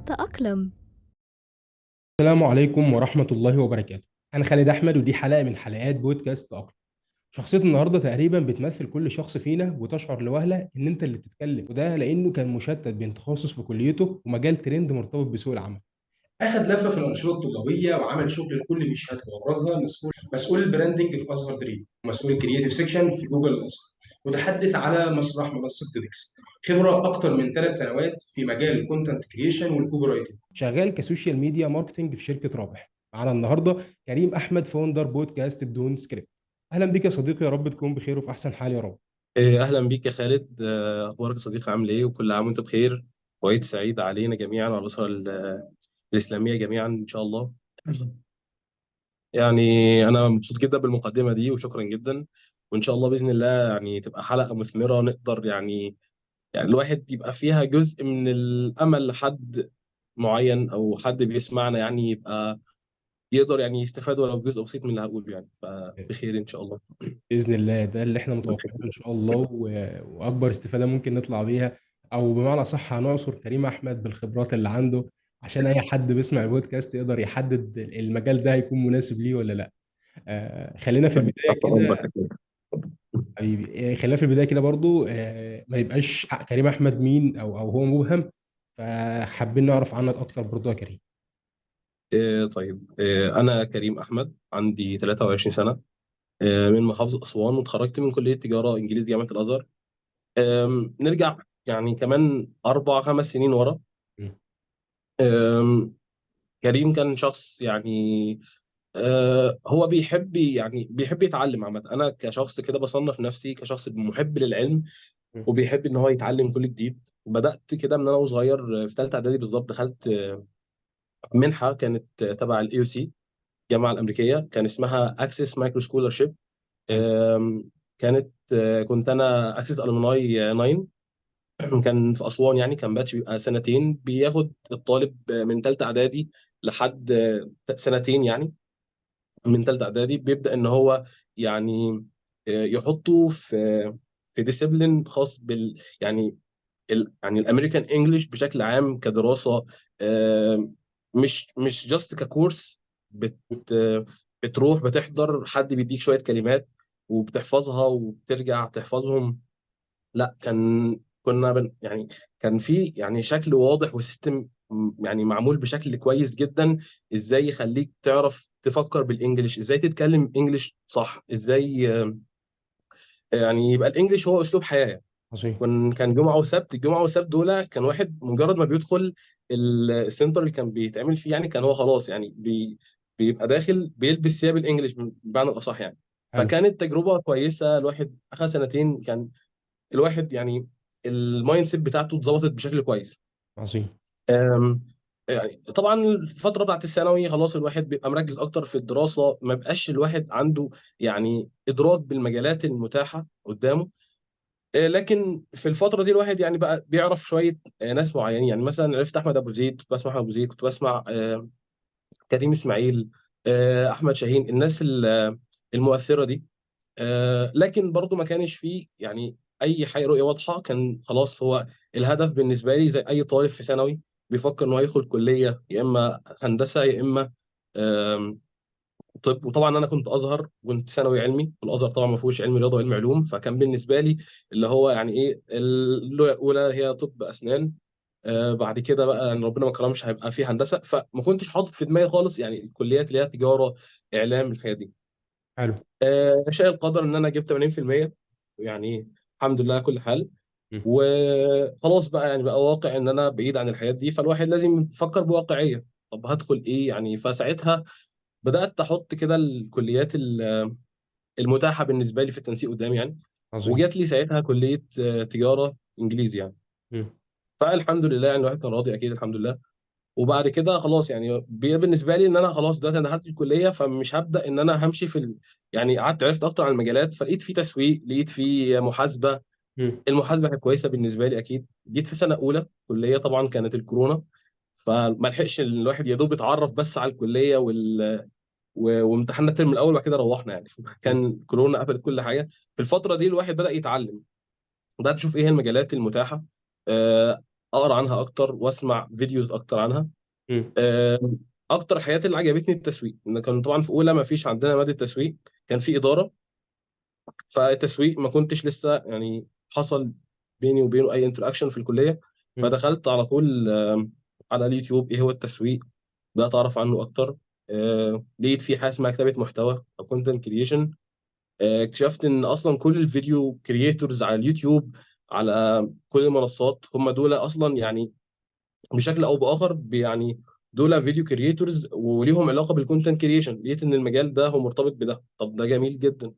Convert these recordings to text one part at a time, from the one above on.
تتأقلم. السلام عليكم ورحمة الله وبركاته. أنا خالد أحمد ودي حلقة من حلقات بودكاست أقرأ. شخصية النهاردة تقريبا بتمثل كل شخص فينا وتشعر لوهلة إن أنت اللي بتتكلم، وده لأنه كان مشتت بين تخصص في كليته ومجال ترند مرتبط بسوق العمل. أخذ لفة في الأنشطة الطلابية وعمل شغل الكل بيشهد له، وأبرزها مسؤول البراندنج في أزهر دريم ومسؤول الكرييتيف سيكشن في جوجل الأزهر، متحدث على مسرح منصة تيدكس. خبرة أكتر من 3 سنوات في مجال الكونتنت كريشن والكوبي رايتنج، شغال كسوشيال ميديا ماركتنج في شركة رابح. معانا النهاردة كريم أحمد، فاوندر بودكاست بدون سكريبت. أهلا بك يا صديقي، يا رب تكون بخير وفي أحسن حال يا رب. أهلا بيك يا خالد. أخبارك يا صديقي؟ عامل إيه؟ وكل عام وأنت بخير. وعيد سعيد علينا جميعا وعلى الأسرة الإسلامية جميعا إن شاء الله. يعني أنا مبسوط جدا بالمقدمة دي وشكرا جدا. وإن شاء الله بإذن الله يعني تبقى حلقة مثمرة نقدر يعني الواحد يبقى فيها جزء من الأمل لحد معين أو حد بيسمعنا، يعني يبقى يقدر يعني يستفاد ولو جزء بسيط من اللي هقوله، يعني فبخير إن شاء الله. باذن الله ده اللي احنا متوقعينه ان شاء الله، واكبر استفاده ممكن نطلع بيها، او بمعنى صح هنعصر كريم احمد بالخبرات اللي عنده عشان اي حد بيسمع البودكاست يقدر يحدد المجال ده هيكون مناسب ليه ولا لا. خلينا في البدايه تحت أمرك كده. أكيد. حبيبي، خلينا في البدايه كده برضو، ما يبقاش كريم احمد مين او هو مبهم، فحابين نعرف عنك اكتر برضو يا كريم. طيب، أنا كريم أحمد عندي 23 سنة، من محافظة أسوان، واتخرجت من كلية تجارة إنجليزي جامعة الأزهر. نرجع يعني كمان 4 5 سنين ورا. م. أم، كريم كان شخص يعني هو بيحب يتعلم عامة. أنا كشخص كده بصنف نفسي كشخص محب للعلم، م. وبيحب إن هو يتعلم كل جديد. بدأت كده من أنا وصغير، في ثالثة إعدادي بالظبط دخلت منحة كانت تبع الاي يو سي، الجامعة الأمريكية، كان اسمها اكسس مايكرو سكولرشيب. حلو. كانت كنت انا اكسس المناي 9. كان في اسوان، يعني كان باتش بيبقى سنتين، بياخد الطالب من ثالثه اعدادي لحد سنتين يعني. من ثالثه اعدادي بيبدا ان هو يعني يحطه في ديسيبلين خاص يعني يعني الامريكان انجلش بشكل عام كدراسه. آه، مش جاست ككورس. بت بتروح بتحضر حد بيديك شويه كلمات وبتحفظها وبترجع تحفظهم. لا، يعني كان في يعني شكل واضح وسيستم، يعني معمول بشكل كويس جدا. ازاي يخليك تعرف تفكر بالانجلش، ازاي تتكلم انجلش صح، ازاي يعني يبقى الانجليش هو اسلوب حياه. عظيم. كان الجمعه والسبت دول كان واحد مجرد ما بيدخل السنتر اللي كان بيتعمل فيه، يعني كان هو خلاص يعني بيبقى داخل بيلبس ثياب الانجليش بمعنى الاصح يعني. حلو. فكانت تجربه كويسه. الواحد اخذ سنتين، كان الواحد يعني المايند سيت بتاعته اتظبطت بشكل كويس. عظيم. أم، يعني طبعا الفتره بتاعت الثانوي خلاص الواحد بيبقى مركز اكتر في الدراسه، ما بقاش الواحد عنده يعني ادراك بالمجالات المتاحه قدامه. لكن في الفتره دي الواحد يعني بقى بيعرف شويه ناس معينين. يعني مثلا عرفت احمد ابو زيد، كنت بسمع احمد ابو زيد، كنت بسمع كريم اسماعيل، احمد شاهين، الناس المؤثره دي. لكن برضو ما كانش فيه يعني اي حاجه رؤيه واضحه. كان خلاص هو الهدف بالنسبه لي زي اي طالب في ثانوي بيفكر انه هيدخل كليه، يا اما هندسه يا اما آم، طب. وطبعا انا كنت ازهر، كنت ثانوي علمي، والازهر طبعا ما فيهوش علم رياضه وعلم علوم. فكان بالنسبه لي اللي هو يعني ايه الاولى هي طب اسنان. بعد كده بقى ان ربنا ما كرمش هيبقى في هندسه. فما كنتش حاطط في دماغي خالص يعني الكليات اللي هي تجاره، اعلام، الحاجات دي. حلو. شاء القدر ان انا جبت 80%، يعني الحمد لله على كل حال. م. وخلاص بقى يعني بقى واقع ان انا بعيد عن الحياة دي، فالواحد لازم يفكر بواقعية. طب هدخل ايه يعني؟ فساعتها بدأت احط كده الكليات المتاحة بالنسبة لي في التنسيق قدامي يعني. عظيم. وجات لي ساعتها كلية تجارة انجليزي يعني. م. فالحمد لله يعني الواحد كان راضي اكيد الحمد لله. وبعد كده خلاص يعني بالنسبه لي ان انا خلاص دلوقتي انا دخلت الكليه، فمش هبدا ان انا همشي يعني قعدت عرفت اكتر عن المجالات، فلقيت في تسويق، لقيت في محاسبه. م. المحاسبه كانت كويسه بالنسبه لي اكيد. جيت في سنه اولى كليه، طبعا كانت الكورونا، فما لحقش الواحد يا دوب يتعرف بس على الكليه وامتحنا الترم الاول وبعد كده روحنا يعني. م. كان كورونا قفلت كل حاجه. في الفتره دي الواحد بدا يتعلم، بدات اشوف ايه هي المجالات المتاحه. اقرا عنها اكتر واسمع فيديوز اكتر عنها. مم. آم، اكتر الحاجات اللي عجبتني التسويق، ان كان طبعا في اولى ما فيش عندنا ماده تسويق، كان في اداره. فالتسويق ما كنتش لسه يعني حصل بيني وبينه اي انتراكشن في الكليه. مم. فدخلت على طول على اليوتيوب ايه هو التسويق، ده اتعرف عنه اكتر. لقيت في حاجه اسمها كتابه محتوى او كونتنت كرييشن. اكتشفت ان اصلا كل الفيديو كرييتورز على اليوتيوب، على كل المنصات، هم دول اصلا يعني بشكل او باخر يعني دول فيديو كرييتورز وليهم علاقه بالكونتنت كرييشن. لقيت ان المجال ده هو مرتبط بده، طب ده جميل جدا.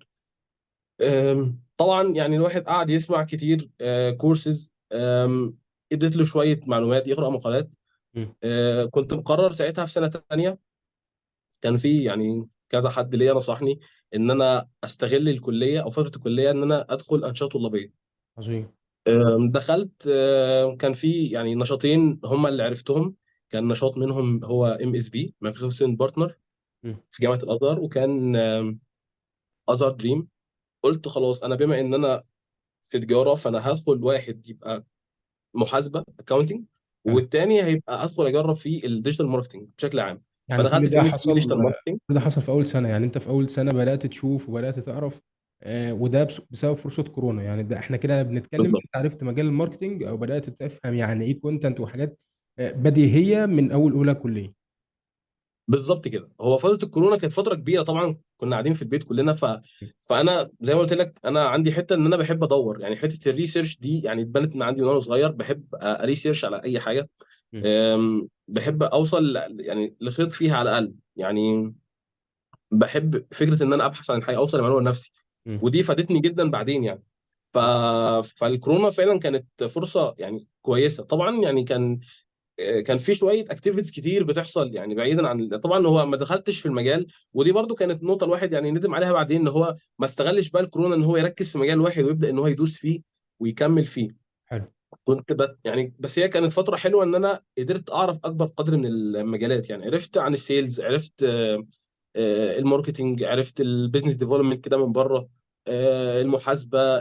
طبعا يعني الواحد قعد يسمع كتير كورسز، اديت له شويه معلومات، يقرا مقالات. مم. كنت مقرر ساعتها في سنه تانية، كان في يعني كذا حد ليا نصحني ان انا استغل الكليه او فتره الكليه ان انا ادخل انشطه طلابيه. عظيم. دخلت، كان في يعني نشاطين هم اللي عرفتهم. كان نشاط منهم هو MSB مايكروسوفت ستودنت بارتنر مم. في جامعه الازهر، وكان ازهر دريم. قلت خلاص انا بما ان انا في تجاره، فانا هدخل واحد يبقى محاسبه اكاونتنج، حلو. والتاني هيبقى ادخل اجرب في الديجيتال ماركتنج بشكل عام. يعني فدخلت كل في ده MSB حصل، ديجيتال ماركتنج. كل ده حصل في اول سنه؟ يعني انت في اول سنه بدات تشوف وبدات تعرف، وده بسبب فرصه كورونا؟ يعني ده احنا كده بنتكلم إن بالظبط. انت عرفت مجال الماركتينج او بدات تفهم يعني ايه كونتنت وحاجات بديهيه من اول اولى كليه. بالظبط كده. هو فتره الكورونا كانت فتره كبيره طبعا، كنا قاعدين في البيت كلنا. فانا زي ما قلت لك انا عندي حته ان انا بحب ادور، يعني حته الريسيرش دي يعني اتبنت من عندي من وانا صغير. بحب اريسيرش على اي حاجه. مم. بحب اوصل يعني لخيط فيها على الاقل يعني. بحب فكره ان انا ابحث عن حاجه، اوصل لمعلومه لنفسي. مم. ودي فادتني جدا بعدين يعني. ف... فالكورونا فعلا كانت فرصه يعني كويسه طبعا. يعني كان في شويه اكتيفيتيز كتير بتحصل يعني بعيدا عن طبعا هو ما دخلتش في المجال. ودي برضو كانت نقطه الواحد يعني ندم عليها بعدين، ان هو ما استغلش بقى الكورونا ان هو يركز في مجال واحد ويبدا ان هو يدوس فيه ويكمل فيه. حلو. كنت يعني بس هي كانت فتره حلوه ان انا قدرت اعرف اكبر قدر من المجالات. يعني عرفت عن السيلز، عرفت الماركتينج، عرفت البيزنس ديفلوبمنت كده من بره، المحاسبه،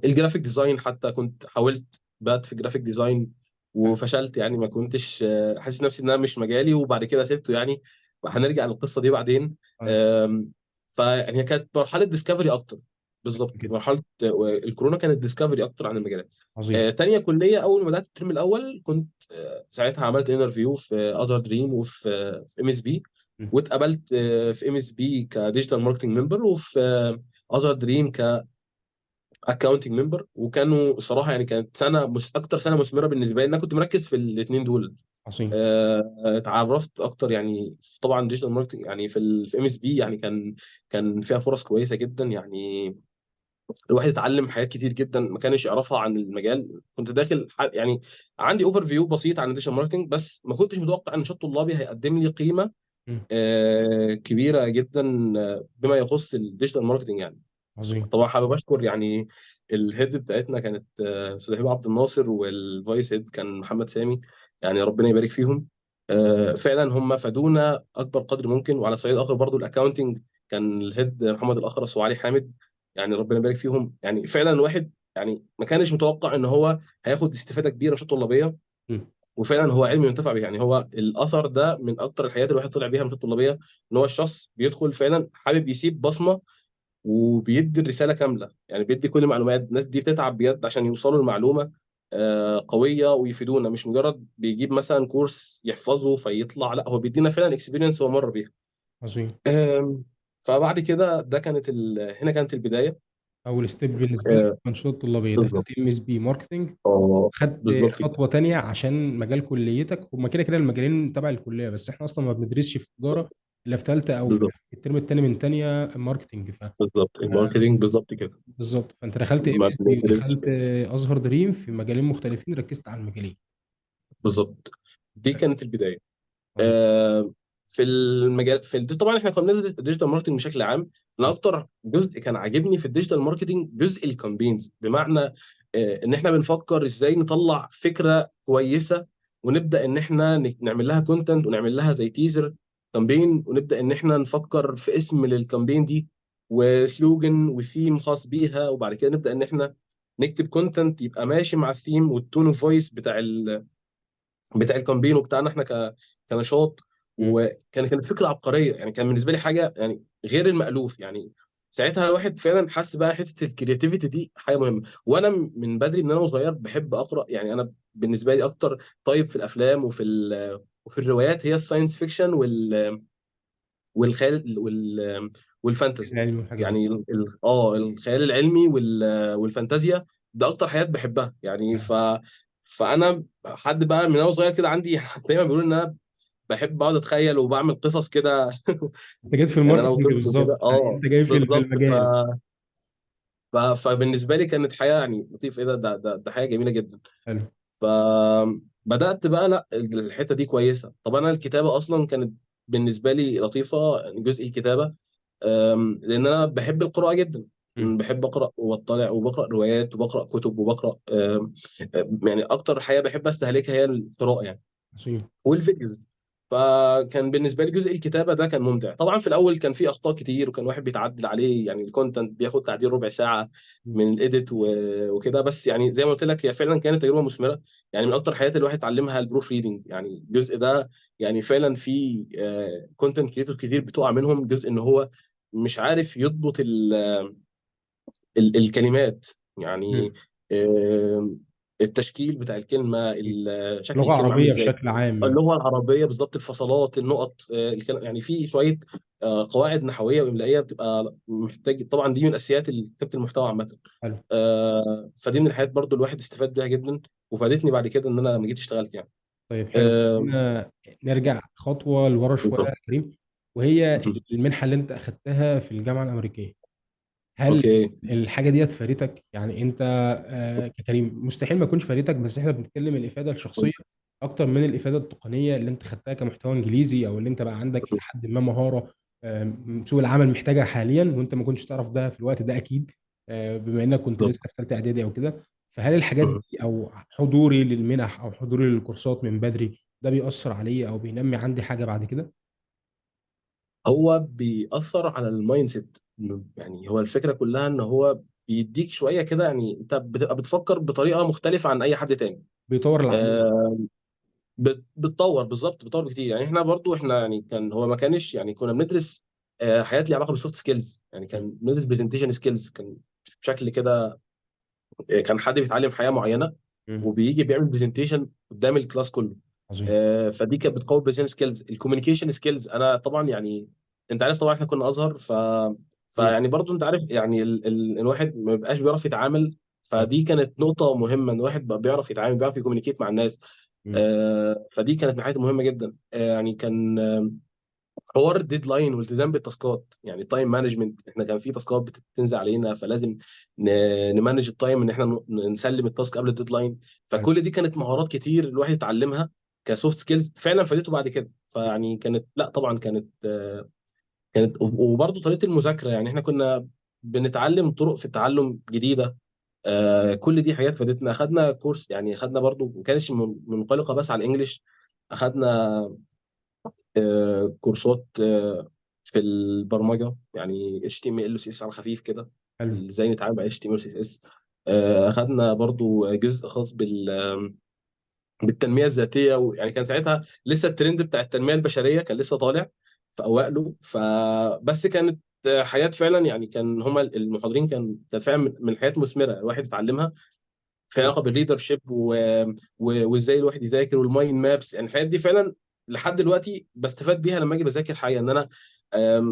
الجرافيك ديزاين. حتى كنت حاولت بقى في جرافيك ديزاين حلو. وفشلت، يعني ما كنتش حاسس نفسي ان انا مش مجالي، وبعد كده سبته يعني. هنرجع للقصه دي بعدين. طيب. آم، فيعني هي كانت مرحله ديسكفري اكتر. بالظبط كده. مرحله الكورونا كانت ديسكفري اكتر عن المجالات. عظيم. تانية كليه، اول ما بدات الترم الاول كنت ساعتها عملت انترفيو في اذر دريم وفي MSB، مم. واتقبلت في MSB كديجيتال ماركتنج ممبر، وفي اذر دريم اكاونتنج ممبر. وكانوا صراحه يعني كانت سنه اكتر سنه مثمره بالنسبه لي، إن انا كنت مركز في الاثنين دول. عظيم. اتعرفت اكتر يعني طبعا ديجيتال ماركتنج يعني في MSB يعني كان فيها فرص كويسه جدا يعني. الواحد اتعلم حاجات كتير جدا ما كانش يعرفها عن المجال. كنت داخل يعني عندي اوفر فيو بسيط عن الديجيتال ماركتنج، بس ما كنتش متوقع ان نشاط طلابي هيقدم لي قيمه مم. كبيره جدا بما يخص الديجيتال ماركتنج يعني. عظيم. طبعا حابب اشكر يعني الهيد بتاعتنا كانت استاذ هبه عبد الناصر، والفايس هيد كان محمد سامي. يعني ربنا يبارك فيهم. فعلا هم فادونا اكبر قدر ممكن. وعلى صعيد اخر برضو الاكاونتنج كان الهيد محمد الاخرس وعلي حامد. يعني ربنا يبارك فيهم. يعني فعلا الواحد يعني ما كانش متوقع ان هو هياخد استفاده كبيره من الشؤون الطلابيه. مم. وفعلا هو علم ينتفع به. يعني هو الاثر ده من اكتر الحاجات اللي الواحد طلع بيها من الشؤون الطلابيه، ان هو الشخص بيدخل فعلا حابب يسيب بصمه، وبيدي الرساله كامله. يعني بيدي كل المعلومات. الناس دي بتتعب بجد عشان يوصلوا لمعلومه قويه ويفيدونا، مش مجرد بيجيب مثلا كورس يحفظه فيطلع. لا، هو بيدينا فعلا اكسبيرينس هو مر بيها. عظيم. آم، فبعد كده ده هنا كانت البدايه. اول ستيب بالنسبه لك آه، انشطه طلابيه، بالظبط. دخلت MSB ماركتنج. اه خدت بالظبط كده. خطوه تانية عشان مجال كليتك. هما كده كده المجالين تبع الكليه، بس احنا اصلا ما بندرسش في تجاره الا في ثالثه او في بالظبط. الترم الثاني من تانية ماركتنج. بالظبط الماركتينج بالظبط كده. بالظبط. فانت دخلت ام ما اس بي بندرسش. ودخلت ازهر دريم في مجالين مختلفين، ركزت على المجالين. بالظبط. دي كانت البدايه. عظيم. آه، في المجال طبعا احنا كنا بندرس الديجيتال ماركتنج بشكل عام. انا اكتر جزء كان عاجبني في الديجيتال ماركتنج جزء الكامبينز. بمعنى ان احنا بنفكر ازاي نطلع فكره كويسه، ونبدا ان احنا نعمل لها كونتنت، ونعمل لها زي تيزر كامبين، ونبدا ان احنا نفكر في اسم للكامبين دي، وسلوجن وثيم خاص بيها. وبعد كده نبدا ان احنا نكتب كونتنت يبقى ماشي مع الثيم والتون اوف فويس بتاع الكامبين وبتاعنا احنا كنشاط. مم. كانت فكره عبقريه يعني، كان بالنسبه لي حاجه يعني غير المألوف يعني. ساعتها الواحد فعلا حس بقى حته الكرياتيفيتي دي حاجه مهمه. وانا من بدري، من انا وصغير بحب اقرا يعني. انا بالنسبه لي اكتر طيب في الافلام وفي الروايات هي الساينس فيكشن والخيال والفانتزي. العلم والحاجات دي. يعني الخيال العلمي والفانتازيا، ده اكتر حاجات بحبها يعني. فانا حد بقى من وانا صغير كده عندي دايما بيقولوا ان انا بحب اقعد اتخيل وبعمل قصص كده. انت جيت في يعني انا الماركتنج وطفل وكده، بالظبط، يعني انت جاي في بالظبط. المجال. فبالنسبه لي كانت حياه يعني لطيف. ايه ده حاجه جميله جدا. حلو. فبدات بقى، لا الحته دي كويسه. طب انا الكتابه اصلا كانت بالنسبه لي لطيفه، يعني جزء الكتابه. لان انا بحب القراءه جدا. مم. بحب اقرا واطلع، وبقرا روايات وبقرا كتب وبقرا يعني اكتر حاجه بحب استهلكها هي القراءه يعني، عظيم. والفيديوز. فكان بالنسبه لي جزء الكتابه ده كان ممتع. طبعا في الاول كان في اخطاء كتير، وكان واحد بيتعدل عليه يعني. الكونتنت بياخد تعديل ربع ساعه مم. من الايديت وكده. بس يعني زي ما قلت لك، هي فعلا كانت تجربه مثمره. يعني من اكتر حاجات الواحد اتعلمها البروف ريدنج، يعني الجزء ده. يعني فعلا في كونتنت كريتور كتير بتقع منهم جزء ان هو مش عارف يضبط الكلمات يعني. مم. آه، التشكيل بتاع الكلمه، شكل لغة الكلمه عامل عربية ازاي، بشكل عام يعني. اللغه العربيه بالظبط، الفصلات، النقط، يعني في شويه قواعد نحويه واملائيه بتبقى محتاج. طبعا دي من اساسيات كتابه المحتوى عامه. حلو. فدي من الحاجات برضو الواحد استفاد بيها جدا، وفادتني بعد كده ان انا لما جيت اشتغلت يعني. طيب حلو، آه، خلينا نرجع خطوة لورا شوية بالظبط. يا كريم. وهي مهم. المنحة اللي انت اخدتها في الجامعة الأمريكية، هل اوكي. الحاجة ديت فادتك؟ يعني انت ككريم مستحيل ما تكونش فادتك، بس احنا بنتكلم الإفادة الشخصية أكتر من الإفادة التقنية اللي انت خدتها كمحتوى إنجليزي، أو اللي انت بقى عندك إلى حد ما مهارة سوق العمل محتاجها حاليا، وانت ما كنتش تعرف ده في الوقت ده أكيد، بما انك كنت لسه بالظبط. في ثالثة إعدادي أو كده. فهل الحاجات مهم. دي أو حضوري للمنح أو حضوري للكورسات من بدري ده بيأثر عليا أو بينمي عندي حاجة بعد كده؟ هو بيأثر على المايند سيت. يعني هو الفكره كلها ان هو بيديك شويه كده، يعني انت بتبقى بتفكر بطريقه مختلفه عن اي حد تاني. بيطور العقلية. آه، بتطور بالظبط، بتطور كتير يعني. احنا يعني كان هو ما كانش يعني كنا بندرس حاجات ليها علاقه بالسوفت سكيلز يعني. م- كان بندرس برزنتيشن سكيلز، كان بشكل كده. كان حد بيتعلم حاجه معينه م. وبيجي بيعمل برزنتيشن قدام الكلاس كله. عظيم. فدي كانت بتقوي البرزنتيشن سكيلز، الكوميونيكيشن سكيلز. انا طبعا يعني انت عارف طبعا احنا كنا ازهر. م- فيعني برضو انت عارف يعني الواحد ما بيبقاش بيعرف يتعامل. م- فدي كانت نقطة مهمة، ان الواحد بقى بيعرف يتعامل، بيعرف يكومينيكيت مع الناس. م. فدي كانت من الحاجات المهمة جدا. يعني كان حوار الديدلاين والالتزام بالتاسكات، يعني تايم مانجمنت. احنا كان في تاسكات بتنزل علينا، فلازم نمانج التايم ان احنا نسلم التاسك قبل الديدلاين. حلو. فكل دي كانت مهارات كتير الواحد يتعلمها كسوفت سكيلز، فعلا فادته بعد كده. فيعني كانت، لا طبعا كانت وبرضه طريقه المذاكره. يعني احنا كنا بنتعلم طرق في التعلم جديده. كل دي حاجات فادتنا. اخدنا كورس يعني، اخدنا برضه ما كانش منطلقه بس على الانجليش. اخدنا كورسات في البرمجه، يعني HTML و CSS على خفيف كده، حلو. ازاي نتعامل مع HTML و CSS. اخدنا برضو جزء خاص بالتنميه الذاتيه. ويعني كان ساعتها لسه الترند بتاع التنميه البشريه كان لسه طالع في اوائله. فبس كانت حاجات فعلا يعني. كان هما المحاضرين كانت فعلا من الحاجات المثمره الواحد يتعلمها في حلو. علاقه بالليدر شيب وازاي الواحد يذاكر، والمايند مابس. يعني الحاجات دي فعلا لحد دلوقتي بستفاد بيها لما اجي بذاكر حاجه. ان انا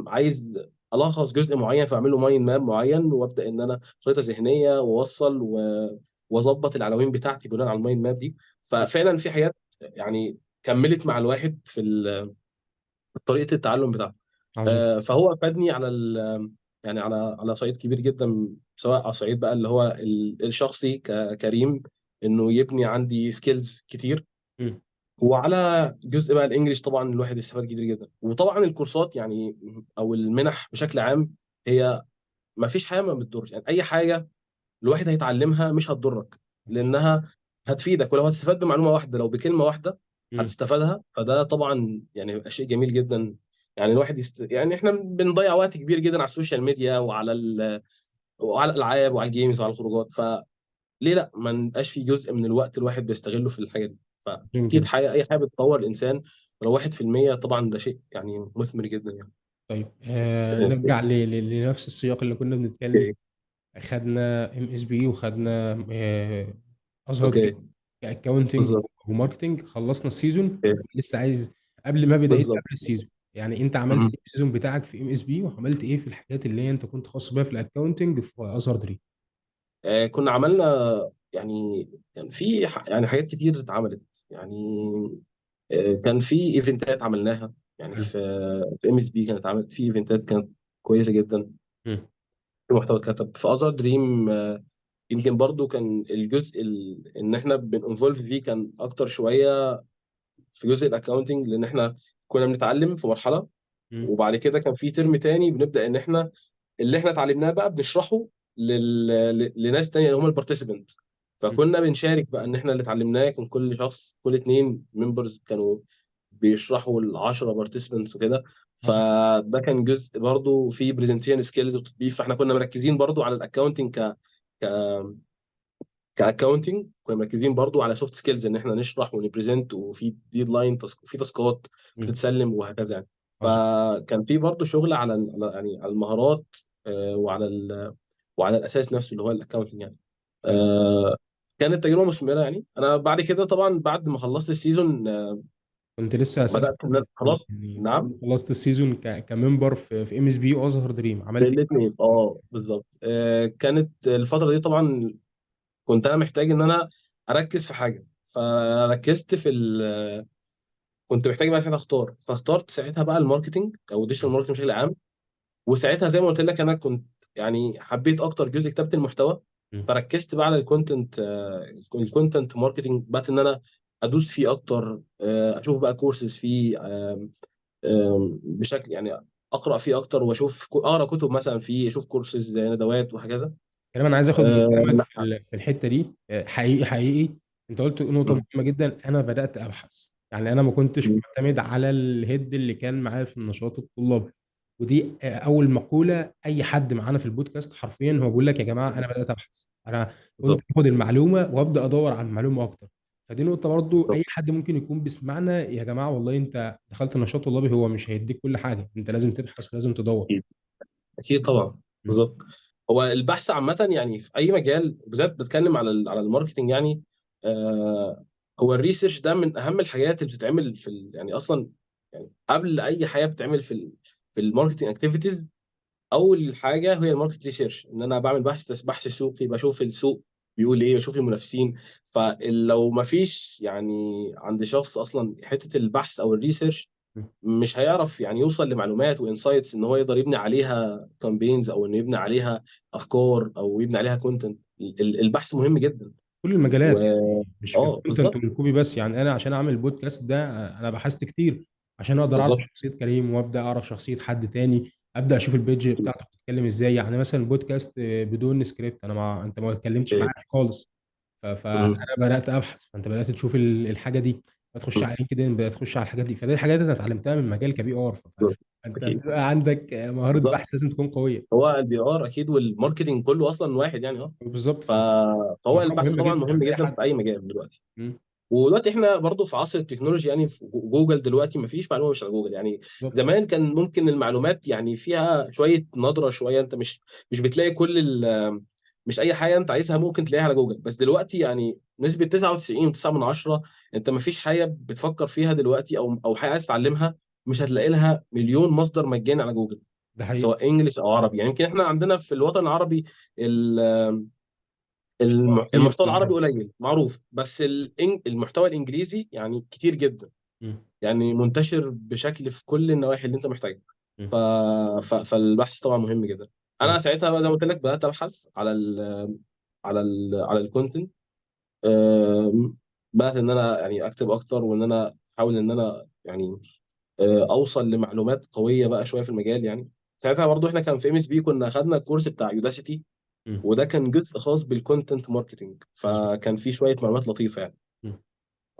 عايز الخص جزء معين، فاعمل له مايند ماب معين، وابدا ان انا خريطه ذهنيه واوصل واظبط العناوين بتاعتي بناء على المايند ماب دي. ففعلا في حاجات يعني كملت مع الواحد في طريقه التعلم بتاعته. عظيم. فهو فادني على يعني على صعيد كبير جدا، سواء على صعيد بقى اللي هو الشخصي ككريم، انه يبني عندي سكيلز كتير. م. وعلى جزء بقى الانجليش طبعا الواحد استفاد كتير جدا. وطبعا الكورسات يعني او المنح بشكل عام، هي ما فيش حاجه ما بتضرش يعني. اي حاجه الواحد هيتعلمها مش هتضرك، لانها هتفيدك. ولو هتستفاد بمعلومه واحده، لو بكلمه واحده م. هتستفادها، فده طبعا يعني بيبقى شيء جميل جدا. يعني الواحد يعني احنا بنضيع وقت كبير جدا على السوشيال ميديا وعلى الالعاب وعلى الجيمز وعلى الخروجات. ليه لا ما نبقاش في جزء من الوقت الواحد بيستغله في الحاجه دي؟ عظيم فاكيد جدا. حاجه، اي حاجه بتطور الانسان ولو 1%، طبعا ده شيء يعني مثمر جدا يعني. طيب نرجع لنفس السياق اللي كنا بنتكلم اوكي. فيه. خدنا ام اس بي، وخدنا ازهر دريم اوكي. كاكونتنج بالظبط. وماركتنج. خلصنا السيزون. اوكي. لسه عايز، قبل ما بدأ، بالظبط. قبل السيزون، يعني انت عملت مهم. ايه في السيزون بتاعك في ام اس بي، وعملت ايه في الحاجات اللي هي انت كنت خاص بيها في الاكونتنج في ازهر دريم؟ كنا عملنا يعني، كان في يعني حاجات كتير اتعملت يعني. كان في ايفنتات عملناها يعني حلو. في ام اس بي، كانت عملت في ايفنتات كانت كويسه جدا. مم. في محتوى اتكتب في ازهر دريم. يمكن برضو كان الجزء ان احنا بننفولف فيه كان اكتر شويه في جزء الاكونتنج، لان احنا كنا بنتعلم في مرحله، مم. وبعد كده كان في ترم تاني بنبدا ان احنا اللي احنا اتعلمناه بقى بنشرحه لناس تانية اللي هم البارتيسيبنت. مم. فكنا بنشارك بقى ان احنا اللي اتعلمناه، كان كل شخص، كل اتنين ممبرز كانوا بيشرحوا ال 10 بارتيسيبنتس وكده. عظيم. فده كان جزء برضو في برزنتيشن سكيلز وتطبيق. فاحنا كنا مركزين برضو على الاكونتنج ك كاكونتنج، كنا مركزين برضو على سوفت سكيلز، ان احنا نشرح ونبريزنت، وفي ديدلاين، في تاسكات مم. بتتسلم وهكذا يعني. عظيم. فكان في برضو شغل يعني على المهارات، وعلى الاساس نفسه اللي هو الاكونتنج يعني. حلو. آه، كانت تجربه مثمره يعني. انا بعد كده طبعا بعد ما خلصت السيزون كنت لسه هسألك بدات ان أنا خلاص. يعني نعم. خلصت السيزون كممبر في ام اس بي وازهر دريم، عملت ايه بقى الاثنين، بالظبط. كانت الفتره دي طبعا كنت انا محتاج ان انا اركز في حاجه، فركزت كنت محتاج بقى ساعتها اختار، فاخترت ساعتها بقى الماركتنج او ديجيتال ماركتنج بشكل عام. وساعتها زي ما قلت لك انا كنت يعني حبيت اكتر جزء كتابه المحتوى، مم. فركزت بقى على الكونتنت ماركتنج، بقى ان انا ادوس فيه اكتر، اشوف بقى كورسز فيه، بشكل يعني اقرا فيه اكتر، واشوف اقرا كتب مثلا فيه، اشوف كورسز زي ندوات وهكذا. كمان انا عايز اخد من كلامك لا. في الحته دي. حقيقي حقيقي انت قلت نقطه م- مهمه جدا. انا بدات ابحث، يعني انا ما كنتش م- معتمد على الهيد اللي كان معايا في النشاط الطلابي. ودي اول مقوله اي حد معانا في البودكاست حرفيا هو بيقول لك يا جماعه انا بدات ابحث. انا كنت بالظبط. باخد المعلومه وابدا ادور على المعلومه اكتر. فدي نقطه برضو اي بالظبط. حد ممكن يكون بيسمعنا، يا جماعه والله انت دخلت نشاط طلابي هو مش هيديك كل حاجه، انت لازم تبحث ولازم تدور. اكيد. اكيد طبعا. م. بالظبط. هو البحث عامة يعني في أي مجال، بالذات بتكلم على على الماركتينج يعني. آه هو الريسيرش ده من أهم الحاجات اللي بتتعمل في يعني أصلا، يعني قبل أي حاجة بتتعمل في في الماركتينج أكتيفيتيز. أول حاجة هي الماركت ريسيرش، إن أنا بعمل بحث سوقي، بشوف السوق بيقول إيه، بشوف المنافسين. فلو ما فيش يعني عند شخص أصلا حتة البحث أو الريسيرش، م. مش هيعرف يعني يوصل لمعلومات وانسايتس ان هو يقدر يبني عليها كامبينز، او انه يبني عليها افكار، او يبني عليها كونتنت. البحث مهم جدا. كل و المجالات، يعني مش في الكونتنت بالظبط. والكوبي بس. يعني انا عشان اعمل البودكاست ده انا بحثت كتير عشان اقدر اعرف بالظبط. شخصيه كريم، وابدا اعرف شخصيه حد تاني، ابدا اشوف البيج بتاعته بتتكلم ازاي. يعني مثلا البودكاست بدون سكريبت، انا انت ما اتكلمتش معايا فيه خالص. فانا مم. بدات ابحث، فانت بدات تشوف الحاجه دي، بتخش مم. على لينكدين، بدات تخش على الحاجات دي. فدي الحاجات اللي انا اتعلمتها من مجال كبي ار. بالظبط. فانت اكيد. بتبقى عندك مهاره بالظبط. بحث لازم تكون قويه. هو البي ار اكيد، والماركتنج كله اصلا واحد يعني. بالظبط. ف- فهو فمهاره البحث مهمه طبعا جدا مهم عند اي جدا حد. في اي مجال دلوقتي. مم. ودلوقتي احنا برضو في عصر التكنولوجيا يعني، في جوجل دلوقتي ما فيش معلومه مش على جوجل يعني. بالظبط. زمان كان ممكن المعلومات يعني فيها شويه نظره شويه، انت مش بتلاقي مش اي حاجه انت عايزها ممكن تلاقيها على جوجل. بس دلوقتي يعني نسبه 99.9 انت ما فيش حاجه بتفكر فيها دلوقتي، او حاجه عايز تتعلمها، مش هتلاقي لها مليون مصدر مجاني على جوجل، ده حقيقي. سواء انجليش او عربي. يعني يمكن احنا عندنا في الوطن العربي كتير المحتوى كل العربي حاجه. قليل معروف، بس المحتوى الانجليزي يعني كتير جدا، مم. يعني منتشر بشكل في كل النواحي اللي انت محتاجها. مم. ف... فالبحث طبعا مهم جدا. انا عظيم. ساعتها بقى زي ما قلت لك بدات ابحث على الكونتنت. بدات ان انا يعني اكتب اكتر، وان انا احاول ان انا يعني اوصل لمعلومات قويه بقى شويه في المجال يعني. ساعتها برضو احنا كان في ام اس بي كنا خدنا الكورس بتاع يوداسيتي، مم. وده كان جزء خاص بالكونتنت ماركتنج، عظيم. فكان فيه شويه معلومات لطيفه يعني. مم.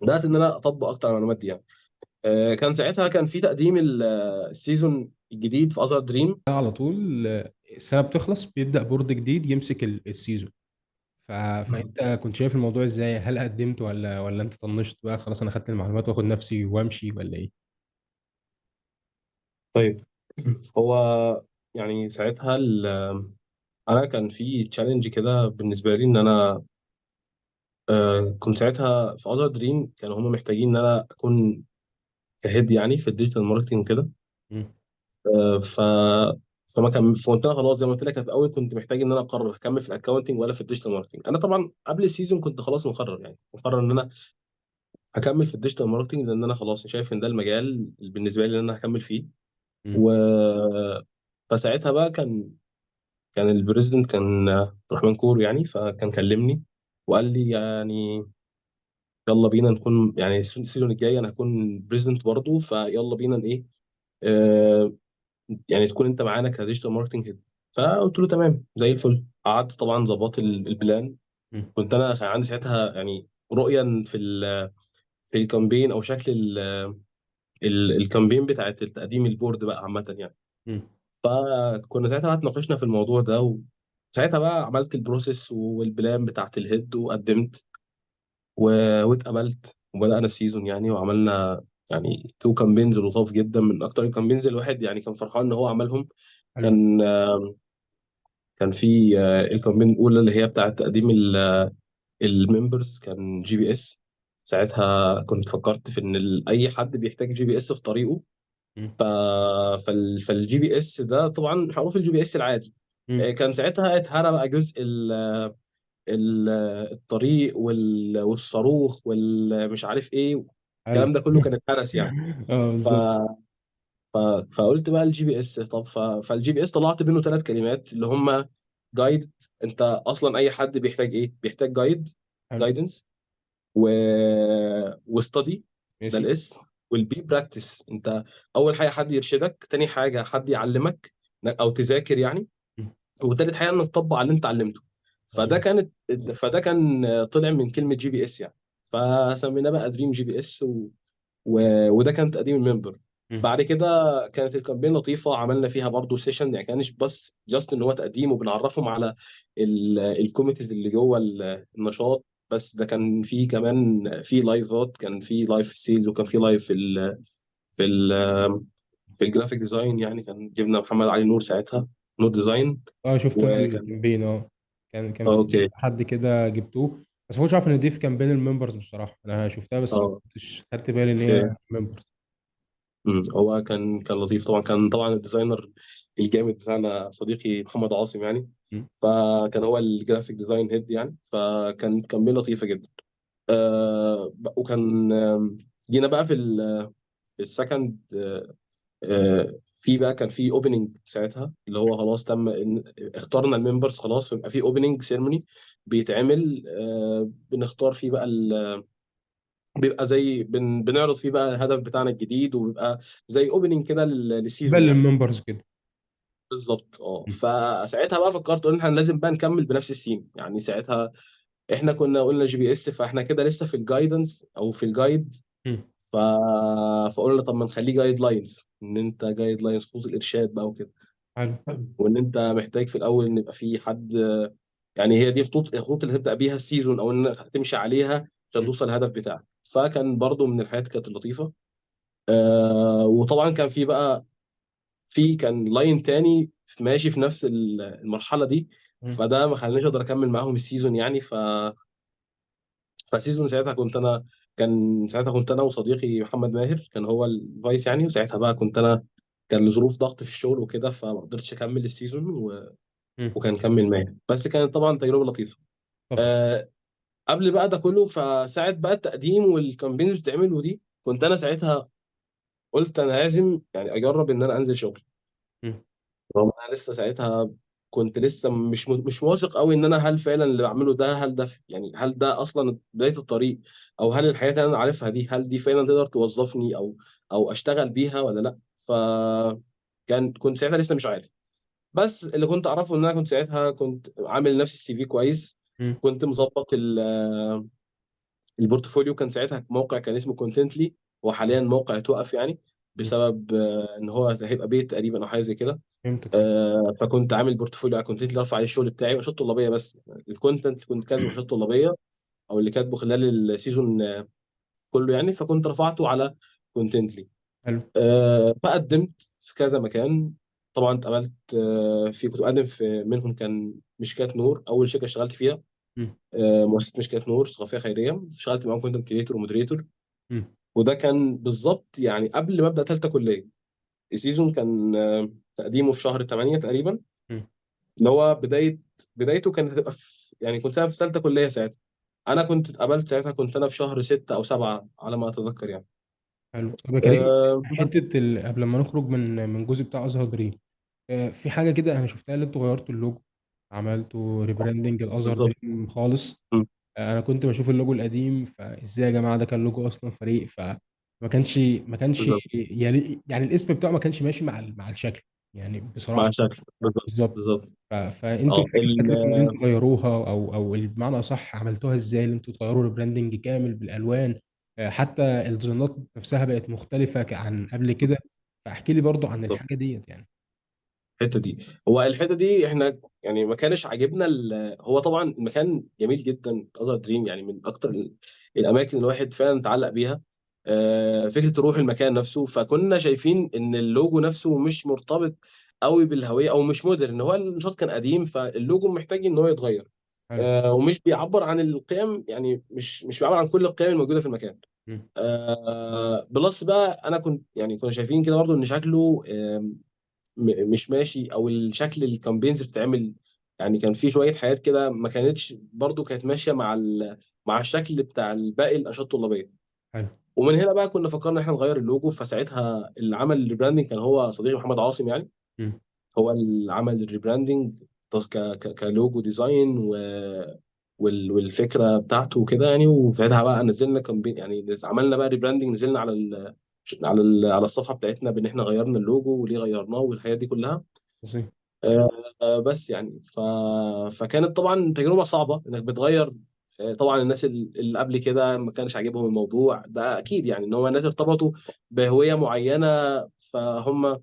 بدات ان انا اطبق اكتر على المعلومات دي يعني. كان ساعتها كان في تقديم السيزون الجديد في ازهر دريم. على طول السنه بتخلص بيبدا بورد جديد يمسك السيزون. فانت كنت شايف الموضوع ازاي؟ هل قدمت ولا انت طنشت بقى خلاص انا خدت المعلومات واخد نفسي وامشي ولا ايه؟ طيب. هو يعني ساعتها انا كان في تشالنج كده بالنسبه لي، ان انا كنت ساعتها في اذر دريم، كانوا هم محتاجين ان انا اكون كهيد يعني في الديجيتال ماركتنج وكده. مم. آه، ف فما كان فقلت انا خلاص، زي ما قلت لك، أنا في الاول كنت محتاج ان انا اقرر اكمل في الاكونتنج ولا في الديجيتال ماركتنج. انا طبعا قبل السيزون كنت خلاص مقرر، يعني مقرر ان انا هكمل في الديجيتال ماركتنج، لان انا خلاص شايف ان ده المجال اللي بالنسبه لي اللي انا هكمل فيه. مم. و فساعتها بقى كان البريزيدنت كان عبد الرحمن كور يعني، فكان كلمني وقال لي يعني يلا بينا نكون، يعني السيزون الجاي انا هكون بريزيدنت برضه، فيلا بينا ايه، آه يعني تكون انت معانا كديجيتال ماركتنج هيد. فقلت له تمام زي الفل. قعدت طبعا ظبطت البلان. مم. كنت انا كان عندي ساعتها يعني رؤيه في الكامبين، او شكل الكامبين بتاعت التقديم البورد بقى عامه يعني. مم. فكنا ساعتها بقى اتناقشنا في الموضوع ده، وساعتها بقى عملت البروسيس والبلان بتاعت الهيد وقدمت واتقبلت، وبدأنا السيزون يعني، وعملنا يعني تو كامبينز لطاف جدا، من اكتر الكامبينز الواحد يعني كان فرحان ان هو عملهم. حلو. كان كان في الكامبين الاولى اللي هي بتاعت تقديم الممبرز، كان جي بي اس. ساعتها كنت فكرت في ان اي حد بيحتاج جي بي اس في طريقه. مم. ف... فالجي بي اس ده طبعا معروف، الجي بي اس العادي. مم. كان ساعتها اتهرى بقى جزء ال... الطريق والصاروخ والمش عارف ايه، حلو. الكلام ده كله كان اتهرس يعني. اه ف... بالظبط. ف... فقلت بقى الجي بي اس. طب فالجي بي اس طلعت منه 3 كلمات اللي هم جايد. انت اصلا اي حد بيحتاج ايه؟ بيحتاج جايد، حلو. جايدنس، و وستدي، ده ماشي. الاس، والبي براكتس. انت اول حاجه حد يرشدك، تاني حاجه حد يعلمك او تذاكر يعني، مم. وتالت حاجه انك تطبق على اللي انت علمته. مظبوط. فده كان طلع من كلمه جي بي اس يعني. فسميناه بقى دريم جي بي اس، وده كان تقديم الممبر. مم. بعد كده كانت الكامبين لطيفه، عملنا فيها برضو سيشن، يعني كانش بس جاست ان هو تقديم وبنعرفهم على الكوميتيز اللي جوه النشاط. بس ده كان في كمان في لايفات، كان في لايف في السيلز، وكان في لايف في ال في الجرافيك ديزاين يعني. كان جبنا محمد علي نور ساعتها، نور ديزاين. اه شفت انا وكان الكامبين. اه كان في اوكي. حد كده جبتوه، بس ما كنتش عارف ان دي في كامبين الممبرز بصراحه. انا شفتها بس ما اه كنتش خدت بالي ان هي اوكي. ممبرز. هو كان لطيف طبعا. كان طبعا الديزاينر الجامد بتاعنا صديقي محمد عاصم يعني، فكان هو الجرافيك ديزاين هيد يعني. كان بيه لطيفه جدا. وكان جينا بقى في السكند. في بقى كان في اوبننج ساعتها، اللي هو خلاص تم اخترنا الممبرز خلاص، فيبقى في اوبننج سيرموني بيتعمل. بنختار فيه بقى بيبقى زي بنعرض فيه بقى الهدف بتاعنا الجديد، وبيبقى زي اوبننج كده بقى للسيزون يعني. الممبرز كده. بالظبط. اه فساعتها بقى فكرت ان احنا لازم بقى نكمل بنفس السين يعني. ساعتها احنا كنا قلنا جي بي اس، فاحنا كده لسه في الجايدنس او في الجايد. مم. ف... فقلنا طب ما نخليه جايد لاينز، ان انت جايد لاينز خطوط الارشاد بقى وكده. حلو. وان انت محتاج في الاول ان يبقى في حد، يعني هي دي الخطوط اللي هتبدا بيها السيزون، او ان هتمشي عليها عشان مم. توصل للهدف بتاعك. فكان برضو من الحاجات كانت اللطيفه. وطبعا كان في بقى كان لاين تاني ماشي في نفس المرحله دي. مم. فده ما خلانيش اقدر اكمل معاهم السيزون يعني. فسيزون ساعتها كنت انا وصديقي محمد ماهر، كان هو الفايس يعني. وساعتها بقى كان لظروف ضغط في الشغل وكده، فما قدرتش اكمل السيزون، مم. وكان كمل ماهر. بس كانت طبعا تجربه لطيفه. طبعا. أه قبل بقى ده كله، فساعة بقى التقديم والكامبينز بتتعمل ودي، كنت انا ساعتها قلت انا لازم يعني اجرب ان انا انزل شغل. مم. رغم انا لسه ساعتها كنت لسه مش واثق قوي ان انا هل فعلا اللي بعمله ده، هل ده يعني هل ده اصلا بدايه الطريق، او هل الحياه اللي انا عارفها دي هل دي فعلا تقدر توظفني او اشتغل بيها ولا لا. كنت ساعتها لسه مش عارف. بس اللي كنت اعرفه ان انا كنت ساعتها كنت عامل لنفسي السي في كويس. مم. كنت مظبط البورتفوليو. كان ساعتها موقع كان اسمه كونتنتلي، وحاليا موقع اتوقف يعني. مم. بسبب ان هو هيبقى بيت تقريبا او حاجه زي كده. فهمتك اه. فكنت عامل بورتفوليو على كونتنت اللي ارفع عليه الشغل بتاعي ونشاط طلابيه بس. الكونتنت اللي كنت كاتبه نشاط طلابيه او اللي كاتبه خلال السيزون كله يعني، فكنت رفعته على كونتنتلي. حلو. فقدمت في كذا مكان. طبعا اتقابلت كنت بقدم في منهم كان مشكات نور، اول شركه اشتغلت فيها. مم. مؤسسه مشكات نور ثقافيه خيريه، اشتغلت معاهم كونتنت كريتور ومودريتور. مم. وده كان بالظبط يعني قبل ما ابدا ثالثه كليه. السيزون كان تقديمه في شهر 8 تقريبا، مم. اللي هو بدايته كانت هتبقى في، يعني كنت انا في ثالثه كليه ساعتها. انا كنت اتقابلت ساعتها، كنت انا في شهر 6 او 7 على ما اتذكر يعني. حلو. طب يا كريم، بس حته قبل ما نخرج من الجزء بتاع ازهر دريم، في حاجه كده انا شفتها اللي انتوا غيرتوا اللوجو، عملتوا ريبراندنج الازهر بالظبط. دريم خالص. م. انا كنت بشوف اللوجو القديم، فازاي يا جماعه ده كان لوجو اصلا فريق، ما كانش بالظبط. يعني الاسم بتاعه ما كانش ماشي مع الشكل، يعني مع بصراحه. شكل بالظبط. بالظبط. بالظبط. فانتوا اه الفكره بتاعتكم ان انتوا غيروها، او بمعنى اصح عملتوها ازاي، ان انتوا تغيروا البراندنج كامل بالالوان، حتى الديزاينات نفسها بقت مختلفه عن قبل كده. فاحكي لي برضو عن بالظبط. الحاجه ديت يعني. الحته دي، هو الحته دي احنا يعني ما كانش عاجبنا هو طبعا المكان جميل جدا، ازر دريم يعني من اكتر الاماكن اللي الواحد فعلا اتعلق بيها. فكره روح المكان نفسه، فكنا شايفين ان اللوجو نفسه مش مرتبط قوي بالهويه او مش مودرن. هو النشاط كان قديم، فاللوجو محتاج ان هو يتغير. حلو. ومش بيعبر عن القيم، يعني مش بيعبر عن كل القيم الموجوده في المكان. مم. بلس بقى انا كنا شايفين كده برضو ان شكله مش ماشي، او الشكل الكامبينز بتتعمل. يعني كان في شويه حاجات كده ما كانتش برضو كانت ماشيه مع الشكل بتاع باقي الانشطه الطلابيه. حلو. ومن هنا بقى كنا فكرنا ان احنا نغير اللوجو. فساعتها اللي عمل الريبراندنج كان هو صديقي محمد عاصم يعني. مم. هو اللي عمل الريبراندنج كلوجو ديزاين والفكره بتاعته وكده يعني. وساعتها بقى نزلنا كامبين، يعني عملنا بقى ريبراندنج، نزلنا على الصفحه بتاعتنا بان احنا غيرنا اللوجو وليه غيرناه والحاجات دي كلها. بسيط. آه، بس يعني فكانت طبعا تجربه صعبه انك بتغير. طبعا الناس اللي قبل كده ما كانش عاجبهم الموضوع ده اكيد، يعني ان هو الناس ارتبطوا بهويه معينه. فهم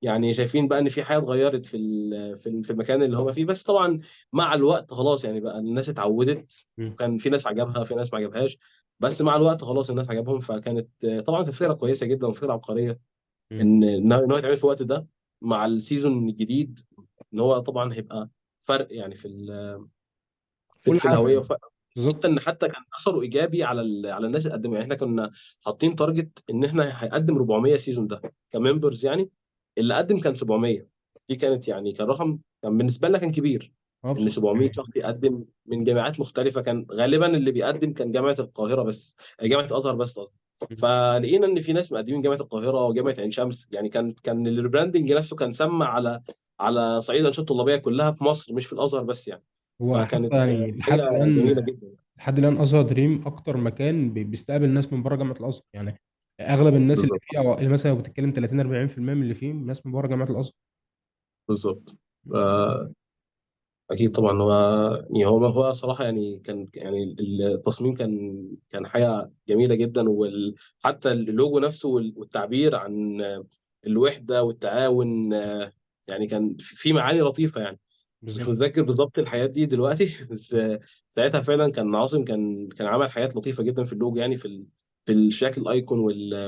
يعني شايفين بقى ان في حاجه اتغيرت في المكان اللي هم فيه. بس طبعا مع الوقت خلاص يعني بقى الناس اتعودت. مم. وكان في ناس عجبها، في ناس ما عجبهاش. بس مع الوقت خلاص الناس عجبهم. فكانت طبعا كانت فكره كويسه جدا وفكره عبقريه مم. ان هو يتعمل في الوقت ده مع السيزون الجديد. ان هو طبعا هيبقى فرق يعني كل في الهويه، حاجه. وفرق حتى بالظبط. ان حتى كان اثره ايجابي على الناس اللي قدموا. يعني احنا كنا حاطين تارجت ان احنا هيقدم 400 سيزون ده كممبرز يعني. اللي قدم كان 700. دي كانت يعني كان رقم كان بالنسبه لنا كان كبير. اه ان بصراحه 700 يعني. شخص يقدم من جامعات مختلفه. كان غالبا اللي بيقدم كان جامعه القاهره بس، جامعه الازهر بس قصدي. مم. فلقينا ان في ناس مقدمين جامعه القاهره وجامعه عين شمس. يعني كان الريبراندنج نفسه كان سمع على صعيد الانشطه الطلابيه كلها في مصر، مش في الازهر بس يعني. هو حتى فكانت يعني حاجه جميله جدا. لحد الان ازهر دريم اكتر مكان بيستقبل ناس من بره جامعه الازهر يعني. اغلب الناس اللي بالظبط. فيه، او اللي مثلا لو بتتكلم 30 40% من اللي فيه ناس من بره جامعه الازهر. بالظبط. اكيد طبعا. هو صراحه يعني كان يعني التصميم كان حاجه جميله جدا. وحتى اللوجو نفسه والتعبير عن الوحده والتعاون. يعني كان في معاني لطيفه يعني. مش بالظبط. متذكر بالظبط الحاجات دي دلوقتي بس ساعتها فعلا كان عاصم كان عمل حاجات لطيفه جدا في اللوجو، يعني في الشكل الايكون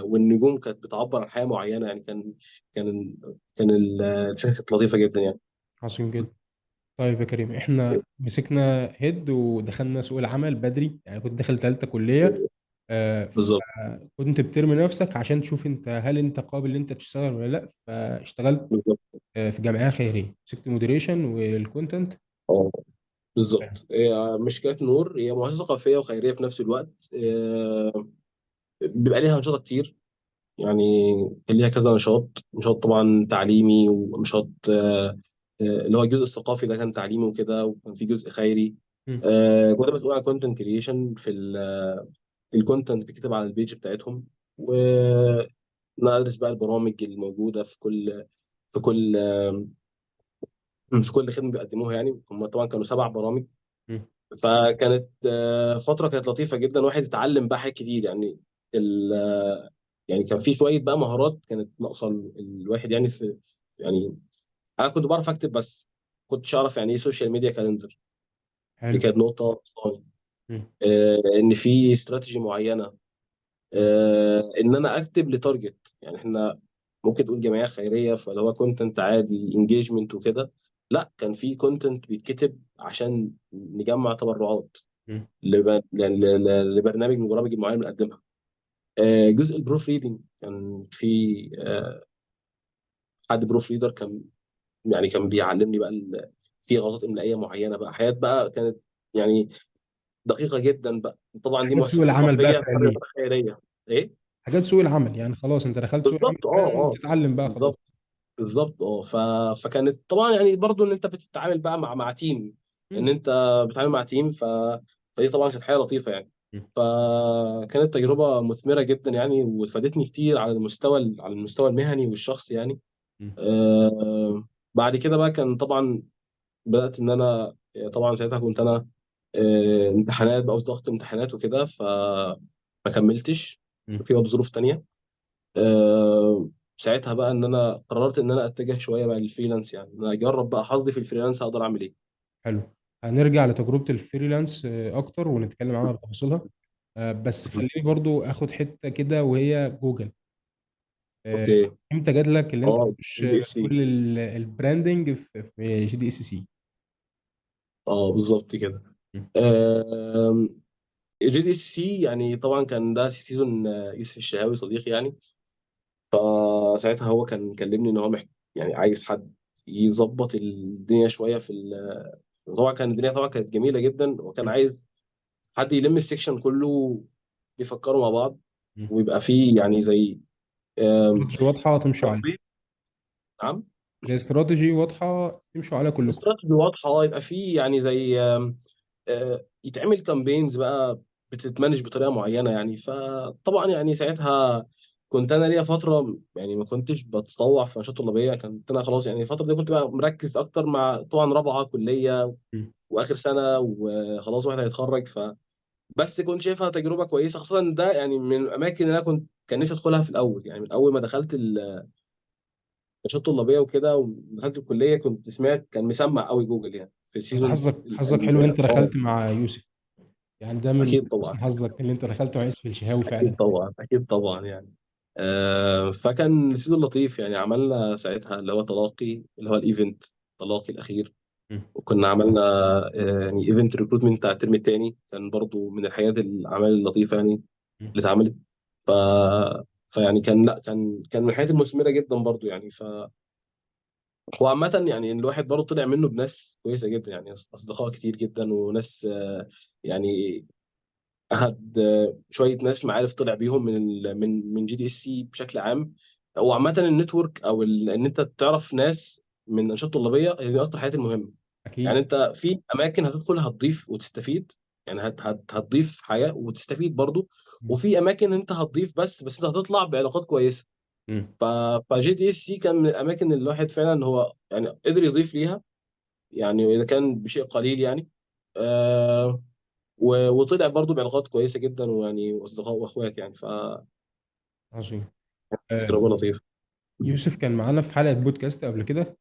والنجوم كانت بتعبر عن حاجه معينه يعني. كان كان الفكره كانت لطيفه جدا يعني. عظيم جدا. طيب يا كريم، احنا مسكنا هيد ودخلنا سوق العمل بدري، يعني كنت داخل ثالثه كليه. بالظبط. فكنت بترمي نفسك عشان تشوف هل انت قابل ان انت تشتغل ولا لا، فاشتغلت بالظبط. في جمعيه خيريه، مسكت مودريشن والكونتنت. اه بالظبط. هي مشكلة نور هي مؤسسة ثقافية وخيرية في نفس الوقت. بيبقى ليها أنشطة كتير يعني. كان ليها كذا نشاط طبعا تعليمي، ونشاط اللي هو الجزء الثقافي ده كان تعليمي وكده، وكان في جزء خيري. كنا مسؤول عن كونتنت كريشن الكونتنت بيتكتب على البيج بتاعتهم. وندرس بقى البرامج الموجودة في كل خدمة بيقدموها يعني. هم طبعا كانوا 7 برامج. فكانت فترة كانت لطيفة جدا. واحد اتعلم بقى حاجات كتير يعني. يعني كان في شويه بقى مهارات كانت ناقصه الواحد يعني يعني انا كنت بعرف اكتب بس كنتش اعرف يعني ايه سوشيال ميديا كالندر. دي حلو. كانت نقطه ناقصاني. مم. ان في استراتيجي معينه، مم. ان انا اكتب لتارجت. يعني احنا ممكن تقول جمعيه خيريه فاللي هو كونتنت عادي انجيجمنت وكده، لا كان في كونتنت بيتكتب عشان نجمع تبرعات مم. لبرنامج من البرامج المعينه بنقدمها. جزء البروف ريدنج كان في حد بروف ريدر كان يعني كان بيعلمني بقى في غلطات املائيه معينه بقى، حاجات بقى كانت يعني دقيقه جدا بقى. طبعا دي حاجات سوق مؤسسه العمل بقى ثقافيه فعليا. خيريه. ايه حاجات سوق العمل، يعني خلاص انت دخلت سوق العمل بالظبط، فعلا اه وبتتعلم بقى خلاص. بالظبط. بالظبط فكانت طبعا يعني برضو ان انت بتتعامل بقى مع تيم، ان مم. انت بتتعامل مع تيم فدي طبعا كانت حاجه لطيفه يعني. مم. فكانت تجربه مثمره جدا يعني، وفادتني كتير على المستوى المهني والشخصي يعني. مم. بعد كده بقى كان طبعا بدات ان انا طبعا ساعتها كنت انا امتحانات بقى وضغط امتحانات وكده فما كملتش مم. في برضه ظروف تانية. آه، ساعتها بقى ان انا قررت ان انا اتجه شويه بقى للفريلانس، يعني ان انا اجرب بقى حظي في الفريلانس اقدر اعمل ايه. حلو. هنرجع لتجربة الفريلانس اكتر ونتكلم عنها بتفاصيلها. بس خليني برضو اخد حتة كده وهي جوجل. آه، اوكي. امتى جات لك اللي انت اه تخش جي دي اس سي. كل البراندنج في جي دي اس سي؟ اه بالظبط كده. مم. جي دي اس سي يعني طبعا كان ده سيزون يوسف الشهاوي صديقي يعني. فساعتها هو كان كلمني ان هو يعني عايز حد يظبط الدنيا شويه طبعا كان الدنيا طبعا كانت جميله جدا، وكان مم. عايز حد يلم السكشن كله بيفكروا مع بعض، مم. ويبقى فيه يعني زي استراتيجي واضحة تمشوا عليها. تطبيق. نعم. زي استراتيجي واضحة تمشوا عليها كلكم. استراتيجي واضحه، يبقى فيه يعني زي يتعمل كامبينز بقى بتتمانج بطريقه معينه يعني. فطبعا يعني ساعتها كنت انا ليا فتره يعني ما كنتش بتطوع في انشطه طلابيه، كنت انا خلاص يعني الفتره دي كنت بقى مركز اكتر مع طبعا رابعه كليه مم. واخر سنه وخلاص واحد هيتخرج. بس كنت شايفها تجربه كويسه، خاصه إن ده يعني من الاماكن اللي انا كان نفسي ادخلها في الاول. يعني من اول ما دخلت الانشطه الطلابيه وكده ودخلت الكليه كنت سمعت كان مسمع قوي جوجل يعني في انت السيزون حظك حلو ان انت دخلت مع يوسف. يعني ده من اكيد طبعا. حسن حظك ان انت دخلت مع يوسف الشهاوي اكيد فعلا. طبعا اكيد طبعا يعني. فكان سيزون لطيف يعني. عملنا ساعتها اللي هو تلاقي اللي هو الايفنت التلاقي الاخير، مم. وكنا عملنا يعني ايفنت ريكروتمنت بتاع الترم الثاني، كان برضو من الحاجات الاعمال اللطيفه يعني مم. اللي اتعملت. ف فيعني كان لا كان من الحاجات المثمره جدا برضو يعني. هو عامة يعني الواحد برضه طلع منه بناس كويسة جدا يعني، أصدقاء كتير جدا وناس يعني أخد شوية ناس معارف طلع بيهم من جي دي اس سي بشكل عام. وعامة النتورك أو إن أنت تعرف ناس من أنشطة طلابية هي من أكتر الحاجات المهمة. يعني اكيد. أنت في أماكن هتدخل هتضيف وتستفيد، يعني هتضيف حاجة وتستفيد برضه. مم. وفي أماكن أنت هتضيف بس أنت هتطلع بعلاقات كويسة. مم. ف... فجي دي اس سي كان من الأماكن اللي الواحد فعلا هو يعني قدر يضيف ليها، يعني وإذا كان بشيء قليل يعني. آه وطلع برضه بعلاقات كويسه جدا ويعني واصدقاء واخوات يعني. عظيم. تجربه لطيفه. يوسف كان معانا في حلقة بودكاست قبل كده،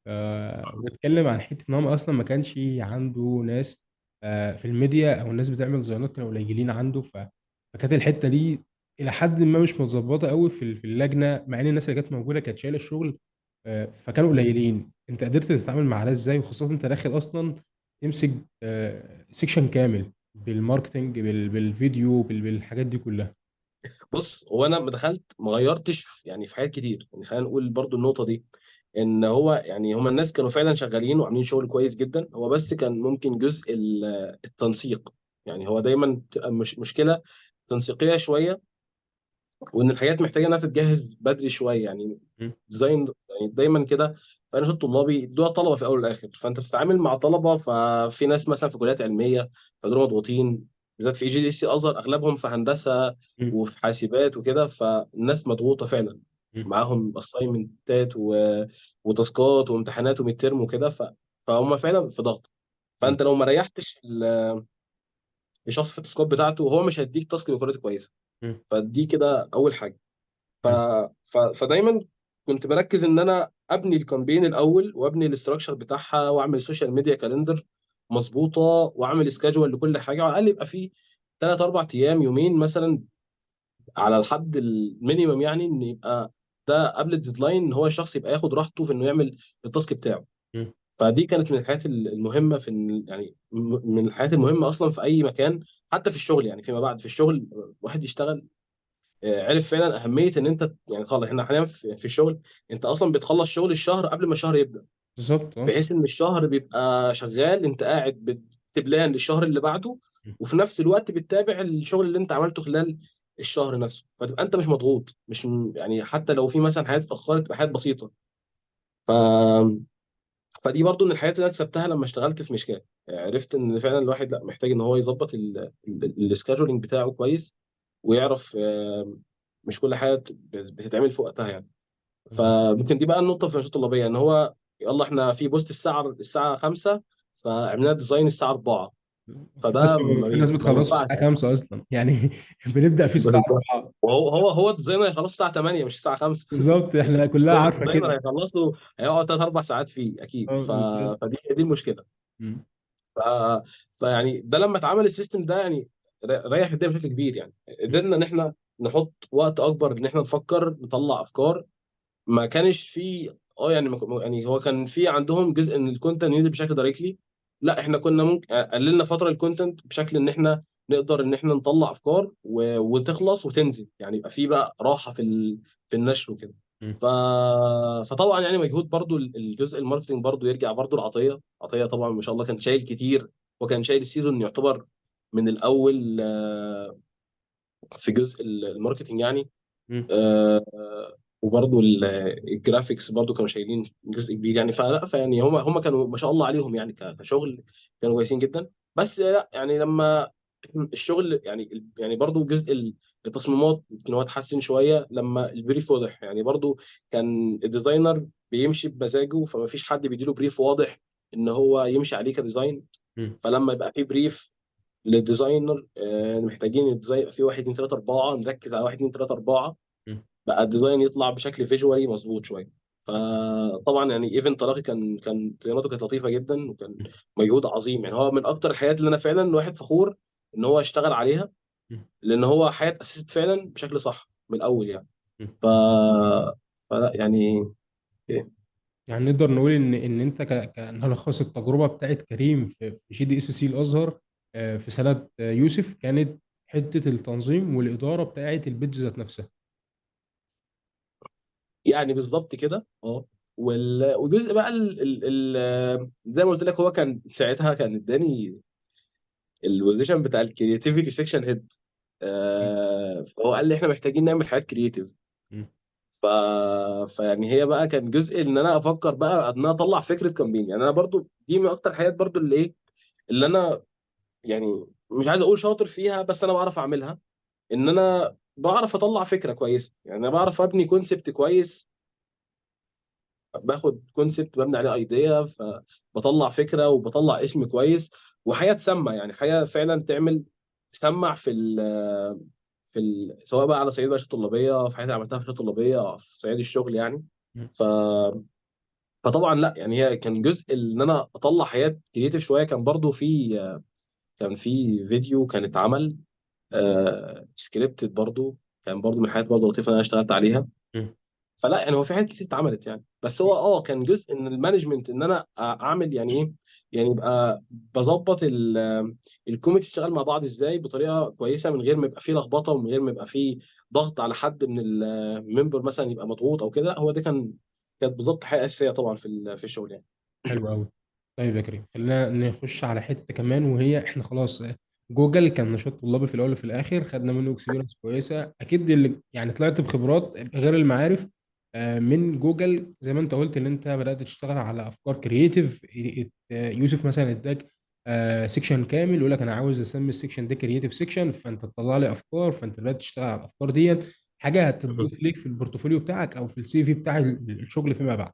واتكلم عن حتة إن هو أصلا ما كانش عنده ناس في الميديا، أو الناس بتعمل ديزاينات كانوا قليلين عنده. فكانت الحتة دي إلى حد ما مش متظبطة قوي في اللجنة، مع إن الناس اللي كانت موجودة كانت شايلة الشغل. فكانوا قليلين. أنت قدرت تتعامل مع ده إزاي؟ وخاصة أنت داخل أصلا تمسك سيكشن كامل بالماركتنج بالفيديو بالحاجات دي كلها. بص هو انا لما دخلت ما غيرتش يعني في حاجات كتير يعني. خلينا نقول برضو النقطه دي ان هو يعني هم الناس كانوا فعلا شغالين وعاملين شغل كويس جدا. هو بس كان ممكن جزء التنسيق. يعني هو دايما بتبقى مش مشكله تنسيقيه شويه، وان الحاجات محتاجه انها تتجهز بدري شويه يعني. م- ديزاين يعني دايما كده. فانا شفت طلابي دول طلبه في الاول والاخر، فانت بتتعامل مع طلبه ففي ناس مثلا في كليات علميه فدول مضغوطين، بالذات في جي دي سي ازهر اغلبهم في هندسه م- وفي حاسبات وكده، فالناس مضغوطه فعلا م- معاهم اساينمنتات وتاسكات وامتحانات وميد ترم وكده. فهم فعلا في ضغط. م- فانت لو ما ريحتش الشخص في التاسكات بتاعته هو مش هيديك تاسك بكواليتي كويسه. م- فدي كده اول حاجه. ف... فدايما كنت بركز ان انا ابني الكامبين الاول، وابني الاستراكشر بتاعها، واعمل سوشيال ميديا كالندر مظبوطه، واعمل سكادجول لكل حاجه، على الاقل يبقى في 3 4 ايام، يومين مثلا، على الحد المينيمم، يعني ان يبقى ده قبل الديدلاين، ان هو الشخص يبقى ياخد راحته في انه يعمل التاسك بتاعه. مم. فدي كانت من الحاجات المهمه يعني من الحاجات المهمه اصلا في اي مكان، حتى في الشغل. يعني فيما بعد في الشغل واحد يشتغل عرف فعلا اهميه ان انت، يعني خلاص احنا حاليا في الشغل، انت اصلا بتخلص شغل الشهر قبل ما الشهر يبدا، بالظبط اه. بحيث ان الشهر بيبقى شغال، انت قاعد بتبلان للشهر اللي بعده، مم. وفي نفس الوقت بتتابع الشغل اللي انت عملته خلال الشهر نفسه، فتبقى انت مش مضغوط، مش يعني حتى لو في مثلا حاجات اتاخرت، تبقى حاجات بسيطه. ف... فدي برضو من الحاجات اللي انا كسبتها لما اشتغلت في مشكاه. عرفت ان فعلا الواحد لا محتاج ان هو يظبط السكادجولينج بتاعه كويس، ويعرف مش كل حاجه بتتعمل في وقتها يعني. مظبوط. فممكن دي بقى النقطه في الانشطه الطلابيه، ان هو يلا احنا في بوست الساعه 5، فعملنا ديزاين الساعه 4، في ناس فده في ناس ما بتخلصوا ينفعش الساعة يعني. 5 أصلا يعني. بنبدأ في الساعة بالظبط. 4. وهو الديزاينر هيخلصه الساعه 8 مش الساعه 5. بالظبط، احنا كلها هو عارفة الديزاينر كده. هيخلصه، هيقعد 3 4 ساعات فيه اكيد. اه بالظبط. فدي المشكله. مم. ف... فيعني ده لما اتعمل السيستم ده، يعني ريح الدنيا بشكل كبير. يعني قدرنا ان احنا نحط وقت اكبر ان احنا نفكر، نطلع افكار. ما كانش في يعني يعني هو كان في عندهم جزء ان الكونتنت ينزل بشكل دايركتلي. لا احنا كنا ممكن قللنا فتره الكونتنت بشكل ان احنا نقدر ان احنا نطلع افكار وتخلص وتنزل، يعني يبقى في بقى راحه في النشر وكده. مم. ف... فطبعا يعني مجهود برضو الجزء الماركتنج برضو يرجع برضو لعطيه. عطيه طبعا ما شاء الله كان شايل كتير، وكان شايل السيزون يعتبر من الاول في جزء الماركتنج يعني. مم. وبرضه الجرافيكس برضه كانوا شايلين جزء كبير يعني. فلا فيعني هم كانوا ما شاء الله عليهم يعني كشغل، كانوا كويسين جدا. بس لا يعني لما الشغل يعني برضه جزء التصميمات يمكن هو اتحسن شويه لما البريف واضح. يعني برضه كان الديزاينر بيمشي بمزاجه، فما فيش حد بيديله بريف واضح ان هو يمشي عليه كديزاين. مم. فلما يبقى في بريف للديزاينر، محتاجين الديزاين يبقى فيه 1 2 3 4، نركز على 1 2 3 4، مم. بقى الديزاين يطلع بشكل فيجوالي مظبوط شويه. فطبعا يعني ايفنت طلاقي كان ديزايناته كانت لطيفه جدا، وكان مجهود عظيم. يعني هو من اكتر الحاجات اللي انا فعلا الواحد فخور ان هو اشتغل عليها، مم. لان هو حياه اسست فعلا بشكل صح من الاول يعني. مم. ف فلا يعني إيه. يعني نقدر نقول ان انت كنلخص التجربه بتاعت كريم في جي دي اس سي الازهر في سنه يوسف، كانت حته التنظيم والاداره بتاعت البيدج ذات نفسها. يعني بالظبط كده اه. وجزء بقى زي ما قلت لك، هو كان ساعتها كان اداني البوزيشن بتاع الكرياتيفيتي سيكشن هيد. فهو قال لي احنا محتاجين نعمل حاجات كرياتيف. مم. ف... فيعني هي بقى كان جزء ان انا افكر بقى ان انا اطلع فكره كامبين. يعني انا برضو دي من اكتر الحاجات برضو اللي ايه، اللي انا يعني مش عايز اقول شاطر فيها، بس انا بعرف اعملها. ان انا بعرف اطلع فكره كويسه، يعني انا بعرف ابني كونسبت كويس. باخد كونسبت ببني عليه ايديا، فبطلع فكره وبطلع اسم كويس، وحاجه تسمع، يعني حاجه فعلا تسمع سواء بقى على صعيد بقى الطلابيه، في حاجات عملتها في الطلابيه، أو في صعيد الشغل يعني. مم. ف فطبعا لا يعني هي كان جزء ان انا اطلع حاجات كريتيف شويه. كان في فيديو كان اتعمل سكريبتد برضو، كان برضو من الحاجات برضو لطيفه انا اشتغلت عليها. مم. فلا يعني هو في حاجات كتير اتعملت يعني، بس هو كان جزء من المانجمنت ان انا اعمل يعني ايه، يعني يبقى بظبط الكوميتي تشتغل مع بعض ازاي بطريقه كويسه، من غير ما يبقى فيه لخبطه، ومن غير ما يبقى فيه ضغط على حد من الممبر مثلا يبقى مضغوط او كده. هو ده كانت بالظبط حاجه اساسيه طبعا في الشغل يعني. حلو قوي. طيب يا كريم، خلينا نخش على حته كمان، وهي احنا خلاص جوجل كان نشاط طلابي في الاول وفي الاخر، خدنا منه اكسبيرينس كويسه اكيد، اللي يعني طلعت بخبرات غير المعارف من جوجل. زي ما انت قلت ان انت بدات تشتغل على افكار كرييتيف. يوسف مثلا اداك سيكشن كامل، يقول لك انا عاوز اسمي السيكشن ده كرييتيف سيكشن، فانت تطلع لي افكار، فانت بدات تشتغل على الافكار دي، حاجه هتضيف ليك في البورتفوليو بتاعك او في السي في بتاع الشغل فيما بعد.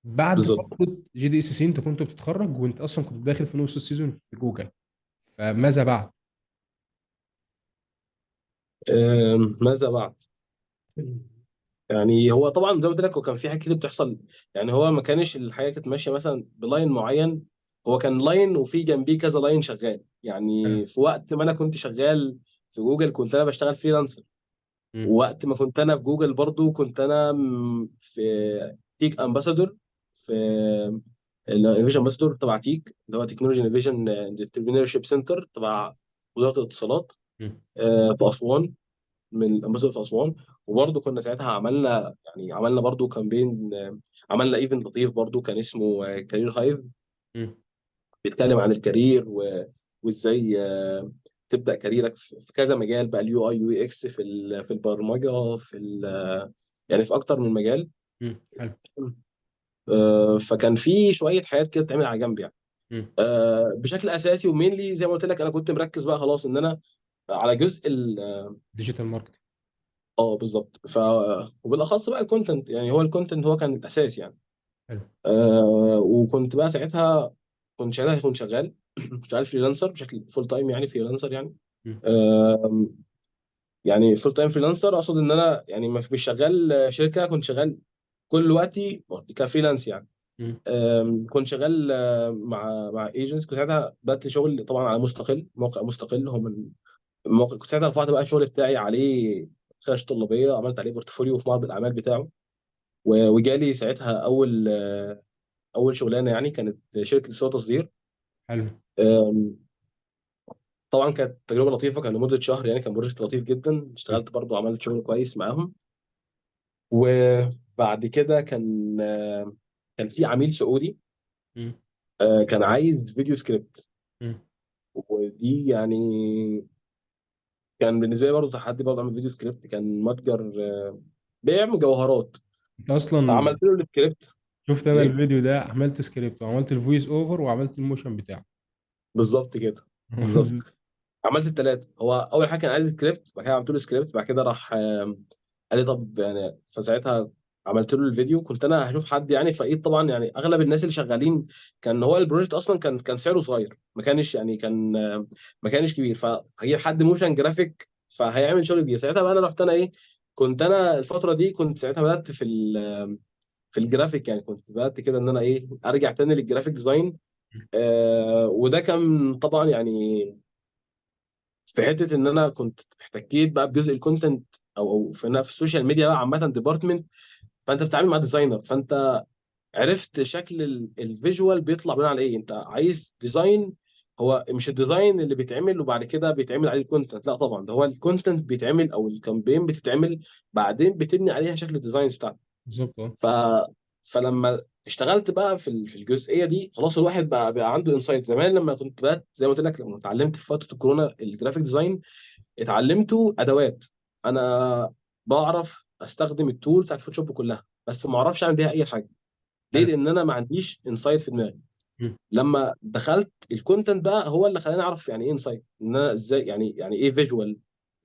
بعد بالظبط. فترة جي دي اس سي انت كنت بتتخرج، وانت اصلا كنت داخل في نص السيزون في جوجل، فماذا بعد؟ ماذا بعد؟ يعني هو طبعا زي ما قلت لك، هو كان في حاجات كتير بتحصل. يعني هو ما كانش الحاجه كانت ماشيه مثلا بلاين معين، هو كان لاين وفي جنبيه كذا لاين شغال. حلو. يعني في وقت ما انا كنت شغال في جوجل كنت انا بشتغل فريلانسر، مم. ووقت ما كنت انا في جوجل برضو كنت انا في تيك امباسادور، في الانوفيشن امباسادور تبع تيك، اللي هو تكنولوجي انوفيشن انتربرينور شيب سنتر تبع وزاره الاتصالات مم. في اسوان، من الامباسادور في اسوان. وبرضو كنا ساعتها عملنا، يعني عملنا برضو كامبين، عملنا ايفنت لطيف برضو كان اسمه كارير هايف، مم. بيتكلم عن الكارير وازاي تبدا كاريرك في كذا مجال بقى، اليو اي يو اكس، في البرمجه، يعني في اكتر من مجال. مم. حلو. فكان في شويه حاجات كده بتعمل على جنب يعني. مم. بشكل اساسي ومينلي زي ما قلت لك، انا كنت مركز بقى خلاص ان انا على جزء ديجيتال ماركتنج. بالظبط. وبالاخص بقى الكونتنت، يعني هو الكونتنت هو كان الاساس يعني. حلو. وكنت بقى ساعتها كنت شغال شغال فريلانسر بشكل فول تايم، يعني فريلانسر يعني. مم. آه، يعني فول تايم فريلانسر، اقصد ان انا يعني مش شغال شركه، كنت شغال كل وقتي كفريلانس يعني. مم. كنت شغال مع ايجنتس. كنت ساعتها بدات شغل طبعا على مستقل، موقع مستقل هو من الموقع. كنت ساعتها رفعت بقى الشغل بتاعي عليه خارج طلابيه، عملت عليه بورتفوليو في معرض الاعمال بتاعه. وجالي ساعتها اول شغلانه يعني كانت شركه سوى تصدير. حلو. أم، طبعا كانت تجربه لطيفه، كان لمده شهر يعني، كان بروجكت لطيف جدا، مم. اشتغلت برضو عملت شغل كويس معاهم. وبعد كده كان في عميل سعودي مم. كان عايز فيديو سكريبت. مم. ودي يعني كان بالنسبه لي برضه تحدي، برضه اعمل فيديو سكريبت. كان متجر بيع مجوهرات. انت اصلا عملت له السكريبت. شفت انا ايه الفيديو ده، عملت سكريبت وعملت الفويس اوفر وعملت الموشن بتاعه. بالظبط كده، بالظبط. عملت الثلاثه. هو اول حاجه كان عايز سكريبت، بعد كده عملت له سكريبت، بعد كده راح قال لي طب يعني. فساعتها عملت له الفيديو. كنت انا هشوف حد يعني، فايد طبعا يعني اغلب الناس اللي شغالين، كان هو البروجكت اصلا كان سعره صغير، ما كانش يعني كان ما كانش كبير، فهجيب حد موشن جرافيك فهيعمل شغل كبير. ساعتها بقى انا رحت انا ايه، كنت انا الفتره دي كنت ساعتها بدات في الجرافيك، يعني كنت بدات كده ان انا ايه ارجع تاني للجرافيك ديزاين. وده كان طبعا يعني في حته ان انا كنت احتكيت بقى بجزء الكونتنت، او في السوشيال ميديا بقى عامه ديبارتمنت. فانت بتتعامل مع ديزاينر، فانت عرفت شكل الفيجوال بيطلع بناء على ايه. انت عايز ديزاين، هو مش الديزاين اللي بيتعمل وبعد كده بيتعمل عليه الكونتنت، لا طبعا، ده هو الكونتنت بيتعمل او الكامبين بتتعمل، بعدين بتبني عليها شكل الديزاينز بتاعتك. بالظبط اه. ف فلما اشتغلت بقى في الجزئيه دي، خلاص الواحد بقى عنده انسايت. زمان لما كنت بدات زي ما قلت لك، لما اتعلمت في فتره الكورونا الجرافيك ديزاين، اتعلمته ادوات. انا بعرف استخدم التول بتاعت الفوتوشوب كلها، بس ما اعرفش اعمل بيها اي حاجه. ليه؟ حلو. لان انا ما عنديش انسايت في دماغي. مم. لما دخلت الكونتنت بقى هو اللي خلاني اعرف يعني ايه انسايت، ان انا ازاي يعني ايه فيجوال،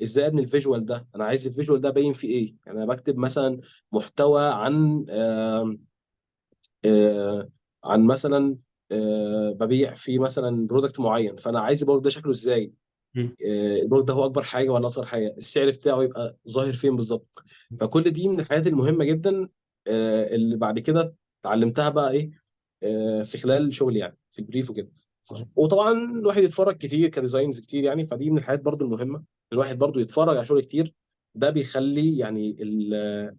ازاي ابني الفيجوال ده، انا عايز الفيجوال ده باين فيه ايه. يعني انا بكتب مثلا محتوى عن آه، عن مثلا ببيع في مثلا برودكت معين، فانا عايز البرودكت ده شكله ازاي. مم. البرودكت ده هو اكبر حاجه ولا اصغر حاجه، السعر بتاعه يبقى ظاهر فين بالظبط. فكل دي من الحاجات المهمه جدا اللي بعد كده اتعلمتها بقى ايه في خلال شغلي يعني في البريف وكده. وطبعا الواحد يتفرج كتير كديزاينز كتير يعني، فدي من الحاجات برضو المهمه. الواحد برضو يتفرج على شغل كتير، ده بيخلي يعني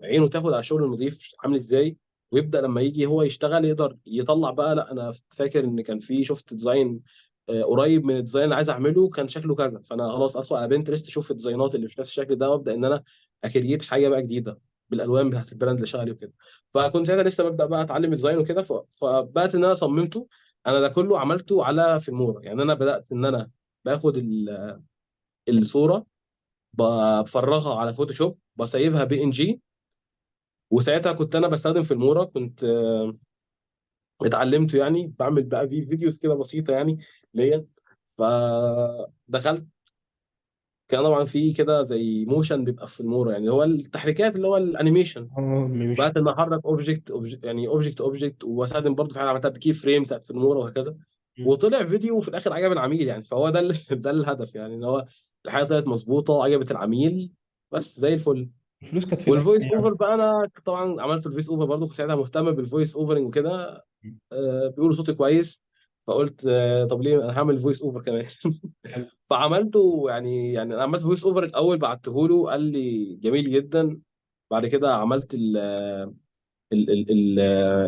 عينه تاخد على الشغل النظيف عامل ازاي، ويبدا لما يجي هو يشتغل يقدر يطلع بقى، لا انا فاكر ان كان في شفت ديزاين قريب من الديزاين اللي عايز اعمله كان شكله كذا، فانا خلاص ادخل على بنترست اشوف الديزاينات اللي في نفس الشكل ده، وابدا ان انا اكريت حاجه بقى جديده بالالوان بتاعت البراند اللي شغال وكده. فكنت ساعتها لسه ببدا بقى اتعلم ديزاين وكده، فبقت ان انا صممته. انا ده كله عملته على فيلمورا. يعني انا بدات ان انا باخد الصوره، بفرغها على فوتوشوب، بسيبها بي ان جي. وساعتها كنت انا بستخدم فيلمورا، كنت اتعلمته يعني، بعمل بقى في فيديوز كده بسيطه يعني ليا. فدخلت، كان طبعا في كده زي موشن بيبقى في المورا، يعني هو التحريكات اللي هو الانيميشن. اه مش. بقيت ان احرك اوبجكت يعني اوبجكت، واستخدم برضه في حاجه عملتها بكي فريم بتاعت في المورا وهكذا. مم. وطلع فيديو وفي الاخر عجب العميل يعني، فهو ده الهدف يعني، ان هو الحاجه طلعت مظبوطه عجبت العميل، بس زي الفل. الفلوس كانت في الاول والفويس اوفر يعني. بقى انا طبعا عملت الفويس اوفر برضه، كنت ساعتها مهتم بالفويس اوفرنج وكده. بيقولوا صوتي كويس، فقلت طب ليه انا هعمل فويس اوفر كمان. حلو. فعملته يعني انا عملت فويس اوفر الاول، بعته له قال لي جميل جدا. بعد كده عملت ال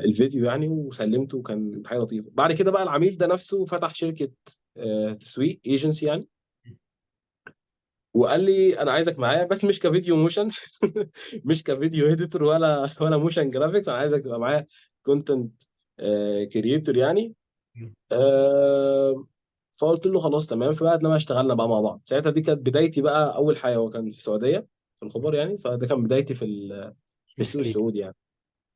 الفيديو يعني وسلمته، وكان حاجه لطيفه. بعد كده بقى العميل ده نفسه فتح شركه تسويق ايجنسي يعني، وقال لي انا عايزك معايا بس مش كفيديو موشن. مش كفيديو اديتور ولا موشن جرافيكس، انا عايزك تبقى معايا كونتنت كريتور يعني. آه، فقلت له خلاص تمام. فبعد لما اشتغلنا بقى مع بعض ساعتها، دي كانت بدايتي بقى. اول حاجه هو كان في السعوديه في الخبر يعني، فده كان بدايتي في في السوق الخليج. السعودي يعني.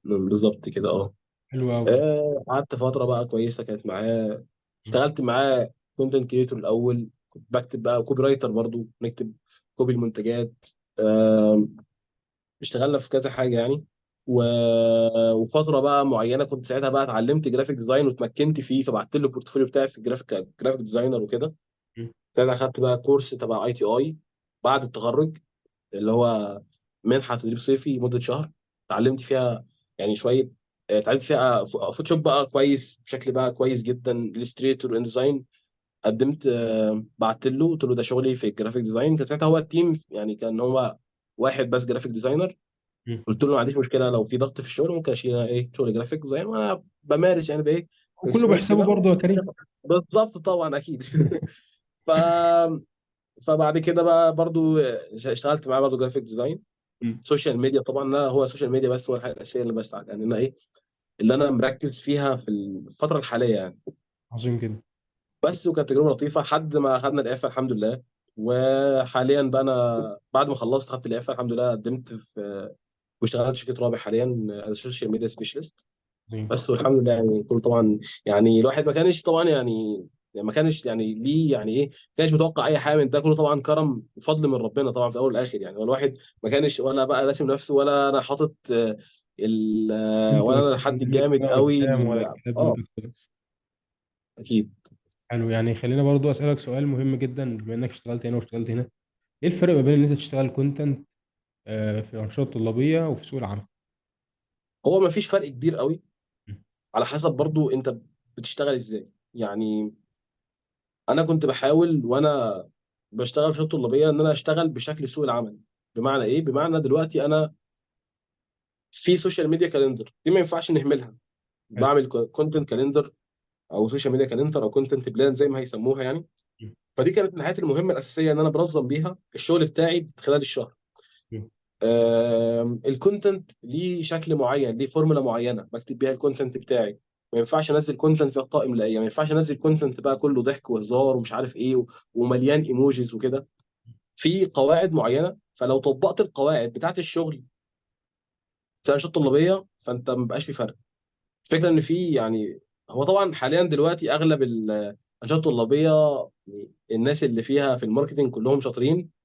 بالظبط كده اه. حلو قوي. قعدت فتره بقى كويسه كانت معاه، اشتغلت معاه كونتنت كريتور الاول، كنت بكتب بقى كوبي رايتر برضو، نكتب كوبي المنتجات. آه، اشتغلنا في كذا حاجه يعني. و... وفتره بقى معينه كنت ساعتها بقى اتعلمت جرافيك ديزاين واتمكنت فيه، فبعت له البورتفوليو بتاعي في جرافيك ديزاينر وكده. ساعتها اخدت بقى كورس تبع ITI بعد التخرج، اللي هو منحه تدريب صيفي مده شهر. اتعلمت فيها يعني شويه. اتعلمت فيها فوتوشوب بقى كويس بشكل بقى كويس جدا، الستريتور وان ديزاين. قدمت بعت له قلت له ده شغلي في الجرافيك ديزاين. كان ساعتها هو التيم يعني كان هو واحد بس جرافيك ديزاينر. قلت له ما عنديش مشكله لو في ضغط في الشغل ممكن اشيل ايه شغل جرافيك ديزاين، وانا بمارس يعني بايه وكله باكسبيرينس بيحسبه كده برضه يا كريم. بالظبط طبعا اكيد. ف فبعد كده بقى برضو اشتغلت معاه برضو جرافيك ديزاين. مم. سوشيال ميديا طبعا، لا هو السوشيال ميديا بس هو الحاجه الاساسيه اللي بشتغل يعني انا ايه اللي انا مركز فيها في الفتره الحاليه يعني. عظيم جدا. بس وكانت تجربه لطيفه لحد ما اخذنا الاعفاء الحمد لله. وحاليا بقى انا بعد ما خلصت خدت الاعفاء الحمد لله، قدمت في واشتغلت في شركه رابح حاليا از سوشيال ميديا سبيشالست. عظيم. بس والحمد لله يعني كله طبعا. يعني الواحد ما كانش طبعا يعني ما كانش يعني ليه يعني ايه، ما كانش متوقع اي حاجه من ده كله طبعا، كرم وفضل من ربنا طبعا في الاول والاخر يعني. والواحد ما كانش ولا بقى راسم نفسه ولا انا حاطط انت ولا انا مثلا حد 100 جامد سنه قوي قدام ولا الكلام من اه ده خالص. اكيد. حلو. يعني خلينا برضو اسالك سؤال مهم جدا، بما انك اشتغلت هنا واشتغلت هنا، ايه الفرق ما بين ان انت تشتغل كونتنت في الانشطه الطلابيه وفي سوق العمل؟ هو ما فيش فرق كبير قوي، على حسب برضو انت بتشتغل ازاي يعني. انا كنت بحاول وانا بشتغل في الشؤون الطلابيه ان انا اشتغل بشكل سوق العمل. بمعنى ايه؟ بمعنى دلوقتي انا في سوشيال ميديا كالندر دي ما ينفعش نهملها. حلو. بعمل كونتنت كالندر او سوشيال ميديا كالندر او كونتنت بلان زي ما هيسموها يعني. مم. فدي كانت من الحاجات المهمه الاساسيه ان انا بنظم بيها الشغل بتاعي خلال الشهر. مم. الكونتنت ليه شكل معين، ليه فورمولا معينه بكتب بيها الكونتنت بتاعي. ما ينفعش انزل كونتنت فيه اخطاء املائيه، ما ينفعش انزل كونتنت بقى كله ضحك وهزار ومش عارف ايه ومليان ايموجيز وكده. في قواعد معينه، فلو طبقت القواعد بتاعت الشغل في الانشطه الطلابيه فانت ما بقاش في فرق. الفكره ان في يعني هو طبعا حاليا دلوقتي اغلب الانشطه الطلابيه يعني الناس اللي فيها في الماركتنج كلهم شاطرين.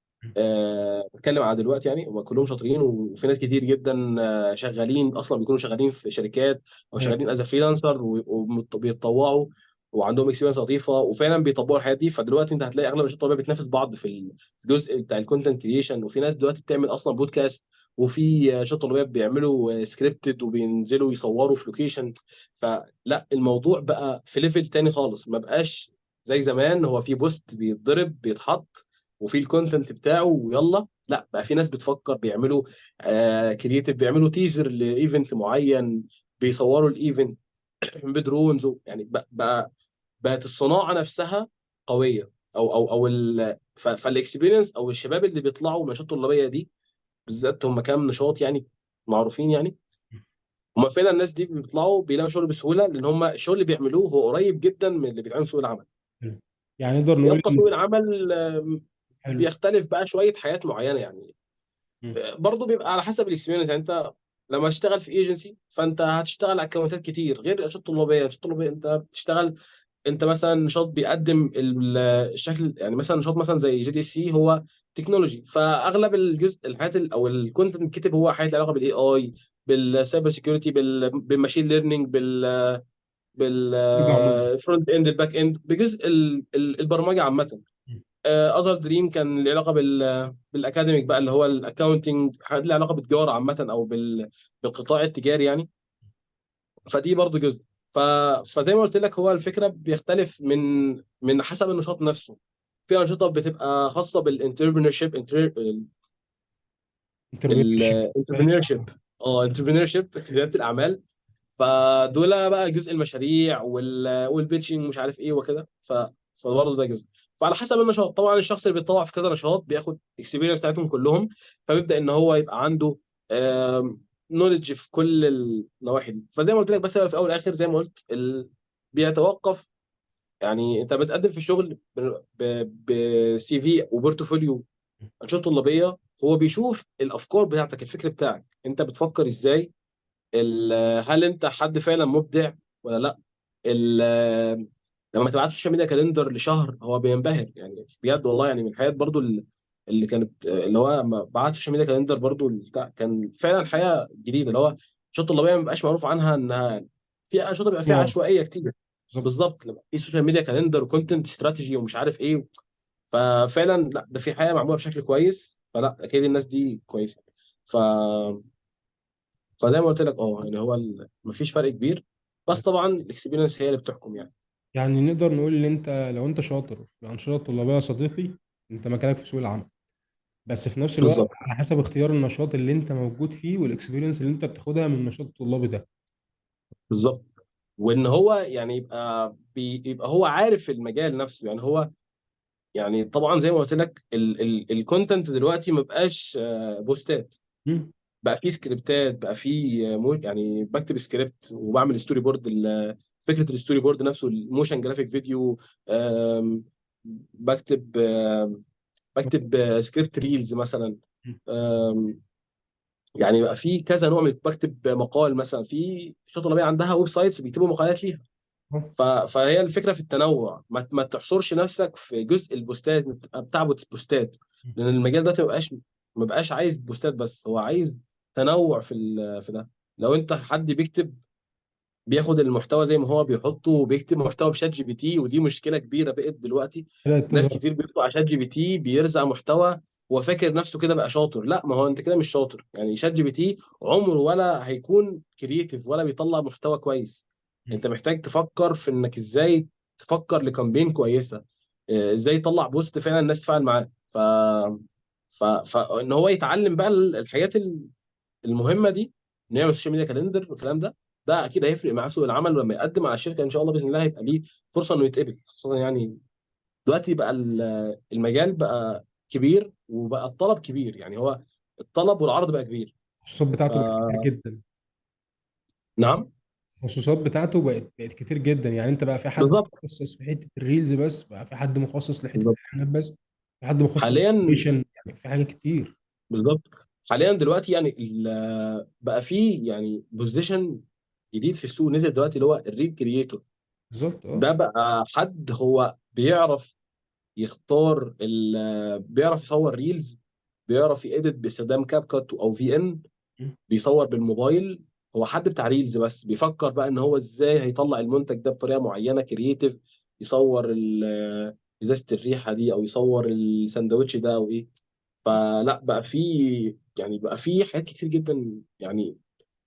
بتكلم على دلوقتي يعني هم كلهم شاطرين، وفي ناس كتير جدا شغالين اصلا بيكونوا شغالين في شركات او صحيح. شغالين از فريلانسر وبيتطوعوا وعندهم اكسبيرينس لطيفه وفعلا بيطبقوا الحاجات دي. فدلوقتي انت هتلاقي اغلب الشباب الطبيعيه بتنافس بعض في الجزء بتاع الكونتنت كريشن. وفي ناس دلوقتي بتعمل اصلا بودكاست، وفي شباب طلابيه بيعملوا سكريبتد وبينزلوا يصوروا في لوكيشن. فلا الموضوع بقى في ليفل تاني خالص، ما بقاش زي زمان هو في بوست بيتضرب بيتحط وفي الكونتنت بتاعه ويلا. لا بقى في ناس بتفكر بيعملوا كرييتيف، بيعملوا تيزر لايفنت معين، بيصوروا الايفنت بدرونز يعني بقت الصناعه نفسها قويه. فالاكسبيرينس او الشباب اللي بيطلعوا من النشاط الطلابيه دي بالذات هم كام نشاط يعني معروفين يعني. هم فعلا الناس دي بيطلعوا بيلاقوا شغل بسهوله، لان هم الشغل اللي بيعملوه هو قريب جدا من اللي بيتعمل في سوق العمل. حلو. يعني نقدر نقول يبقى سوق ان. العمل حلو. بيختلف بقى شويه حاجات معينه يعني. مم. برضه بيبقى على حسب الاكسبيرينس يعني. انت لما تشتغل في ايجنسي فانت هتشتغل على اكونتات كتير غير الانشطه الطلابيه. الانشطه الطلابيه انت بتشتغل، انت مثلا نشاط بيقدم الشكل يعني، مثلا نشاط مثلا زي GDC هو تكنولوجي، فاغلب الجزء الحاجات او الكونتنت الكتب هو حاجات لها علاقه بالاي بالسايبر سيكيورتي بالماشين ليرنينج كده عموما. بالفرونت اند الباك اند بجزء البرمجه عامه. اذر دريم كان له علاقه بالاكاديميك بقى، اللي هو الاكاونتنج، حاجات لها علاقه بالتجاره عامه، او بالقطاع التجاري يعني. فدي برضو جزء. فزي ما قلت لك، هو الفكره بيختلف من حسب النشاط نفسه. في انشطه بتبقى خاصه بالانتربرينورشيب، انتربرينور شيب. الانتربرينورشيب. انتربرينورشيب رياده الاعمال. فدول بقى جزء المشاريع والبيتشنج مش عارف ايه وكده. فبرضه ده جزء. فعلى حسب النشاط طبعا، الشخص اللي بيتطوع في كذا نشاط بياخد اكسبيرينس بتاعتهم كلهم، فبيبدا ان هو يبقى عنده نولج في كل النواحي دي. فزي ما قلت لك، بس في الاول والاخر زي ما قلت بيتوقف. يعني انت بتقدم في الشغل بسي في وبورتفوليو انشطه طلابيه، هو بيشوف الافكار بتاعتك، الفكر بتاعك، انت بتفكر ازاي، هل انت حد فعلا مبدع ولا لا. لما تبعت السوشيال ميديا كالندر لشهر هو بينبهر يعني بجد والله. يعني من الحاجات برضو اللي كانت، اللي هو لما بعت السوشيال ميديا كالندر برضو بتاع، كان فعلا حياه جديده. اللي هو الشوط الطلابيه ما بيبقاش معروف عنها انها في انشطه بيبقى فيها اه عشوائيه كتير. بالظبط. بالظبط، لما في سوشيال ميديا كالندر وكونتنت استراتيجي ومش عارف ايه، ففعلا لا، ده في حياه معموله بشكل كويس. فلا اكيد الناس دي كويسه. ف فزي ما قلت لك، يعني هو مفيش فرق كبير، بس طبعا الاكسبيرينس هي اللي بتحكم يعني. يعني نقدر نقول ان انت لو انت شاطر في الانشطه الطلابيه يا صديقي، انت مكانك في سوق العمل. بس في نفس الوقت بالظبط. على حسب اختيار النشاط اللي انت موجود فيه والاكسبيرينس اللي انت بتاخدها من النشاط الطلابي ده. بالظبط. وان هو يعني يبقى هو عارف المجال نفسه. يعني هو، يعني طبعا زي ما قلت لك، الكونتنت دلوقتي ما بقاش بوستات، مم. بقى فيه سكريبتات، بقى فيه يعني بكتب سكريبت وبعمل ستوري بورد. فكره الستوري بورد نفسه، الموشن جرافيك فيديو. آم، بكتب سكريبت ريلز مثلا. يعني بقى في كذا نوع بكتب مقال مثلا في شرطه طلابيه عندها ويب سايتس بيكتبوا مقالات ليها. فهي الفكره في التنوع، ما تحصرش نفسك في جزء البوستات بتاع بوستات. لان المجال ده ما بقاش عايز بوستات بس، هو عايز تنوع في ده. لو انت حد بياخد المحتوى زي ما هو بيحطه وبيكتب محتوى بشات جي بي تي، ودي مشكله كبيره بقت دلوقتي. بدأت ناس تظهر. كتير بيكتبوا على شات جي بي تي بيرزع محتوى، هو فاكر نفسه كده بقى شاطر. لا، ما هو انت كده مش شاطر. يعني شات جي بي تي عمره ولا هيكون كرييتيف ولا بيطلع محتوى كويس. انت محتاج تفكر في انك ازاي تفكر لكامبين كويسه، ازاي يطلع بوست فعلا الناس تفاعل معاه. فان هو يتعلم بقى الحاجات المهمه دي، انه يعمل سوشيال ميديا كالندر والكلام ده. ده اكيد هيفرق مع سوق العمل، ولما يقدم على الشركه ان شاء الله باذن الله هيبقى ليه فرصه انه يتقبل. خصوصا يعني دلوقتي بقى المجال بقى كبير، وبقى الطلب كبير. يعني هو الطلب والعرض بقى كبير. التخصصات ف بتاعته بقت كتير جدا. نعم. التخصصات بتاعته بقت كتير جدا. يعني انت بقى في حد بالظبط. مخصص في حته الريلز بس، بقى في حد مخصص لحته بالظبط. الاعلانات بس، في حد مخصص حاليا. للكوميشن، يعني في حاجات كتير. بالظبط. حاليا دلوقتي يعني بقى في يعني بوزيشن جديد في السوق نزل دلوقتي، اللي هو الريل كرييتور. بالظبط اه. ده بقى حد هو بيعرف يختار بيعرف يصور ريلز، بيعرف يedit باستخدام كاب كات او في ان، م. بيصور بالموبايل. هو حد بتاع ريلز بس بيفكر بقى ان هو ازاي هيطلع المنتج ده بطريقه معينه كرييتيف، يصور ازازه الريحه دي، او يصور الساندوتش ده او ايه. فلا بقى في، يعني بقى في حاجات كتير جدا يعني،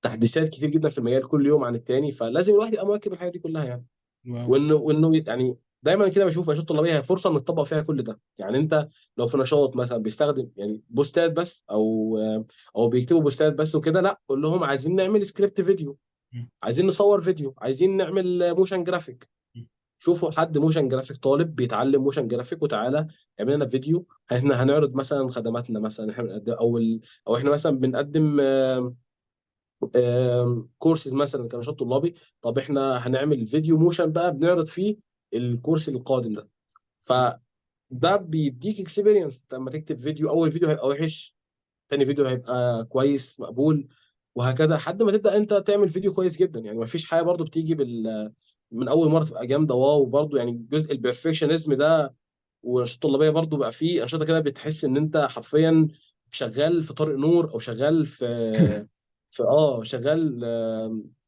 تحديثات كتير جدا في المجال كل يوم عن التاني. فلازم الواحد يبقى مواكب الحاجات دي كلها يعني. واو. وانه يعني دايما كده بشوف انشطه طلابيه هي فرصه ان تطبق فيها كل ده. يعني انت لو في نشاط مثلا بيستخدم يعني بوستات بس، او بيكتبوا بوستات بس وكده، لا قول لهم عايزين نعمل سكريبت فيديو، م. عايزين نصور فيديو، عايزين نعمل موشن جرافيك. م. شوفوا حد موشن جرافيك طالب بيتعلم موشن جرافيك، وتعالى اعمل لنا فيديو. احنا هنعرض مثلا خدماتنا مثلا، احنا بنقدم او احنا مثلا بنقدم كورسز مثلا كنشاط طلابي. طب احنا هنعمل فيديو موشن بقى بنعرض فيه الكورس القادم ده. فده بيديك اكسبيرينس لما تكتب فيديو. اول فيديو هيبقى وحش، تاني فيديو هيبقى كويس مقبول، وهكذا لحد ما تبدا انت تعمل فيديو كويس جدا. يعني ما فيش حاجه برضو بتيجي من اول مره تبقى جامده واو. برضو يعني جزء البرفكشنزم ده والانشطه الطلابيه برضو بقى فيه انشطه كده بتحس ان انت حرفيا شغال في طارق نور، او شغال في شغال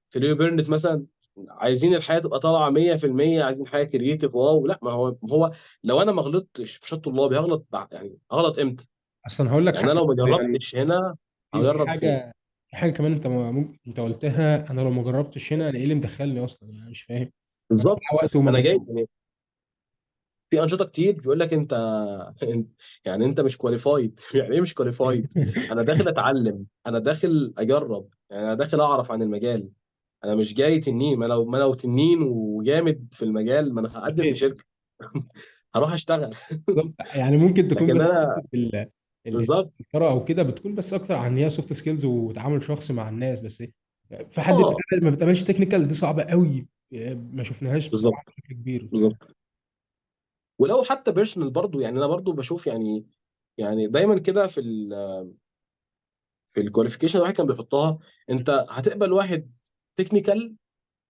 في ليو بيرنت مثلا. عايزين الحياه تبقى طالعه 100%، عايزين حياه كرييتيف واو. لا، ما هو لو انا ما غلطتش في شات طلابي هغلط يعني هغلط امتى؟ اصلا هقول لك يعني انا حاجه لو ما يعني، جربتش هنا في هجرب فين؟ حاجه، في حاجه كمان انت ممكن انت قلتها، انا لو ما جربتش هنا انا ايه اللي مدخلني اصلا؟ يعني مش فاهم. بالظبط. بضيع وقت انا جاي ومجهود. يعني في انشطه كتير بيقول لك انت يعني انت مش كواليفايد. يعني ايه مش كواليفايد؟ انا داخل اتعلم، انا داخل اجرب، يعني انا داخل اعرف عن المجال. انا مش جاي تنين. ما لو تنين وجامد في المجال ما انا هقدم في اكيد. شركه. هروح اشتغل. بالظبط. يعني ممكن تكون لكن بس انا حته بالظبط. الإثارة او كده بتكون بس اكتر عن هي سوفت سكيلز وتعامل شخصي مع الناس بس. في حد اه ما بتقابلش تكنيكال دي صعبه قوي. ما شفناهاش بالظبط بصراحه بشكل كبير. بالظبط. ولو حتى بيرسونال برضو، يعني انا برضو بشوف يعني دايما كده في الكواليفيكيشن الواحد كان بيحطها. انت هتقبل واحد تكنيكال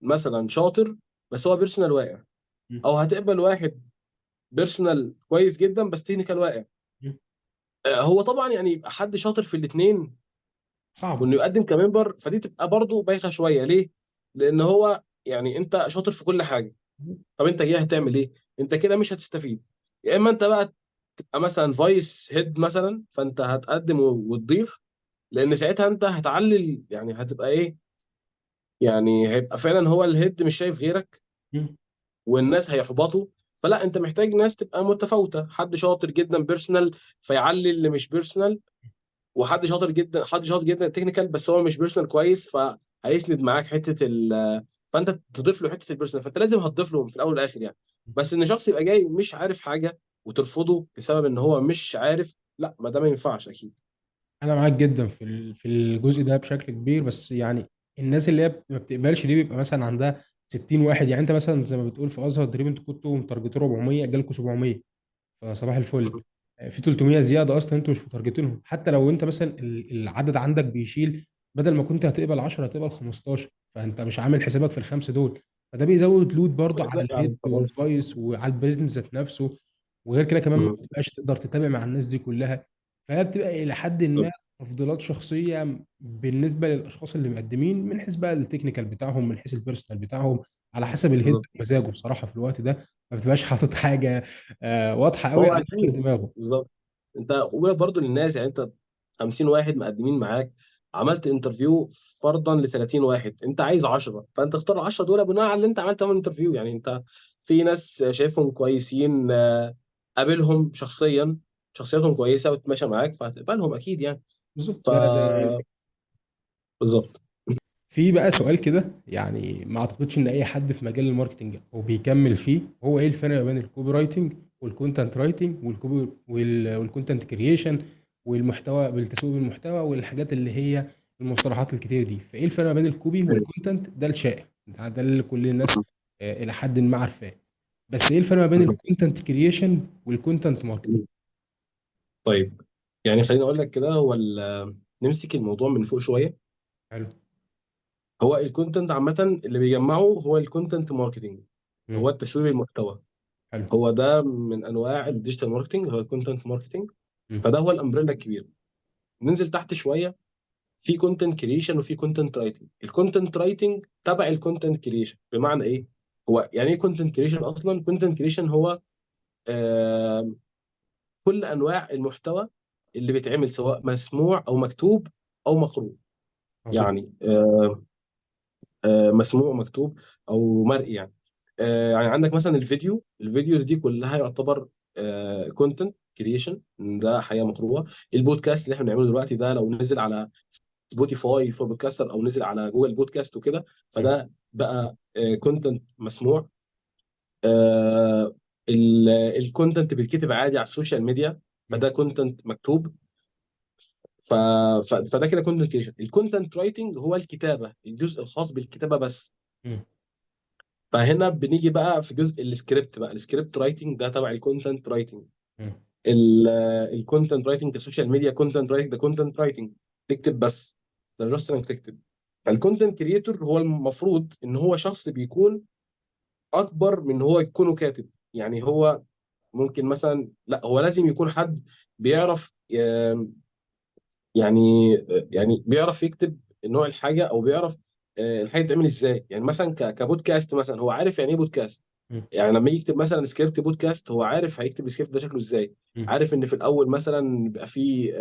مثلا شاطر بس هو بيرسونال واقع، م- او هتقبل واحد بيرسونال كويس جدا بس تكنيكال واقع. م. هو طبعا يعني يبقى حد شاطر في الاثنين صعبه. وانه يقدم كممبر، فدي تبقى برضه بايخه شويه. ليه؟ لان هو يعني انت شاطر في كل حاجه. طب انت كده هتعمل ايه؟ انت كده مش هتستفيد. يا اما انت بقى تبقى مثلا فايس هيد مثلا، فانت هتقدم وتضيف، لان ساعتها انت هتعلل، يعني هتبقى ايه، يعني هيبقى فعلا هو الهيد مش شايف غيرك م. والناس هيحبطوا. فلا، انت محتاج ناس تبقى متفاوته، حد شاطر جدا بيرسونال فيعلي اللي مش بيرسونال، حد شاطر جدا تكنيكال بس هو مش بيرسونال كويس فهيسند معاك حته فانت تضيف له حته البيرسونال. فانت لازم هتضيف له في الاول والاخر يعني. بس ان شخص يبقى جاي مش عارف حاجه وترفضه بسبب ان هو مش عارف، لا، ما ده ما ينفعش اكيد. انا معاك جدا في الجزء ده بشكل كبير، بس يعني الناس اللي هي ما بتقبلش دي بيبقى مثلا عندها 60 واحد. يعني انت مثلا زي ما بتقول في ازهر تقريبا انتوا كنتوا متارجتين 400، جالكوا 700، فصباح الفل. في 300 زياده اصلا انتوا مش متارجتينهم. حتى لو انت مثلا العدد عندك بيشيل، بدل ما كنت هتقبل 10 هتقبل 15، فانت مش عامل حسابك في الخمسه دول. فده بيزود لود برضو على الهيد والفايس وعلى البيزنس ذات نفسه. وغير كده كمان ما بتبقاش تقدر تتابع مع الناس دي كلها. فهي بتبقى الى حد ما تفضيلات شخصيه بالنسبه للاشخاص اللي مقدمين، من حيث بقى التكنيكال بتاعهم، من حيث البيرسونال بتاعهم، على حسب الهيد ومزاجه بصراحه في الوقت ده. ما بتبقاش حاطط حاجه واضحه قوي هو على اخر اكيد دماغه. بالظبط. انت خد بالك برضه للناس، يعني انت 50 واحد مقدمين معاك، عملت انترفيو فرضا ل 30 واحد، انت عايز 10، فانت اختار ال 10 دول بناء على اللي انت عملت معاهم انترفيو. يعني انت في ناس شايفهم كويسين، قابلهم شخصيا، شخصيتهم كويسه وتتماشى معاك فهتقبلهم اكيد يعني. بالظبط. ف ده الفكره. بالظبط. في بقى سؤال كده، يعني ما اعتقدش ان اي حد في مجال الماركتنج وبيكمل فيه، هو ايه الفرق ما بين الكوبي رايتنج والكونتنت رايتنج والكونتنت كرييشن والمحتوى بالتسويق المحتوى والحاجات اللي هي المصطلحات الكتير دي؟ فايه الفرق ما بين الكوبي والكونتنت؟ ده الشائع، ده اللي كل الناس الى حد ما عارفاه. بس ايه الفرق ما بين الكونتنت كرييشن والكونتنت ماركتنج؟ طيب، يعني خليني اقول لك كده، هو نمسك الموضوع من فوق شويه. حلو. هو الكونتنت عامه اللي بيجمعه هو الكونتنت ماركتنج، مم. هو التسويق المحتوى. حلو. هو ده من انواع الديجيتال ماركتنج، هو الكونتنت ماركتنج. مم. فده هو الامبريلا الكبير. ننزل تحت شويه، في كونتنت كريشن وفي كونتنت رايتنج. الكونتنت رايتنج تبع الكونتنت كريشن. بمعنى ايه؟ هو يعني ايه كونتنت كريشن اصلا؟ كونتنت كريشن هو آه كل انواع المحتوى اللي بيتعمل سواء مسموع او مكتوب او مقروء. عظيم. يعني مسموع مكتوب او مرئي يعني. يعني عندك مثلا الفيديوز دي كلها يعتبر كونتنت كريشن، ده حقيقه مقروءه. البودكاست اللي احنا بنعمله دلوقتي ده لو نزل على سبوتيفاي فور بودكاستر او نزل على جوجل بودكاست وكده، حلو. فده بقى كونتنت مسموع. الكونتنت بيتكتب عادي على السوشيال ميديا، مم. فده كونتنت مكتوب. ف... فده كده كونتنت كريشن. الكونتنت رايتنج هو الكتابه، الجزء الخاص بالكتابه بس. مم. فهنا بنيجي بقى في جزء السكريبت. بقى السكريبت رايتنج ده تبع الكونتنت رايتنج. مم. الكونتنت رايتنج كسوشيال ميديا كونتنت رايتنج، ده كونتنت رايتنج تكتب بس، ده جاست انك تكتب. فالكونتنت كريتور هو المفروض ان هو شخص بيكون اكبر من هو يكونه كاتب. يعني هو ممكن مثلا، لا، هو لازم يكون حد بيعرف يعني يعني بيعرف يكتب نوع الحاجه، او بيعرف الحاجه تتعمل ازاي. يعني مثلا كبودكاست مثلا، هو عارف يعني ايه بودكاست. مم. يعني لما يكتب مثلا سكريبت بودكاست، هو عارف هيكتب السكريبت ده شكله ازاي. مم. عارف ان في الاول مثلا بيبقى فيه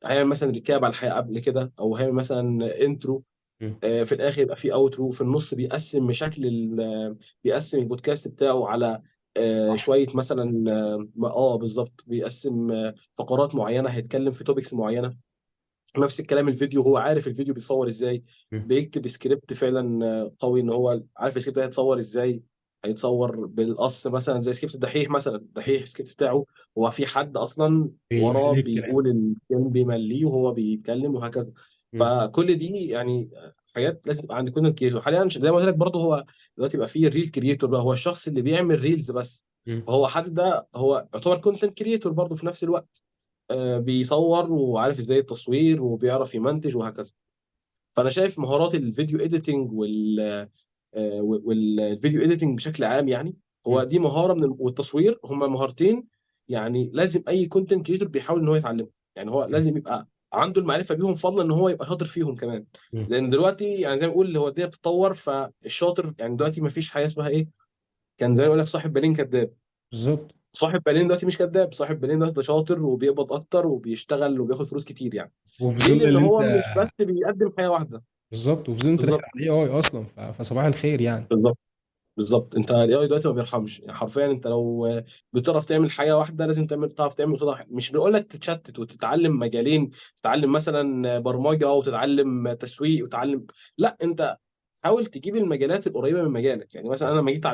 هيعمل مثلا ريكاب على الحلقه قبل كده، او هيعمل مثلا انترو. مم. في الاخر يبقى فيه اوترو في النص. بيقسم بشكل بيقسم البودكاست بتاعه على صح. شويه مثلا بالظبط. بيقسم فقرات معينه، هيتكلم في توبكس معينه. نفس الكلام الفيديو، هو عارف الفيديو بيتصور ازاي. مم. بيكتب سكريبت فعلا قوي، ان هو عارف السكريبت ده هيتصور ازاي. هيتصور بالقص مثلا زي سكريبت الدحيح مثلا. الدحيح السكريبت بتاعه هو في حد اصلا وراه بيملي الكلام. بيقول الكلام، بيمليه وهو بيتكلم وهكذا. مم. فكل دي يعني حاجات لازم تبقى عند كونتنت كريتور. حاليا زي ما قلت لك برضه، هو دلوقتي بقى فيه الريل كريتور بقى، هو الشخص اللي بيعمل ريلز بس. مم. فهو حد ده هو يعتبر كونتنت كريتور برضه في نفس الوقت. بيصور وعارف ازاي التصوير وبيعرف يمنتج وهكذا. فانا شايف مهارات الفيديو اديتنج والفيديو اديتنج بشكل عام يعني، مم. هو دي مهاره والتصوير هما مهارتين. يعني لازم اي كونتنت كريتور بيحاول ان هو يتعلمهم. يعني هو لازم يبقى عنده المعرفه بيهم، فضلا ان هو يبقى شاطر فيهم كمان. مم. لان دلوقتي يعني زي ما بقول، هو الدنيا بتتطور، فالشاطر يعني دلوقتي ما فيش حاجه اسمها ايه. كان زي ما يقول لك صاحب بالين كذاب. بالظبط. صاحب بالين دلوقتي مش كذاب. صاحب بالين دلوقتي ده شاطر وبيقبض اكتر وبيشتغل وبياخد فلوس كتير يعني. وفي ليه؟ ظل لان اللي هو انت، مش بس بيقدم حاجه واحده. بالظبط، وفي ظل انت داخل بالظبط. على الاي اي اصلا، فصباح الخير يعني. بالظبط. بالظبط. انت الاي اي دلوقتي ما بيرحمش يعني. حرفيا انت لو بتعرف تعمل حاجه واحده، لازم تعرف تعمل قصادها مش بقول لك تتشتت وتتعلم مجالين. تتعلم مثلا برمجه او تتعلم تسويق وتتعلم. لا، انت حاول تجيب المجالات القريبه من مجالك. يعني مثلا انا لما جيت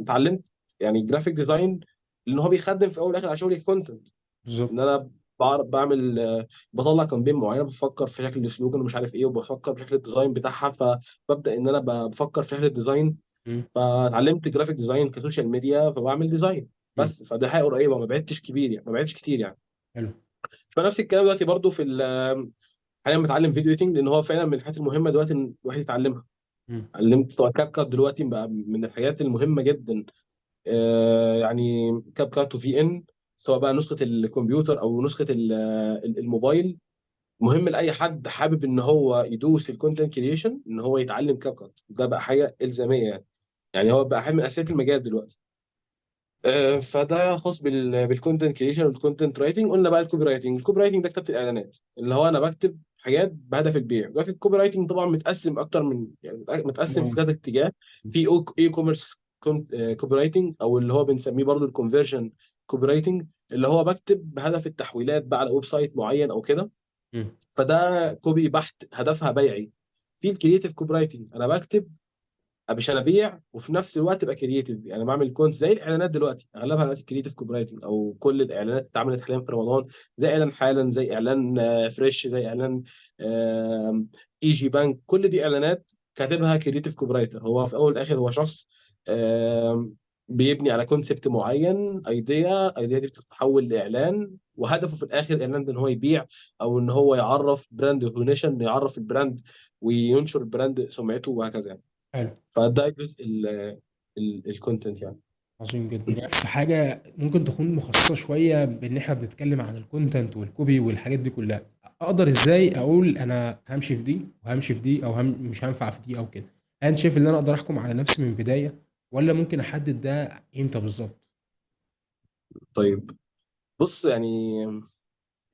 اتعلمت يعني جرافيك ديزاين، لان هو بيخدم في الاول والاخر على شغلي كونتنت. بالظبط. ان انا بعرف بعمل بطلع كامبين معينه، بفكر في شكل السلوجن ومش عارف ايه، وبفكر بشكل الديزاين بتاعها. فببدا ان انا بفكر في شكل الديزاين. مم. فاتعلمت جرافيك ديزاين كسوشيال ميديا، فبعمل ديزاين مم. بس. فده حاجه قريبه، ما بعدتش كبير يعني، ما بعدتش كتير يعني. حلو. فنفس الكلام دلوقتي برضو حاليا بتعلم فيديو ايديتنج، لان هو فعلا من الحاجات المهمه دلوقتي ان الواحد يتعلمها. مم. علمت طبعا كاب كات دلوقتي بقى من الحاجات المهمه جدا. يعني كاب كات وفي ان، سواء بقى نسخه الكمبيوتر او نسخه الموبايل. مهم لاي حد حابب ان هو يدوس في الكونتنت كريشن ان هو يتعلم كاب كات. ده بقى حاجه الزاميه يعني. يعني هو بقى حاجه من اساسيات المجال دلوقتي. فده خاص بالكونتنت كريشن والكونتنت رايتنج. قلنا بقى الكوبي رايتنج. الكوبي رايتنج ده كتابه الاعلانات، اللي هو انا بكتب حاجات بهدف البيع. دلوقتي الكوبي رايتنج طبعا متقسم اكتر من يعني، متقسم في مم. كذا اتجاه. في اي كوميرس كوبي رايتنج، او اللي هو بنسميه برضو الكونفرجن كوبي رايتنج، اللي هو بكتب بهدف التحويلات بقى على ويب سايت معين او كده. مم. فده كوبي بحت هدفها بيعي. في الكرييتيف كوبي رايتنج، انا بكتب عشان ابيع وفي نفس الوقت ابقى كرييتيف. يعني بعمل كونت زي الاعلانات دلوقتي، اغلبها دلوقتي كرييتيف كوبي رايتنج، او كل الاعلانات اللي اتعملت حاليا في رمضان. زي اعلان حالا، زي اعلان فريش، زي اعلان اي جي بانك. كل دي اعلانات كاتبها كرييتيف كوبي رايتر. هو في اول والاخر هو شخص بيبني على كونسبت معين، ايديا دي بتتحول لاعلان، وهدفه في الاخر الاعلان ده ان هو يبيع، او ان هو يعرف براند ريكوجنيشن، يعرف البراند وينشر البراند سمعته وهكذا يعني. حلو. فده جزء الكونتنت يعني. عظيم جدا. بس حاجه ممكن تكون مخصصه شويه بان احنا بنتكلم عن الكونتنت والكوبي والحاجات دي كلها، اقدر ازاي اقول انا همشي في دي وهمشي في دي، او مش هنفع في دي او كده؟ هل انت شايف ان انا اقدر احكم على نفسي من البدايه، ولا ممكن احدد ده امتى بالظبط؟ طيب، بص يعني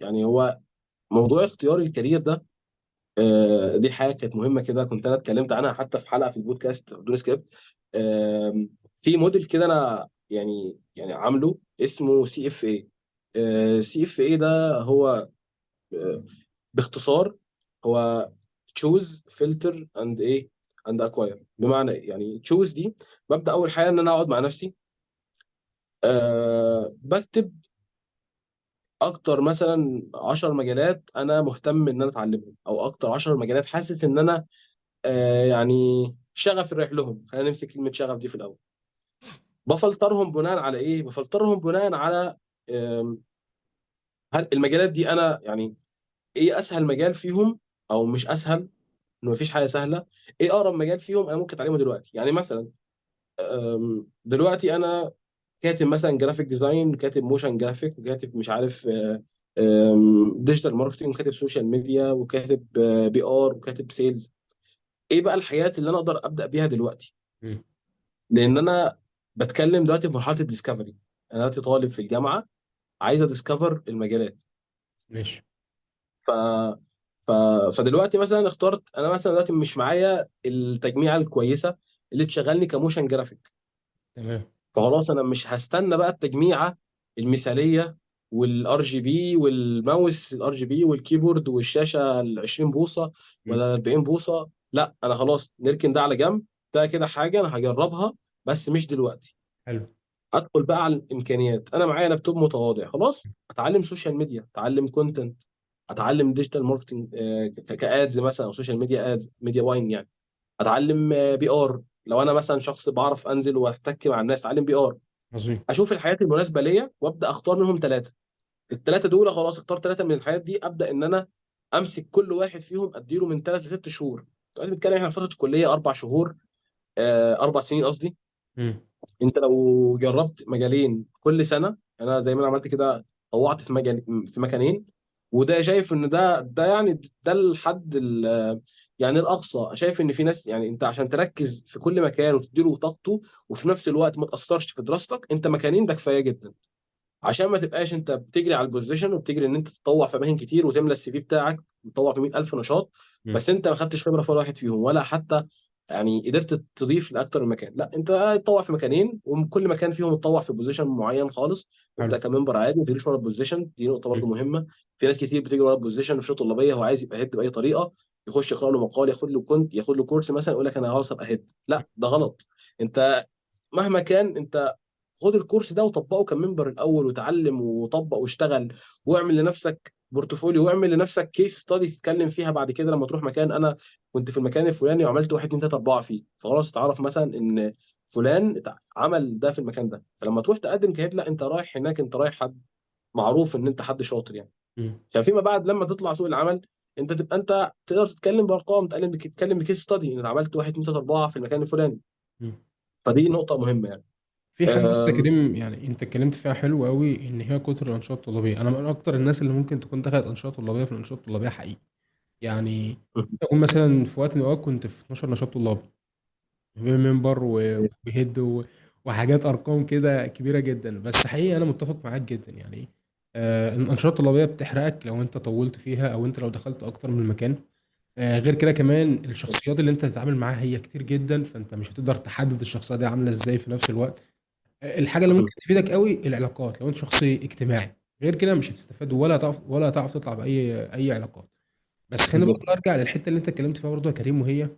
هو موضوع اختيار الكارير ده، دي حاجه كانت مهمه كده. كنت انا اتكلمت عنها حتى في حلقه في البودكاست بدون سكريبت. في موديل كده انا يعني عامله اسمه سي اف اي. سي اف اي ده هو باختصار هو تشوز فلتر اند ايه اند اكواير. بمعنى إيه؟ يعني تشوز دي ببدا اول حاجه ان انا اقعد مع نفسي، بكتب اكتر مثلا 10 مجالات انا مهتم ان انا اتعلمهم، او اكتر 10 مجالات حاسس ان انا يعني شغف رايح لهم. خلينا نمسك كلمه شغف دي في الاول. بفلترهم بناء على ايه؟ بفلترهم بناء على آم، هل المجالات دي انا يعني ايه اسهل مجال فيهم، او مش اسهل، انه مفيش حاجه سهله. ايه اقرب مجال فيهم انا ممكن اتعلمه دلوقتي. يعني مثلا دلوقتي انا كاتب مثلا جرافيك ديزاين، كاتب موشن جرافيك، وكاتب مش عارف ديجيتال ماركتنج، وكاتب سوشيال ميديا، وكاتب بي ار، وكاتب سيلز. ايه بقى الحاجات اللي انا اقدر ابدا بيها دلوقتي؟ مم. لان انا بتكلم دلوقتي في مرحله الديسكفري. انا دلوقتي طالب في الجامعه، عايز اديسكفر المجالات. ماشي. ف... ف... فدلوقتي مثلا اخترت، انا مثلا دلوقتي مش معايا التجميعه الكويسه اللي تشغلني كموشن جرافيك. تمام. فخلاص انا مش هستنى بقى التجميعه المثاليه، والار جي بي، والماوس الار جي بي، والكيبورد، والشاشه ال 20 بوصه مم. ولا ال 40 بوصه. لا، انا خلاص نركن ده على جنب. ده كده حاجه انا هجربها، بس مش دلوقتي. حلو. ادخل بقى على الامكانيات. انا معايا لابتوب متواضع، خلاص اتعلم سوشيال ميديا، اتعلم كونتنت، اتعلم ديجيتال ماركتنج كادز مثلا، او سوشيال ميديا ادز، ميديا باين يعني. اتعلم بي ار، لو انا مثلا شخص بعرف انزل واحتك مع الناس، اتعلم بي ار. عظيم. اشوف الحاجات المناسبه ليا وابدا اختار منهم ثلاثه. الثلاثه دول خلاص اختار ثلاثه من الحاجات دي، ابدا ان انا امسك كل واحد فيهم اديله من 3 ل 6 شهور. دلوقتي بنتكلم احنا في فتره الكليه 4 شهور، 4 سنين قصدي. مم. انت لو جربت مجالين كل سنه، انا زي ما انا عملت كده، طوعت في مجال في مكانين. وده شايف ان ده يعني ده الحد يعني الاقصى. شايف ان في ناس، يعني انت عشان تركز في كل مكان وتديله طاقته، وفي نفس الوقت ما تاثرش في دراستك، انت مكانين ده كفايه جدا. عشان ما تبقاش انت بتجري على البوزيشن، وبتجري ان انت تتطوع في اماكن كتير وتملى السي في بتاعك، تتطوع في 100,000 نشاط، مم. بس انت ما خدتش خبره في ولا واحد فيهم، ولا حتى يعني قدرت تضيف لاكتر من مكان. لا، انت اتطوع في مكانين، وكل مكان فيهم اتطوع في بوزيشن معين خالص. حلو. ابدا كممبر عادي، ما تجريش ورا البوزيشن. دي نقطه مم. برضو مهمه. في ناس كتير بتجري ورا البوزيشن في شؤون طلابيه، هو عايز يبقى هيد باي طريقه، يخش يقرا له مقال، ياخد له كونت، ياخد له كورس مثلا، يقول لك انا عاوز ابقى هيد. لا، ده غلط. انت مهما كان، انت خد الكورس ده وطبقه كممبر الاول، وتعلم وطبق واشتغل، واعمل لنفسك بورتفوليو، واعمل لنفسك كيس ستادي تتكلم فيها بعد كده لما تروح مكان. انا كنت في المكان الفلاني وعملت 1 2 3 4 فيه، فخلاص تعرف مثلا ان فلان عمل ده في المكان ده. فلما تروح تقدم كهيد، لا، انت رايح هناك، انت رايح حد معروف ان انت حد شاطر يعني. مم. ففيما بعد لما تطلع سوق العمل، انت تبقى انت تقدر تتكلم بارقام، تتكلم بكيس ستادي ان عملت 1 2 3 4 في المكان الفلاني. مم. فدي نقطه مهمه يعني. في حاجة بس يا أم... كريم، يعني انت اتكلمت فيها حلو قوي، ان هي كتر الانشطه الطلابيه. انا من اكتر الناس اللي ممكن تكون دخلت انشطه طلابيه في الانشطه الطلابيه حقيقي. يعني اقول مثلا في وقت من الاوقات كنت في 12 نشاط طلابي، منبر وبهيد وحاجات ارقام كده كبيره جدا. بس حقيقي انا متفق معاك جدا يعني. الانشطه الطلابيه بتحرقك لو انت طولت فيها، او انت لو دخلت اكتر من مكان. غير كده كمان الشخصيات اللي انت هتتعامل معاها هي كتير جدا، فانت مش هتقدر تحدد الشخصيه دي عامله ازاي في نفس الوقت. الحاجه اللي ممكن تفيدك قوي العلاقات، لو انت شخص اجتماعي. غير كده مش هتستفاد، ولا هتعرف تطلع باي علاقات. بس خلينا برضه بالظبط. نرجع للحته اللي انت اتكلمت فيها برضه يا كريم، وهي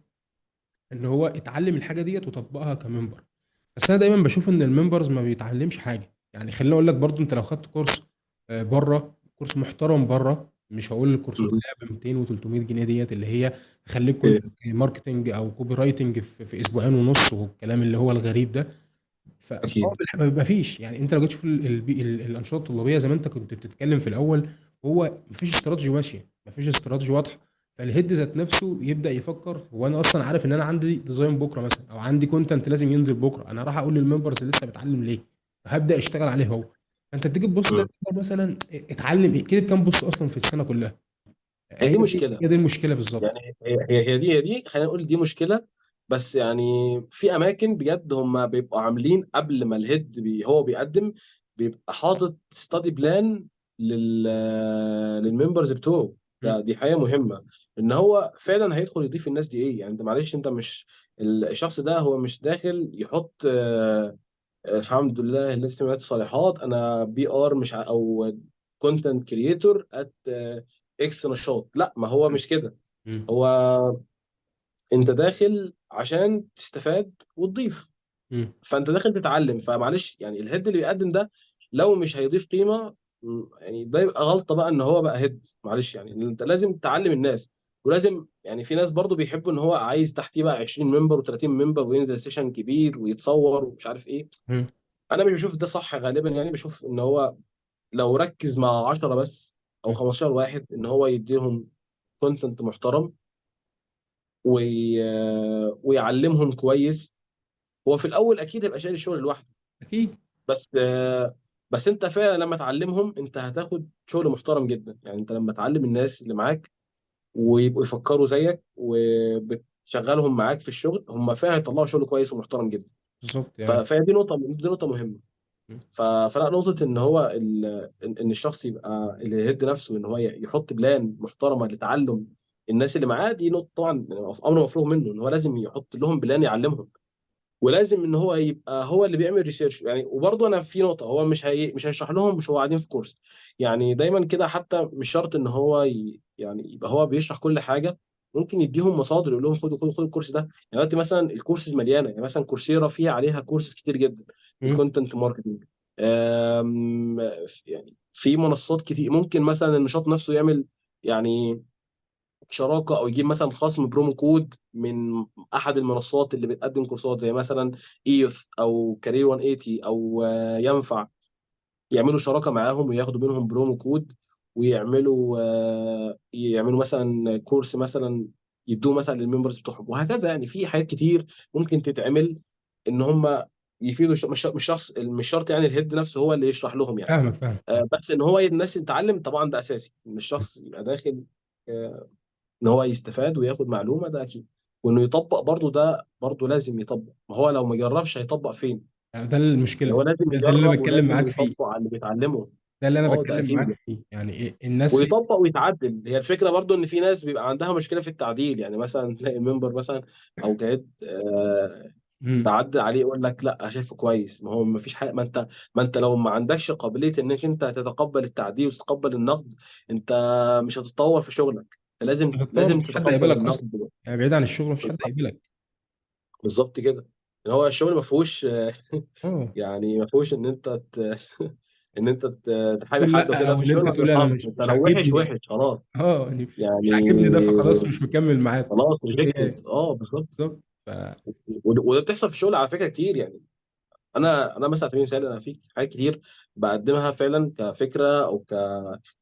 ان هو اتعلم الحاجه ديت وطبقها كممبر. بس انا دايما بشوف ان الممبرز ما بيتعلمش حاجه. يعني خليني اقول لك برضه، انت لو خدت كورس بره، كورس محترم بره، مش هقول الكورسات اللي مهم. هي ب 200 و300 جنيه ديت، اللي هي خليك كنت اوكي. ماركتنج او كوبي رايتنج في اسبوعين ونص، والكلام اللي هو الغريب ده. فهو اكيد. ما بيبقى فيش. يعني انت لو جيت تشوف الانشطه الطلابيه زي ما انت كنت بتتكلم في الاول، هو مفيش استراتيجي ماشيه، مفيش استراتيجي واضحه. فالهيد ذات نفسه يبدا يفكر، هو انا اصلا عارف ان انا عندي ديزاين بكره مثلا، او عندي كونتنت لازم ينزل بكره، انا راح اقول للممبرز اللي لسه بتعلم ليه؟ فهبدا اشتغل عليه هو. فانت بتيجي تبص مم. مثلا اتعلم ايه كده كام بوست اصلا في السنه كلها. هي هي دي دي مشكله. هي دي المشكله بالظبط. يعني هي دي خلينا نقول دي مشكله. بس يعني في اماكن بجد هم بيبقوا عاملين قبل ما الهيد هو بيقدم، بيبقى حاطط ستادي بلان للممبرز بتوعه. مم. دي حاجه مهمه، ان هو فعلا هيدخل يضيف الناس دي ايه. يعني انت معلش، انت مش الشخص ده هو مش داخل يحط الحمد لله الناس تمت الصالحات، انا بي ار مش او كونتنت كريتور ات اكس نشاط. لا، ما هو مش كده. مم. هو انت داخل عشان تستفاد وتضيف. مم. فانت داخل تتعلم. فمعلش يعني الهيد اللي بيقدم ده لو مش هيضيف قيمه، يعني ده يبقى غلطه بقى ان هو بقى هيد. معلش يعني انت لازم تعلم الناس. ولازم يعني في ناس برضو بيحبوا ان هو عايز تحتيه بقى 20 ممبر و30 ممبر، وينزل سيشن كبير ويتصور ومش عارف ايه. مم. انا مش بشوف ده صح غالبا. يعني بشوف ان هو لو ركز مع 10 بس او مم. 15 واحد، ان هو يديهم كونتنت محترم، ويعلمهم كويس. هو في الاول اكيد هيبقى شايل الشغل لوحده، اكيد. بس بس انت فعلا لما تعلمهم انت هتاخد شغل محترم جدا. يعني انت لما تعلم الناس اللي معاك ويبقوا يفكروا زيك وبتشغلهم معاك في الشغل، هم فعلا هيطلعوا شغل كويس ومحترم جدا. بالظبط يعني. فهي دي نقطة مهمة. فلا نقطة ان هو ان الشخص يبقى اللي يهد نفسه ان هو يحط بلان محترمة لتعلم الناس اللي معاه. دي نقطة طبعا امر مفروغ منه، ان هو لازم يحط لهم بلان يعلمهم، ولازم ان هو يبقى هو اللي بيعمل ريسيرش. يعني وبرضه انا في نقطه، هو مش هيشرح لهم مش هو قاعدين في كورس. يعني دايما كده، حتى مش شرط ان هو يعني يبقى هو بيشرح كل حاجه. ممكن يديهم مصادر، يقول لهم خدوا الكورس ده. يعني دلوقتي مثلا الكورسز مليانه، يعني مثلا كورسيرا فيها عليها كورسز كتير جدا في مم. الكونتنت ماركتنج. يعني في منصات كتير، ممكن مثلا النشاط نفسه يعمل يعني شراكه، او يجيب مثلا خصم برومو كود من احد المنصات اللي بتقدم كورسات زي مثلا ايوث او كارير 180 او ينفع. يعملوا شراكه معاهم وياخدوا منهم برومو كود، يعملوا مثلا كورس مثلا، يدوه مثلا للممبرز بتوعهم، وهكذا. يعني في حاجات كتير ممكن تتعمل ان هم يفيدوا مش شرط يعني الهيد نفسه هو اللي يشرح لهم يعني. فاهمك فاهم. بس ان هو الناس تتعلم طبعا ده اساسي، ان الشخص يبقى داخل آه، ان هو يستفاد وياخد معلومه، ده اكيد. وانه يطبق برضه، ده برضه لازم يطبق. ما هو لو ما جربش هيطبق فين؟ يعني ده يعني هو المشكله، لازم ده اللي انا يجرب بتكلم ولازم معاك فيه. يطبق على اللي بيتعلمه. ده اللي انا اه ده بتكلم معاك اكيد. فيه، يعني إيه الناس. ويطبق ويتعدل. هي الفكره برضه ان في ناس بيبقى عندها مشكله في التعديل. يعني مثلا تلاقي المنبر مثلا او جهاد مم. تعدل عليه يقول لك لا شايفه كويس. ما هو ما فيش حاجه. ما انت لو ما عندكش قابليه انك انت تتقبل التعديل وتتقبل النقد، انت مش هتتطور في شغلك. انت لازم هتتطور، لازم مفيش حد تتقبل هيقبلك اصلا. النقد. يعني بعيد عن الشغل مفيش حد هيقبلك. بالظبط كده. ان هو الشغل ما فيهوش اه. يعني ما فيهوش ان انت ان انت تحابي تقول حد لا، وكده. او في ان الشغل انت ما تقول انا بيرحمش، مش انت مش لو وحش عاجبني. وحش خلاص. اه يعني يعني مش عاجبني ده، فخلاص مش مكمل معاكم. خلاص هي ريجكتد. اه بالظبط. بالظبط. وده بتحصل في الشغل على فكره كتير يعني. انا مثلا على سبيل المثال، انا في حاجات كتير بقدمها فعلا كفكره او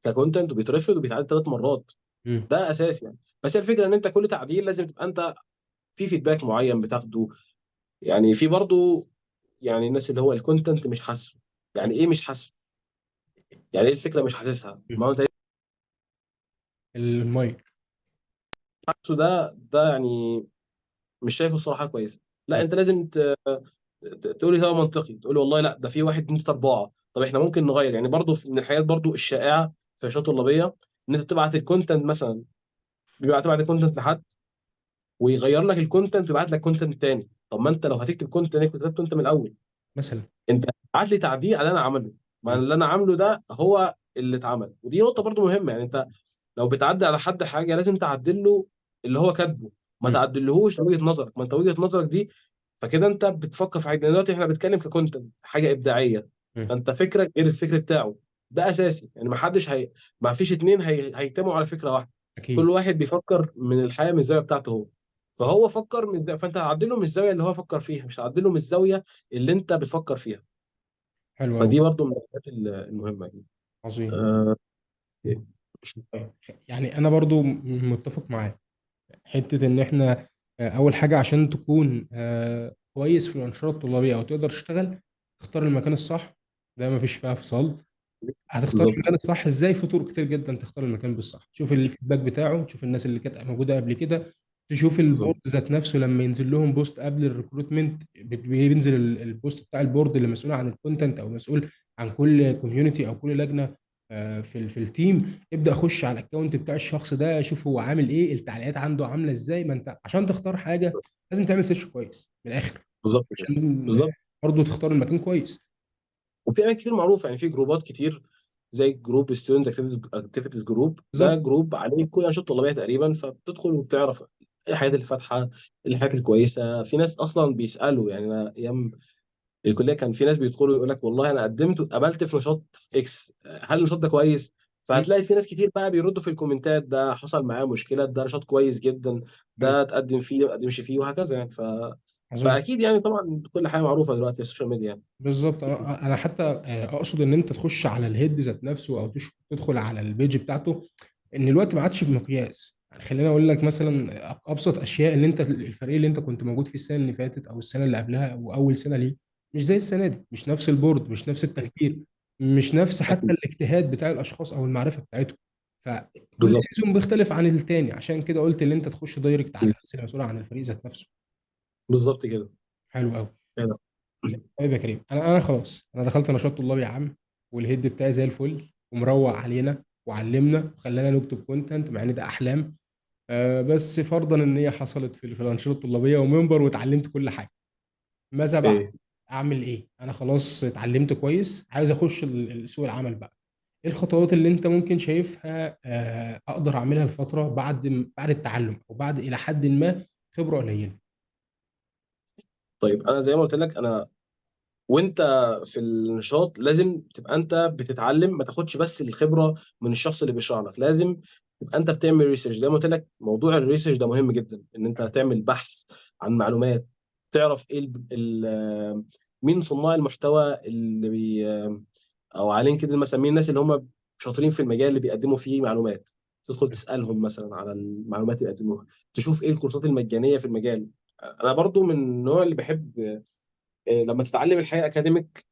ككونتنت، وبيترفض وبيتعاد 3 مرات. مم. ده اساس يعني. بس هي الفكره ان انت كل تعديل لازم تبقى انت في فيدباك معين بتاخده. يعني في برضو يعني الناس اللي هو الكونتنت مش حاسه. يعني ايه مش حاسه؟ يعني ايه الفكره مش حاسسها؟ مم. ما هو انت المايك. حاسه ده يعني مش شايفه الصراحه كويسه. لا انت لازم تقولي ده منطقي، تقولي والله لا ده في واحد اتنين تلاته اربعه، طب احنا ممكن نغير. يعني برضو من الحاجات برضو الشائعه في الشات الطلابيه ان انت تبعت الكونتنت مثلا، تبعت الكونتنت لحد ويغير لك الكونتنت ويبعت لك كونتنت تاني. طب ما انت لو هتكتب كونتنت كنت كتبته انت من الاول. مثلا. انت بعت لي تعديل على اللي انا عمله، ما مم. اللي انا عامله ده هو اللي اتعمل. ودي نقطه برضو مهمه. يعني انت لو بتعدي على حد حاجه لازم تعدل له اللي هو كاتبه، ما مم. تعدلهوش وجهه نظرك. ما انت وجهه نظرك دي فكده انت بتفكر في حاجه. دلوقتي احنا بنتكلم ككونتنت حاجه ابداعيه، مم. فانت فكرك غير الفكر بتاعه. ده اساسي. يعني ما فيش اتنين هيجتمعوا على فكره واحده. كل اكيد. واحد بيفكر من الحياه من الزاويه بتاعته هو. فهو فكر من فانت هتعدله من الزاويه اللي هو فكر فيها، مش هتعدله من الزاويه اللي انت بتفكر فيها. حلو قوي. فدي برضو من الحاجات المهمه دي. عظيم. أه... طيب. يعني انا برضو متفق معاك. حته ان احنا اول حاجه عشان تكون كويس في الانشطه الطلابيه او تقدر تشتغل، تختار المكان الصح. ده ما فيش فيها فصال. هتختار بالظبط. المكان الصح ازاي؟ في طرق كتير جدا تختار المكان بالصح. تشوف الفيدباك بتاعه، تشوف الناس اللي كانت موجوده قبل كده، تشوف بالظبط. البورد ذات نفسه لما ينزل لهم بوست قبل الريكروتمنت، بينزل البوست بتاع البورد اللي مسؤول عن الكونتنت او مسؤول عن كل كوميونتي او كل لجنه في التيم. ابدا خش على الاكونت بتاع الشخص ده، شوف هو عامل ايه، التعليقات عنده عامله ازاي. ما انت عشان تختار حاجه لازم تعمل سيرش كويس من الاخر، بالظبط كده. عشان بالظبط. برضه تختار المكان كويس. وفي اماكن كتير معروفه. يعني في جروبات كتير زي جروب ستودنت اكتيفيتيز جروب. ده بالظبط. جروب عليه كل الانشطه الطلابيه تقريبا، فبتدخل وبتعرف ايه الحاجات اللي فاتحه، الحاجات الكويسه. في ناس اصلا بيسالوا. يعني انا ايام الكليه كان في ناس بيدخلوا يقول لك والله انا قدمت واتقبلت في نشاط في اكس، هل النشاط ده كويس؟ م. فهتلاقي في ناس كتير بقى بيردوا في الكومنتات ده حصل معاه مشكله، ده نشاط كويس جدا، حلو. ده تقدم فيه ما تقدمش فيه، وهكذا يعني. عظيم. فاكيد يعني طبعا كل حاجه معروفه دلوقتي على السوشيال ميديا يعني. بالظبط. انا حتى اقصد ان انت تخش على الهيد ذات نفسه، او تدخل على البيج بتاعته. ان الوقت ما عادش في مقياس. يعني خليني اقول لك مثلا ابسط اشياء، ان انت الفريق اللي انت كنت موجود فيه السنه اللي فاتت او السنه اللي قبلها او اول سنه ليه، مش زي السنه دي، مش نفس البورد، مش نفس التفكير. مش نفس حتى اكيد. الاجتهاد بتاع الاشخاص او المعرفه بتاعتهم. فكل بالظبط. سيزون بيختلف عن التاني، عشان كده قلت ان انت تخش دايركت على م. الناس اللي مسؤوله عن الفريق ذات نفسه. بالظبط كده. حلو قوي. كده. طيب يا كريم، انا خلاص انا دخلت نشاط طلابي يا عم، والهيد بتاعي زي الفل ومروق علينا وعلمنا وخلانا نكتب كونتنت، مع ان ده احلام. بس فرضا ان هي حصلت في الانشطه الطلابيه ومنبر واتعلمت كل حاجه، ماذا بعد؟ ايه. اعمل ايه؟ انا خلاص اتعلمت كويس، عايز اخش سوق العمل بقى. ايه الخطوات اللي انت ممكن شايفها اقدر اعملها الفتره بعد التعلم، او بعد الى حد ما خبره قليله؟ طيب انا زي ما قلت لك، انا وانت في النشاط لازم تبقى انت بتتعلم، ما تاخدش بس الخبره من الشخص اللي بيشرح لك، لازم تبقى انت بتعمل ريسيرش. زي ما قلت لك، موضوع الريسيرش ده مهم جدا، ان انت تعمل بحث عن معلومات، تعرف ايه مين صناع المحتوى اللي او على لينكدين مثلا، مين الناس اللي هم شاطرين في المجال اللي بيقدموا فيه معلومات، تدخل تسالهم مثلا على المعلومات اللي بيقدموها، تشوف ايه الكورسات المجانيه في المجال. انا برضو من النوع اللي بحب لما تتعلم الحياه اكاديميك،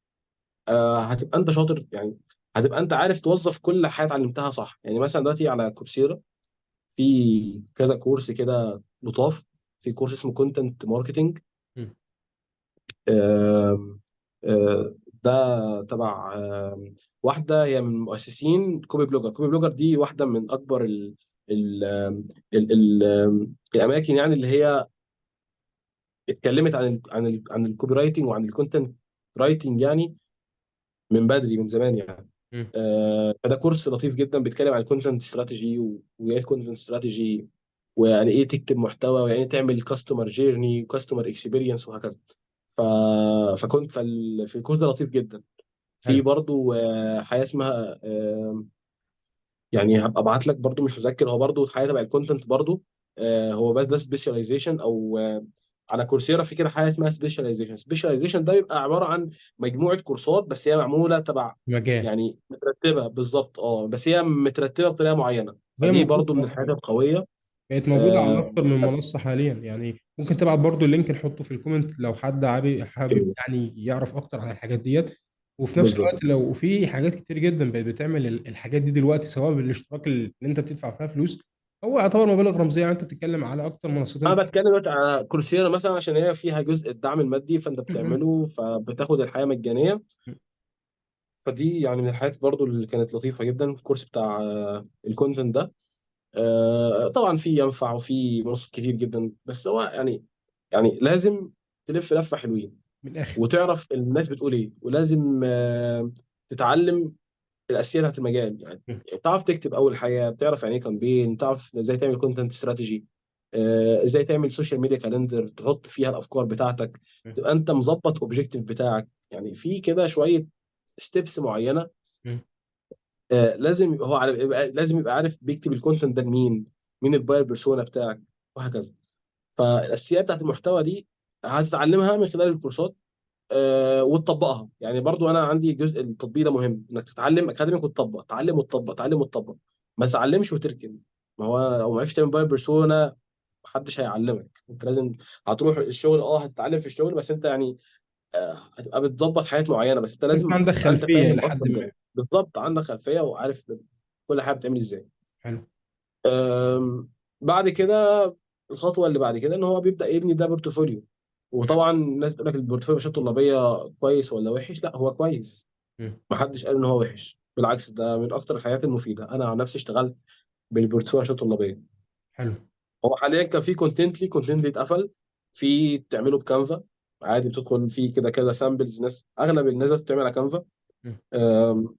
هتبقى انت شاطر يعني، هتبقى انت عارف توظف كل حاجه اتعلمتها صح. يعني مثلا دلوقتي على كورسيرا في كذا كورس كده لطاف، في كورس اسمه كونتنت ماركتنج، مم. ده تبع واحده هي من مؤسسين كوبي بلوجر. كوبي بلوجر دي واحده من اكبر ال ال ال الاماكن يعني اللي هي اتكلمت عن الكوبي رايتنج وعن الكونتنت رايتنج يعني من بدري، من زمان يعني. مم. فده كورس لطيف جدا، بيتكلم عن الكونتنت استراتيجي وايه الكونتنت استراتيجي، ويعني ايه تكتب محتوى، ويعني ايه تعمل كاستمر جيرني وكاستمر اكسبيرينس وهكذا. ف... فكنت في الكورس ده لطيف جدا. في حلو. برضو حاجه اسمها يعني هبقى ابعت لك برضو، مش مذكر، هو برضو حاجه تبع الكونتنت برضو. هو بس ده سبيشاليزيشن، او على كورسيرا في كده حاجه اسمها سبيشاليزيشن. سبيشاليزيشن ده بيبقى عباره عن مجموعه كورسات، بس هي معموله تبع، مجال. يعني مترتبه بالظبط، بس هي مترتبه بطريقه معينه، وهي فدي موجوده برضو من الحاجات القويه. بقت موجوده على آه، اكتر من منصه حاليا، يعني ممكن تبعت برضو اللينك نحطه في الكومنت لو حد حابب أيوه، يعني يعرف اكتر عن الحاجات ديت. وفي نفس بالظبط. الوقت لو في حاجات كتير جدا بقت بتعمل الحاجات دي دلوقتي، سواء بالاشتراك اللي انت بتدفع فيها فلوس، هو يعتبر مبالغ رمزيه. يعني انت بتتكلم على اكتر منصتين انا بتكلم دلوقتي على كورسيرا مثلا، عشان هي فيها جزء الدعم المادي، فانت بتعمله فبتاخد الحياه مجانيه. فدي يعني من الحاجات برضو اللي كانت لطيفه جدا، الكورس بتاع الكونتنت ده. طبعا في ينفع وفي منصات كتير جدا، بس هو يعني لازم تلف لفه حلوين، من الاخر. وتعرف الناس بتقول ايه، ولازم تتعلم الاساسيات بتاعت المجال يعني. تعرف تكتب اول حاجه، تعرف يعني ايه كامبين، تعرف ازاي تعمل كونتنت استراتيجي، ازاي تعمل سوشيال ميديا كالندر تحط فيها الافكار بتاعتك، تبقى انت مظبط اوبجيكتيف بتاعك، يعني في كده شويه ستيبس معينه. لازم يبقى هو لازم يبقى عارف بيكتب الكونتنت ده لمين، مين الباير بيرسونا بتاعك، وهكذا. فالاساسيات بتاعت المحتوى دي هتتعلمها من خلال الكورسات، وتطبقها. يعني برضو انا عندي جزء التطبيق ده مهم، انك تتعلم اكاديميك وتطبق، تعلم وتطبق، تعلم وتطبق، ما تتعلمش وتركن. ما هو لو ما عرفتش تعمل باير بيرسونا، محدش هيعلمك. انت لازم هتروح الشغل، هتتعلم في الشغل، بس انت يعني هتبقى بتظبط حاجات معينه، بس انت يكون لازم عندك تبقى انت خلفيه فاهم الى حد اصلا ما. ده بالظبط، عندك خلفيه وعارف كل حاجه بتعمل ازاي. حلو. بعد كده، الخطوه اللي بعد كده ان هو بيبدا يبني ده بورتفوليو. وطبعا الناس تقول لك البورتفوليو مش الطلابيه كويس ولا وحش، لا هو كويس، مم. ما حدش قال ان هو وحش، بالعكس ده من اكتر الحاجات المفيده. انا عن نفسي اشتغلت بالبورتفوليو عشان الطلابيه. حلو. هو حاليا كان في كونتنتلي اتقفل، في تعمله بكانفا عادي، بتدخل فيه كده كده سامبلز، ناس اغلب الناس بتعمل على كانفا. مم. أم،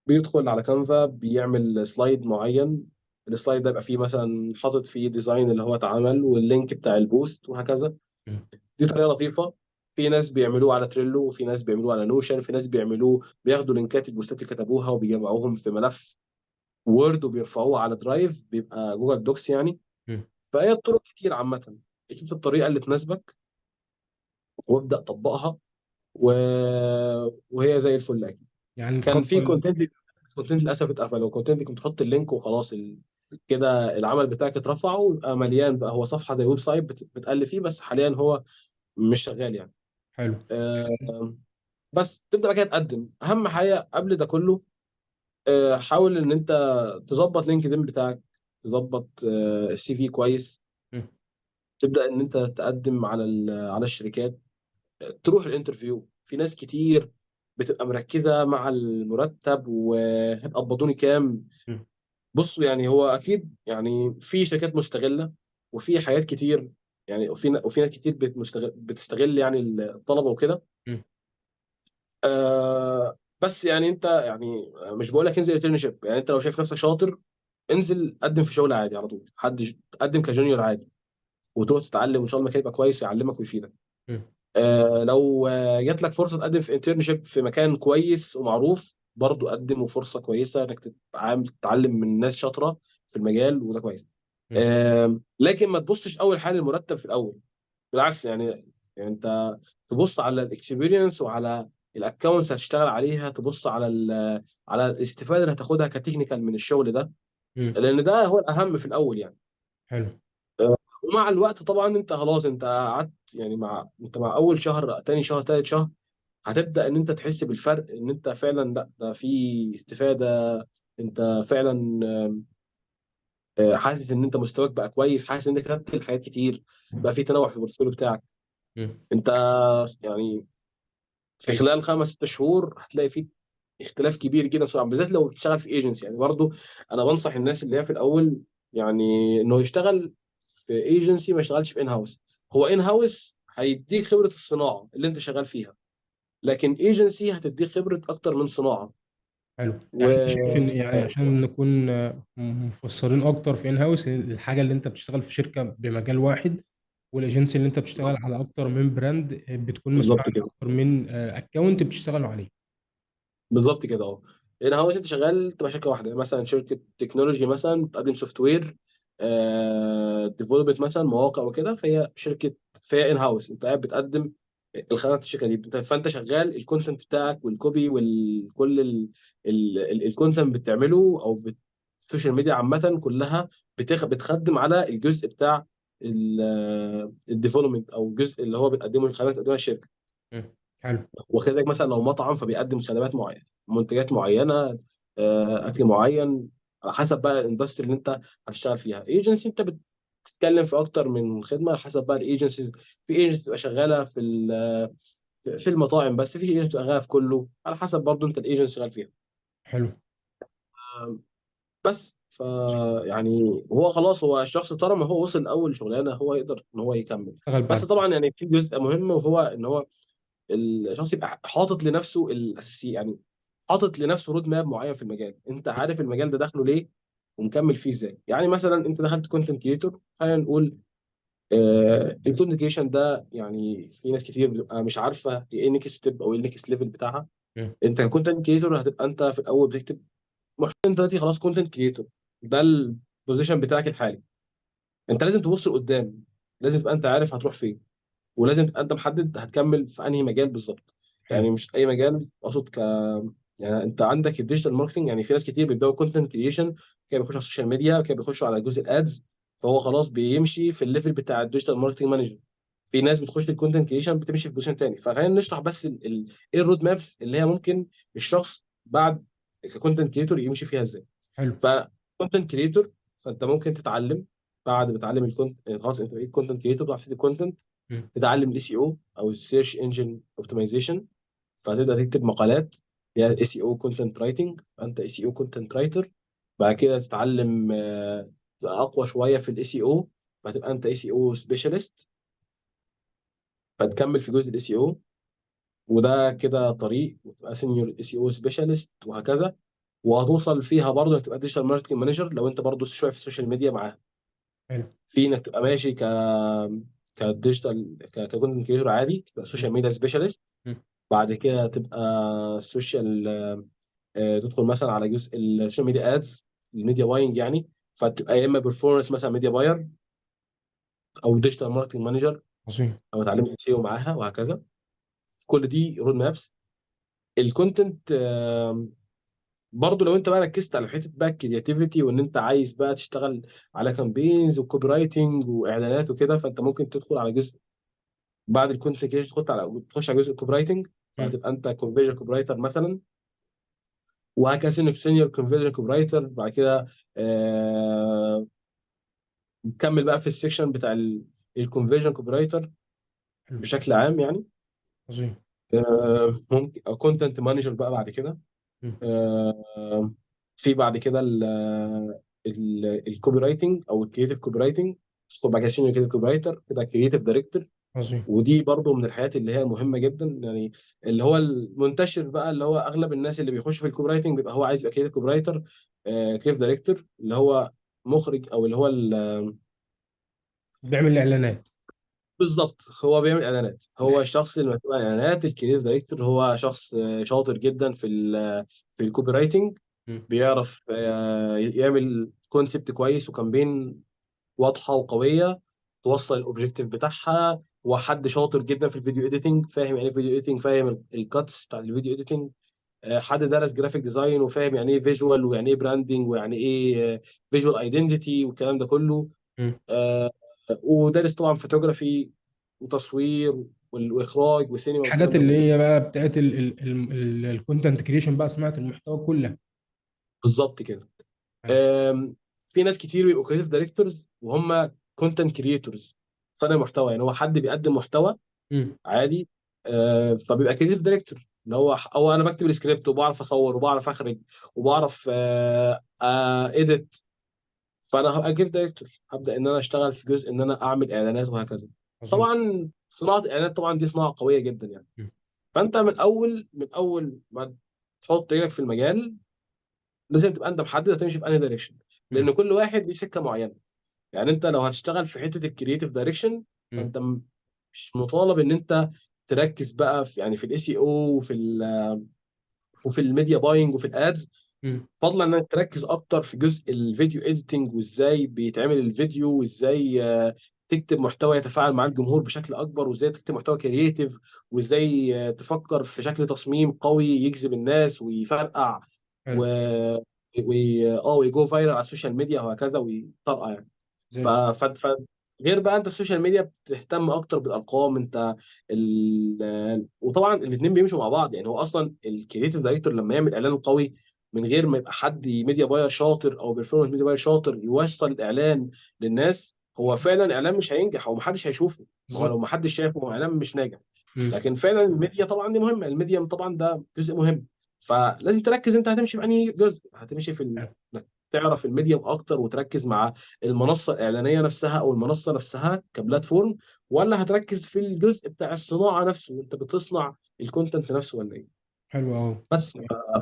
بيدخل على كانفا بيعمل سلايد معين، السلايد ده يبقى فيه مثلا حاطط فيه ديزاين اللي هو اتعمل واللينك بتاع البوست وهكذا. مم. دي طريقه لطيفه. في ناس بيعملوه على تريلو، وفي ناس بيعملوه على نوشن، في ناس بيعملوه بياخدوا لينكات البوستات اللي كتبوها وبيجمعوهم في ملف وورد وبيرفعوه على درايف، بيبقى جوجل دوكس يعني. مم. فهي الطرق كتير عامه، شوف الطريقه اللي تناسبك وابدا طبقها، و... وهي زي الفل اكيد. يعني كان في الخطوه. كونتنت للاسف اتقفل، وكونتنت كنت تحط اللينك وخلاص، كده العمل بتاعك اترفع ويبقى مليان بقى، هو صفحه زي ويب سايت بتقلب فيه، بس حاليا هو مش شغال يعني. حلو. آه، بس تبدا بقى كده تقدم. اهم حاجه قبل ده كله حاول ان انت تظبط لينكدين بتاعك، تظبط السي في كويس. مم. تبدا ان انت تقدم على على الشركات، تروح الانترفيو. في ناس كتير بتبقى مركزه مع المرتب وهتقبضوني كام. مم. بص يعني هو اكيد يعني في شركات مستغله، وفي حاجات كتير يعني، وفي ناس كتير بتستغل يعني الطلبه وكده. مم. بس يعني انت يعني مش بقول لك انزل انترنشيب، يعني انت لو شايف نفسك شاطر انزل قدم في شغل عادي على طول، قدم كجونيور عادي، وتروح تتعلم وان شاء الله المكان يبقى كويس يعلمك ويفيدك. مم. لو جات لك فرصه تقدم في انترنشيب في مكان كويس ومعروف برضو قدم، وفرصه كويسه انك تتعلم من ناس شاطره في المجال، وده كويس. مم. لكن ما تبصش اول حاجه المرتب في الاول. بالعكس يعني انت تبص على الاكسبيرينس وعلى الاكونتس هتشتغل عليها، تبص على على الاستفاده اللي هتاخدها كتكنيكال من الشغل ده، مم. لان ده هو الاهم في الاول يعني. حلو. ومع الوقت طبعا انت خلاص انت قعدت يعني، انت مع اول شهر تاني شهر تالت شهر هتبدا ان انت تحس بالفرق، ان انت فعلا لا ده في استفاده. انت فعلا حاسس ان انت مستواك بقى كويس، حاسس ان انت كتبت حاجات كتير، بقى في تنوع في البورتفوليو بتاعك. مم. انت يعني في ايوه. خلال 5 6 شهور هتلاقي في اختلاف كبير جدا سواء، بالذات لو بتشتغل في ايجنسي يعني. برضو انا بنصح الناس اللي هي في الاول يعني انه يشتغل في ايجنسي، ما يشتغلش في ان هاوس. هو ان هاوس هيديك خبره الصناعه اللي انت شغال فيها، لكن ايجنسي هتديك خبره اكتر من صناعه. حلو، و يعني انت شايف ان، يعني عشان نكون مفسرين اكتر، في ان هاوس الحاجه اللي انت بتشتغل في شركه بمجال واحد، والايجنسي اللي انت بتشتغل على اكتر من براند، بتكون مسؤول بالظبط عن كده. اكتر من اكونت بتشتغلوا عليه. بالظبط كده اه. ان هاوس انت شغال تبقى شركه واحده، مثلا شركه تكنولوجي مثلا بتقدم سوفت وير ديفلوبمنت مثلا مواقع وكده، فهي شركه، فهي ان هاوس انت قاعد بتقدم الخدمات الشركه دي. فانت شغال الكونتنت بتاعك والكوبي وكل الكونتنت بتعمله، او السوشيال ميديا عامه كلها بتخدم على الجزء بتاع الديفلوبمنت، او الجزء اللي هو بتقدمه الخدمات اللي بتقدمها الشركه. مم. حلو. وكذلك مثلا لو مطعم فبيقدم خدمات معينه، منتجات معينه، اكل معين، على حسب بقى الاندستري اللي انت هتشتغل فيها. ايجنسي انت بتتكلم في اكتر من خدمه على حسب بقى الايجنسي. في ايجنسي تبقى شغاله في في المطاعم بس، في ايجنسي تبقى شغاله في كله، على حسب برضو انت الايجنسي شغال فيها. حلو. بس يعني هو خلاص، هو الشخص طالما هو وصل اول شغلانه هو يقدر ان هو يكمل. اشتغل بس بعد كده. طبعا يعني في جزء مهم، وهو ان هو الشخص يبقى حاطط لنفسه الاساسي يعني، حاطط لنفسه رود ماب معين في المجال. انت عارف المجال ده داخله ليه ومكمل فيه ازاي. يعني مثلا انت دخلت كونتنت كريتور، خلينا نقول الكونتنت كريشن ده يعني في ناس كتير بتبقى مش عارفه ايه النكست ستيب او ايه النكست ليفل بتاعها. مم. انت ككونتنت كريتور هتبقى انت في الاول بتكتب محتوى. انت دلوقتي خلاص كونتنت كريتور، ده البوزيشن بتاعك الحالي. انت لازم تبص لقدام، لازم تبقى انت عارف هتروح فين، ولازم تبقى انت محدد هتكمل في انهي مجال بالظبط. حلو. يعني مش اي مجال، اقصد يعني انت عندك الديجيتال ماركتنج. يعني في ناس كتير بيبداوا كونتنت كريشن كده بيخشوا على السوشيال ميديا كده بيخشوا على جزء الادز، فهو خلاص بيمشي في الليفل بتاع الديجيتال ماركتنج مانجر. في ناس بتخش الكونتنت كريشن بتمشي في بوزيشن تاني. فخلينا نشرح بس ايه الرود مابس اللي هي ممكن الشخص بعد ككونتنت كريتور يمشي فيها ازاي. حلو. فكونتنت كريتور، فانت ممكن تتعلم بعد ما تتعلم الكونتنت، خلاص انت بقيت كونتنت كريتور بتعرف تكتب كونتنت، مم. تتعلم الاي سي او او السيرش انجن اوبتمايزيشن، فتبدا تكتب مقالات اللي هي اي سي او كونتنت رايتنج، فانت اي سي او كونتنت رايتر. بعد كده تتعلم تبقى اقوى شويه في الاي سي او، فتبقى انت اي سي او سبيشالست، فتكمل في جزء الاي سي او، وده كده طريق، وتبقى سينيور اي سي او سبيشالست وهكذا. وهتوصل فيها برضه انك تبقى ديجيتال ماركتنج مانجر لو انت برضه شويه في السوشيال ميديا معاها. حلو. في انك تبقى ماشي كديجيتال ككونتنت كريتور عادي، تبقى مم. سوشيال ميديا سبيشالست. مم. بعد كده تبقى سوشيال، تدخل مثلا على جزء السوشيال ميديا ادز، الميديا باينج يعني، فتبقى يا اما بيرفورمانس مثلا ميديا باير، او ديجيتال ماركتنج مانجر، عظيم. او اتعلمت سيو معاها وهكذا. في كل دي رود مابس. الكونتنت برضه لو انت بقى ركزت على حته بقى الكرياتيفيتي، وان انت عايز بقى تشتغل على كامبينز وكوبي رايتنج واعلانات وكده، فانت ممكن تدخل على جزء بعد الكونتنت كريشن، تخش على جزء الكوبي رايتنج. مم. فهتبقى انت كونفرجن كوبي رايتر مثلا، وهكذا انك سينيور كونفرجن كوبي رايتر. بعد كده آه، نكمل بقى في السكشن بتاع الكونفرجن كوبي رايتر حلو. بشكل عام يعني. عظيم. ممكن كونتنت مانجر بقى بعد كده. مم. آه، في بعد كده الكوبي رايتنج او الكريتيف كوبي رايتنج. تدخل بعد كده سينيور كريتيف كوبي رايتر، كده كريتيف دايركتور. عظيم. ودي برضو من الحاجات اللي هي مهمه جدا يعني، اللي هو المنتشر بقى، اللي هو اغلب الناس اللي بيخش في الكوبي رايتنج بيبقى هو عايز يبقى كريتيف كوبي رايتر، كريتيف دايركتور، اللي هو مخرج او اللي هو بيعمل اعلانات. بالظبط هو بيعمل اعلانات. هو الشخص اللي مسؤول عن الاعلانات الكريتيف دايركتور هو شخص شاطر جدا في الكوبي رايتنج. مم. بيعرف يعمل كونسبت كويس وكامبين واضحه وقويه توصل الاوبجيكتيف بتاعها. وحد شاطر جدا في الفيديو اديتنج، فاهم يعني ايه فيديو اديتنج، فاهم الكاتس بتاع الفيديو اديتنج. حد درس جرافيك ديزاين وفاهم يعني ايه فيجوال ويعني ايه براندنج ويعني ايه فيجوال ايدنتيتي والكلام ده كله. مم. آه، ودارس طبعا فوتوغرافي وتصوير واخراج وسينما الحاجات والكلام ده اللي كله. هي بقى بتاعت الكونتنت كريشن بقى، صناعه المحتوى كلها. بالظبط كده. حلو. في ناس كتير بيبقوا كريتيف دايركتورز وهم كونتنت كريتورز، صانع محتوى. يعني هو حد بيقدم محتوى مم. عادي، فبيبقى كريتيف دايركتور، اللي هو انا بكتب السكريبت وبعرف اصور وبعرف اخرج وبعرف اديت. فانا هبقى كريتيف دايركتور، هبدا ان انا اشتغل في جزء ان انا اعمل اعلانات وهكذا. عظيم. طبعا صناعه الاعلانات طبعا دي صناعه قويه جدا يعني. مم. فانت من اول ما تحط رجلك في المجال لازم تبقى انت محدد هتمشي في انهي دايركشن، مم. لان كل واحد ليه سكه معينه. يعني انت لو هتشتغل في حته الكرييتيف دايركشن، مم. فانت مش مطالب ان انت تركز بقى في يعني في الاي سي او وفي الميديا باينج وفي الادز. مم. فضلا انك تركز اكتر في جزء الفيديو اديتنج وازاي بيتعمل الفيديو، وازاي تكتب محتوى يتفاعل مع الجمهور بشكل اكبر، وازاي تكتب محتوى كرييتيف، وازاي تفكر في شكل تصميم قوي يجذب الناس ويفرقع و حلو. ويجو فايرال على السوشيال ميديا وهكذا ويطرقع يعني. زي ف... الفل. غير بقى انت السوشيال ميديا بتهتم اكتر بالارقام. انت وطبعا الاثنين بيمشوا مع بعض. يعني هو اصلا الكريتيف دايركتور لما يعمل اعلان قوي من غير ما يبقى حد ميديا باير شاطر او بيرفورمانس ميديا باير شاطر يوصل الاعلان للناس، هو فعلا اعلان مش هينجح او محدش هيشوفه. ما هو بالظبط. لو محدش شافه هو اعلان مش ناجح. مم. لكن فعلا الميديا طبعا دي مهمه، الميديا طبعا ده جزء مهم. فلازم تركز انت هتمشي في انهي جزء، هتمشي حلو. انك تعرف الميديا اكتر وتركز مع المنصه الاعلانيه نفسها او المنصه نفسها كبلاتفورم، ولا هتركز في الجزء بتاع الصناعه نفسه، انت بتصنع الكونتنت نفسه ولا ايه. حلو قوي. بس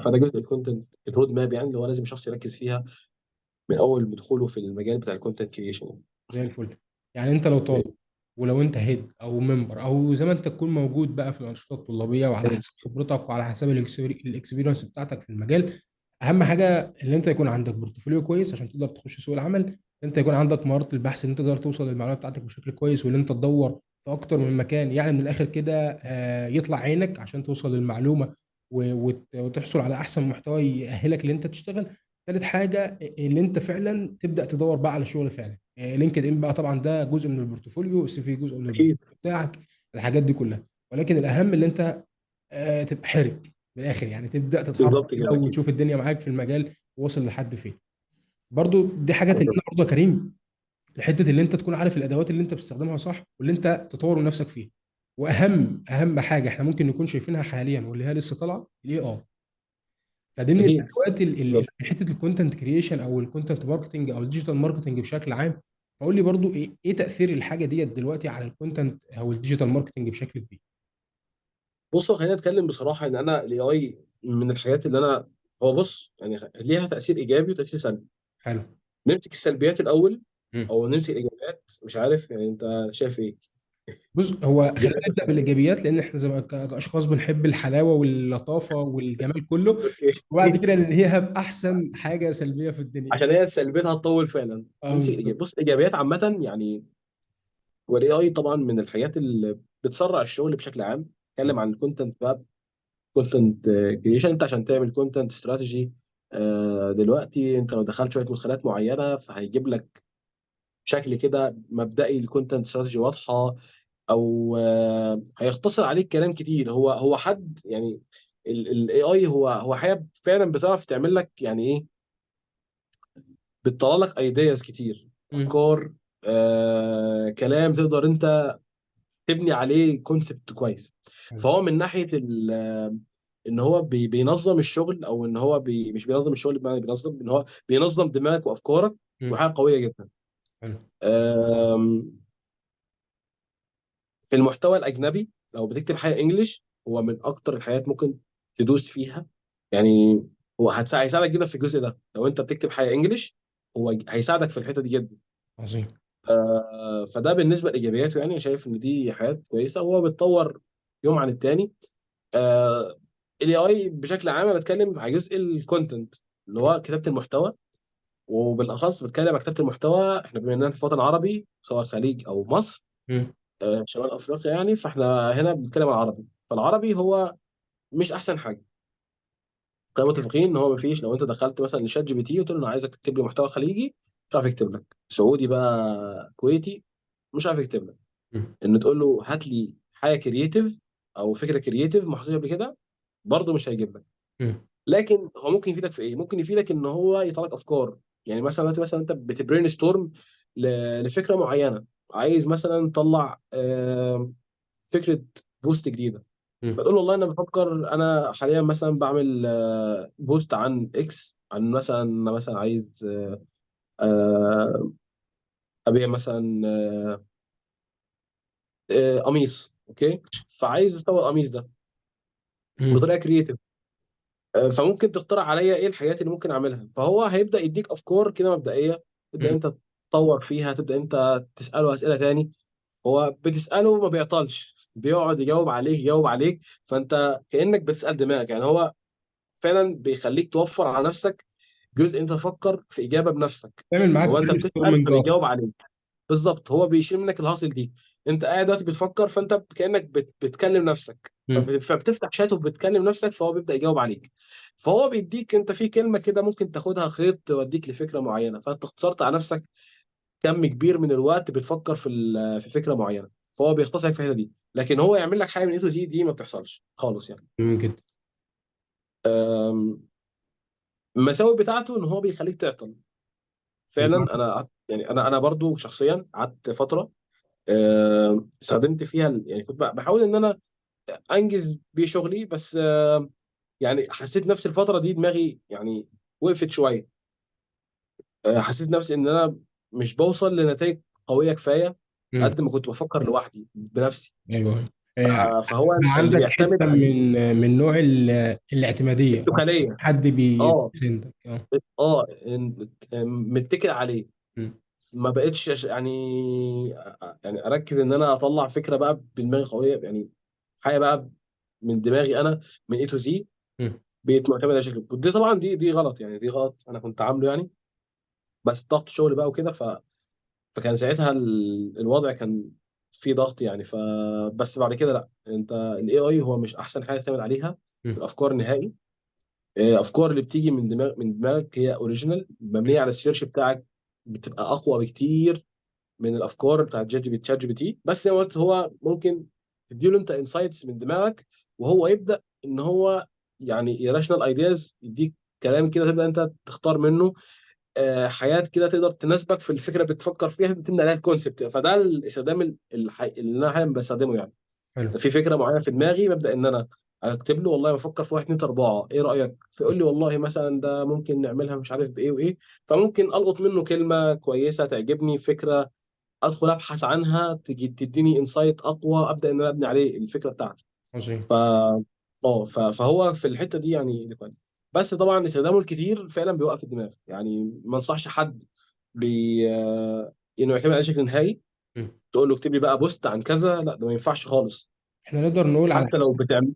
فده جزء الكونتنت الرود ماب يعني، اللي هو لازم الشخص يركز فيها من اول دخوله في المجال بتاع الكونتنت كريشن. زي الفل. يعني انت لو طالب، ولو انت هيد او ممبر او زي ما انت تكون موجود بقى في الانشطه الطلابيه، وعلى حسب خبرتك وعلى حسب الاكسبيرينس بتاعتك في المجال، اهم حاجه ان انت يكون عندك بورتفوليو كويس عشان تقدر تخش سوق العمل. انت يكون عندك مهاره البحث ان انت تقدر توصل للمعلومات بتاعتك بشكل كويس، وان انت تدور في اكتر من مكان، يعني من الاخر كده يطلع عينك عشان توصل للمعلومه وتحصل على احسن محتوى يأهلك ان انت تشتغل. ثالث حاجه اللي انت فعلا تبدا تدور بقى على شغل فعلا. لينكد ان بقى طبعا ده جزء من البورتفوليو، السي في جزء من اكيد. البورتفوليو بتاعك، الحاجات دي كلها. ولكن الاهم اللي انت تبقى حرك من الاخر، يعني تبدا تتحرك بالظبط كده كده اكيد. وتشوف الدنيا معاك في المجال واصل لحد فين. برضو دي حاجات اللي بالظبط. انا برضو يا كريم، الحته اللي انت تكون عارف الادوات اللي انت بتستخدمها صح، واللي انت تطور من نفسك فيها. واهم حاجه احنا ممكن نكون شايفينها حاليا واللي هي لسه طالعه، الاي اي. فدي من اكيد. الادوات بالظبط. حته الكونتنت كريشن او الكونتنت ماركتنج او الديجيتال ماركتنج بشكل عام. فقول لي برضو ايه تاثير الحاجه ديت دلوقتي على الكونتنت او الديجيتال ماركتنج بشكل كبير. بص خلينا نتكلم بصراحه ان انا الاي اي من الحاجات اللي انا، هو بص يعني ليها تاثير ايجابي وتاثير سلبي. حلو. نمسك السلبيات الاول مم. او نمسك الايجابيات، مش عارف يعني انت شايف ايه. بص، هو خلينا ايجابيات. نبدا بالايجابيات، لان احنا زي ما كاشخاص بنحب الحلاوه واللطافه والجمال كله. اوكي. وبعد كده ننهيها باحسن حاجه سلبيه في الدنيا. عشان هي سلبيتها هتطول فعلا. اه نمسك بالظبط. الايجابيات. بص ايجابيات عامه يعني، والاي اي طبعا من الحاجات اللي بتسرع الشغل بشكل عام. مم. اتكلم عن الكونتنت بقى، كونتنت كريشن. انت عشان تعمل كونتنت استراتيجي دلوقتي، انت لو دخلت شويه مدخلات معينه فهيجيب لك شكل كده مبدئي الكونتنت استراتيجي واضحه. او هيختصر عليك كلام كتير. هو حد يعني الاي اي هو حاجه فعلا بتعرف تعمل لك يعني ايه، بتطلع لك ايدياز كتير، مم. افكار، كلام تقدر انت تبني عليه كونسبت كويس. حلو. فهو من ناحيه ان هو بينظم الشغل، او ان هو مش بينظم الشغل بمعنى بينظم، ان هو بينظم دماغك وافكارك، مم. وحاجه قويه جدا. حلو. آم، في المحتوى الاجنبي لو بتكتب حاجه انجليش، هو من اكتر الحاجات ممكن تدوس فيها يعني. هو هيساعدك جدا في الجزء ده لو انت بتكتب حاجه انجليش، هو هيساعدك في الحته دي جدا. عظيم. فده بالنسبه لايجابياته، يعني شايف ان دي حاجات كويسه، وهو بيتطور يوم عن التاني. الاي اي بشكل عام أنا بتكلم على جزء الكونتنت اللي هو كتابه المحتوى، وبالاخص بتكلم على كتابه المحتوى. احنا بما اننا في الوطن العربي سواء الخليج او مصر، مم. شمال افريقيا يعني، فاحنا هنا بنتكلم على العربي. فالعربي هو مش احسن حاجه. خلينا متفقين ان هو مفيش، لو انت دخلت مثلا لشات جي بي تي قلت له انا عايزك تكتب لي محتوى خليجي، مش عارف يكتب لك. سعودي بقى، كويتي، مش عارف يكتب لك. مم. ان تقول له هات لي حاجه كرييتيف او فكره كرييتيف ما حصلش قبل كده، برضه مش هيجيب لك. مم. لكن هو ممكن يفيدك في ايه؟ ممكن يفيدك ان هو يطلع لك افكار. يعني مثلا دلوقتي مثلا انت بتبرين ستورم لفكره معينه، عايز مثلا تطلع فكره بوست جديده. مم. بتقول له والله انا بفكر، انا حاليا مثلا بعمل بوست عن اكس، عن مثلا عايز آه، ابيع مثلا قميص، اوكي، فعايز اسوق القميص ده مم. بطريقه كرييتيف. فممكن تقترح عليا ايه الحاجات اللي ممكن اعملها. فهو هيبدا يديك افكار كده مبدئيه، تبدا مم. انت تطور فيها، تبدا انت تساله اسئله تاني. هو بتساله ما بيعطلش، بيقعد يجاوب عليك يجاوب عليك، فانت كانك بتسال دماغك. يعني هو فعلا بيخليك توفر على نفسك جزء انت تفكر في اجابه بنفسك. تعمل معاك هو انت برين بتسال ستورمنج اكتر. فبيجاوب عليك. بالظبط، هو بيشيل منك الهاصل دي. انت قاعد دلوقتي بتفكر، فانت كانك بتكلم نفسك، مم. فبتفتح شات وبتكلم نفسك، فهو بيبدا يجاوب عليك. فهو بيديك انت في كلمه كده ممكن تاخدها خيط توديك لفكره معينه، فانت اختصرت على نفسك كم كبير من الوقت بتفكر في فكره معينه. فهو بيختصر في الحته دي، لكن هو يعمل لك حاجه من اي تو زي دي ما بتحصلش خالص يعني. جميل جدا. المساوئ بتاعته ان هو بيخليك تعطل. فعلا انا قعدت يعني، انا برضو شخصيا قعدت فتره استخدمت فيها يعني كنت بحاول ان انا انجز بيه شغلي، بس يعني حسيت نفس الفتره دي دماغي يعني وقفت شويه. حسيت نفسي ان انا مش بوصل لنتائج قويه كفايه مم. قد ما كنت بفكر لوحدي بنفسي. ايوه. فهو بقى اللي عندك بيعتمد حته عليه من نوع الاعتماديه، او التكاليه. حد اه بيسندك. اه. اه متكل عليه. مم. ما بقتش يعني اركز ان انا اطلع فكره بقى بدماغي قويه يعني، حاجه بقى من دماغي انا، من اي تو زي. مم. بقيت معتمد على شكل، ودي طبعا دي غلط يعني، دي غلط انا كنت عامله يعني. بس ضغط شغل بقى وكده، فكان ساعتها الوضع كان في ضغط يعني. بس بعد كده لا، انت الاي اي هو مش احسن حاجه تعمل عليها في مم. الافكار نهائي. افكار اللي بتيجي من دماغك هي اوريجينال مبنيه على السيرش بتاعك، بتبقى اقوى بكتير من الافكار بتاعت شات جي بي تي. بس زي ما قلت، هو ممكن تديله انت انسايتس من دماغك، وهو يبدا ان هو يعني يراشنال ايدياز، يديك كلام كده تبدا انت تختار منه حاجات كده تقدر تناسبك في الفكره اللي بتفكر فيها، تبدا عليها الكونسبت. فده الاستخدام اللي انا حاليا بستخدمه يعني. حلو. في فكره معينه في دماغي، ببدا ان انا اكتب له والله بفكر في 1 2 4، ايه رايك؟ فيقول لي والله مثلا ده ممكن نعملها مش عارف بايه وايه. فممكن القط منه كلمه كويسه تعجبني، فكره ادخل ابحث عنها، تجي تديني انسايت اقوى، ابدا ان انا ابني عليه الفكره بتاعتي. عظيم. ف فهو في الحته دي يعني ده كويس. بس طبعا استخدامه الكتير فعلا بيوقف الدماغ يعني. ما انصحش حد انه يعتمد على شكل نهائي. مم. تقول له اكتب لي بقى بوست عن كذا، لا ده ما ينفعش خالص. احنا نقدر نقول على حتى لو حسب بتعمل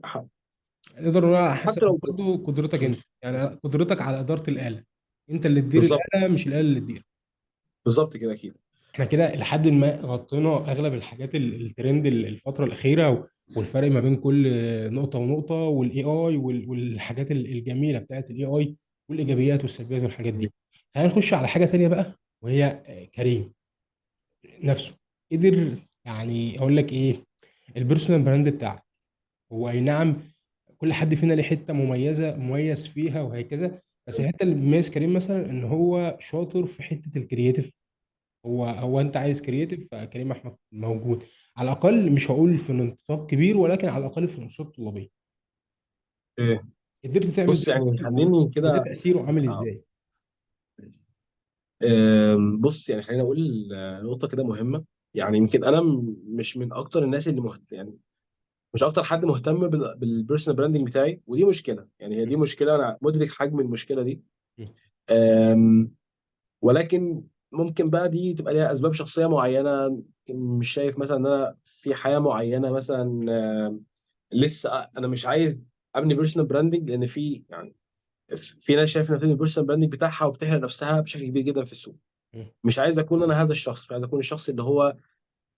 نقدر نقول على حتى حسب لو برضه قدرتك انت، يعني قدرتك على اداره الاله. انت اللي تدير بالظبط، الاله، مش الاله اللي تدير. بالظبط كده اكيد. احنا كده لحد ما غطينا اغلب الحاجات الترند الفتره الاخيره، والفرق ما بين كل نقطه ونقطه، والاي اي والحاجات الجميله بتاعت الاي اي، والايجابيات والسلبيات والحاجات دي. خلينا نخش على حاجه ثانيه بقى، وهي كريم نفسه قدر يعني اقول لك ايه، البيرسونال براند بتاعك هو اي نعم، كل حد فينا له حته مميز فيها وهكذا. بس الحته اللي بيميز كريم مثلا ان هو شاطر في حته الكرييتيف. هو انت عايز كرييتيف، فكريم احمد موجود. على الاقل مش هقول في نطاق كبير، ولكن على الاقل في الانشطه الطلابيه إيه. قدرت تعمل ده بص يعني إزاي؟ خليني وده كده. تاثيره عامل آه، ازاي؟ بص يعني خليني اقول نقطه كده مهمه. يعني يمكن انا مش من اكتر الناس اللي يعني مش اكتر حد مهتم بالبيرسونال براندنج بتاعي، ودي مشكله. يعني هي دي مشكله، انا مدرك حجم المشكله دي. أم، ولكن ممكن بقى دي تبقى ليها اسباب شخصيه معينه. مش شايف مثلا ان انا في حياه معينه مثلا. لسه انا مش عايز ابني بيرسونال براندنج، لان في يعني في ناس شايفه ان البيرسونال براندنج بتاعها وبتحرق نفسها بشكل كبير جدا في السوق. مش عايز اكون انا هذا الشخص، مش عايز اكون الشخص اللي هو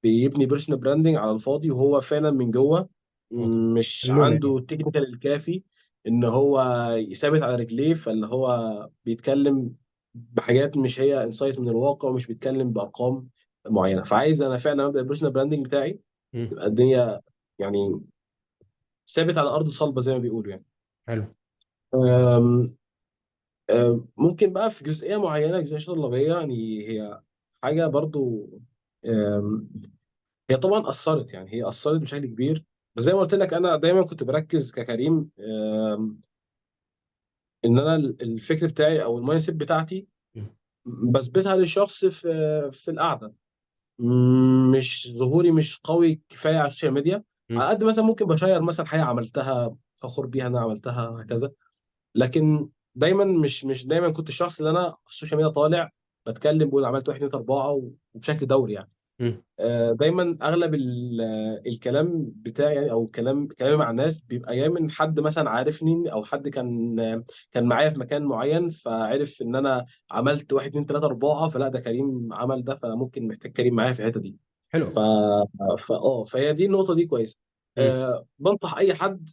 بيبني بيرسونال براندنج على الفاضي، وهو فعلا من جوه فاضي. مش اللون عنده يعني. التكنيكال الكافي ان هو يثبت على رجليه. فاللي هو بيتكلم بحاجات مش هي انسايت من الواقع، ومش بيتكلم بارقام معينه. فعايز انا فعلا ابدا البيرسونال براندنج بتاعي مم. تبقى الدنيا يعني ثابت على ارض صلبه زي ما بيقولوا يعني. حلو. أم- ممكن بقى في جزئيه معينه، جزئيه طلابيه يعني. هي حاجه برضو أم، هي طبعا اثرت، يعني هي اثرت بشكل كبير. بس زي ما قلت لك انا دايما كنت بركز ككريم، ان انا الفكر بتاعي او المايند سيت بتاعتي مم. بثبتها للشخص في القعده. مش ظهوري مش قوي كفايه على السوشيال ميديا. مم. على قد مثلا ممكن بشير مثلا حاجه عملتها فخور بيها انا عملتها هكذا. لكن دايما مش دايما كنت الشخص اللي انا في السوشيال ميديا طالع بتكلم بقول عملت واحد اتنين اربعه وبشكل دوري يعني. مم. دايما اغلب الكلام بتاعي يعني، او كلامي مع الناس بيبقى جاي من حد مثلا عارفني، او حد كان معايا في مكان معين، فعرف ان انا عملت واحد اتنين تلاته اربعه، فلا ده كريم عمل ده، فانا ممكن محتاج كريم معايا في الحته دي. ف حلو. فهي دي النقطه دي كويسه. مم. بنصح اي حد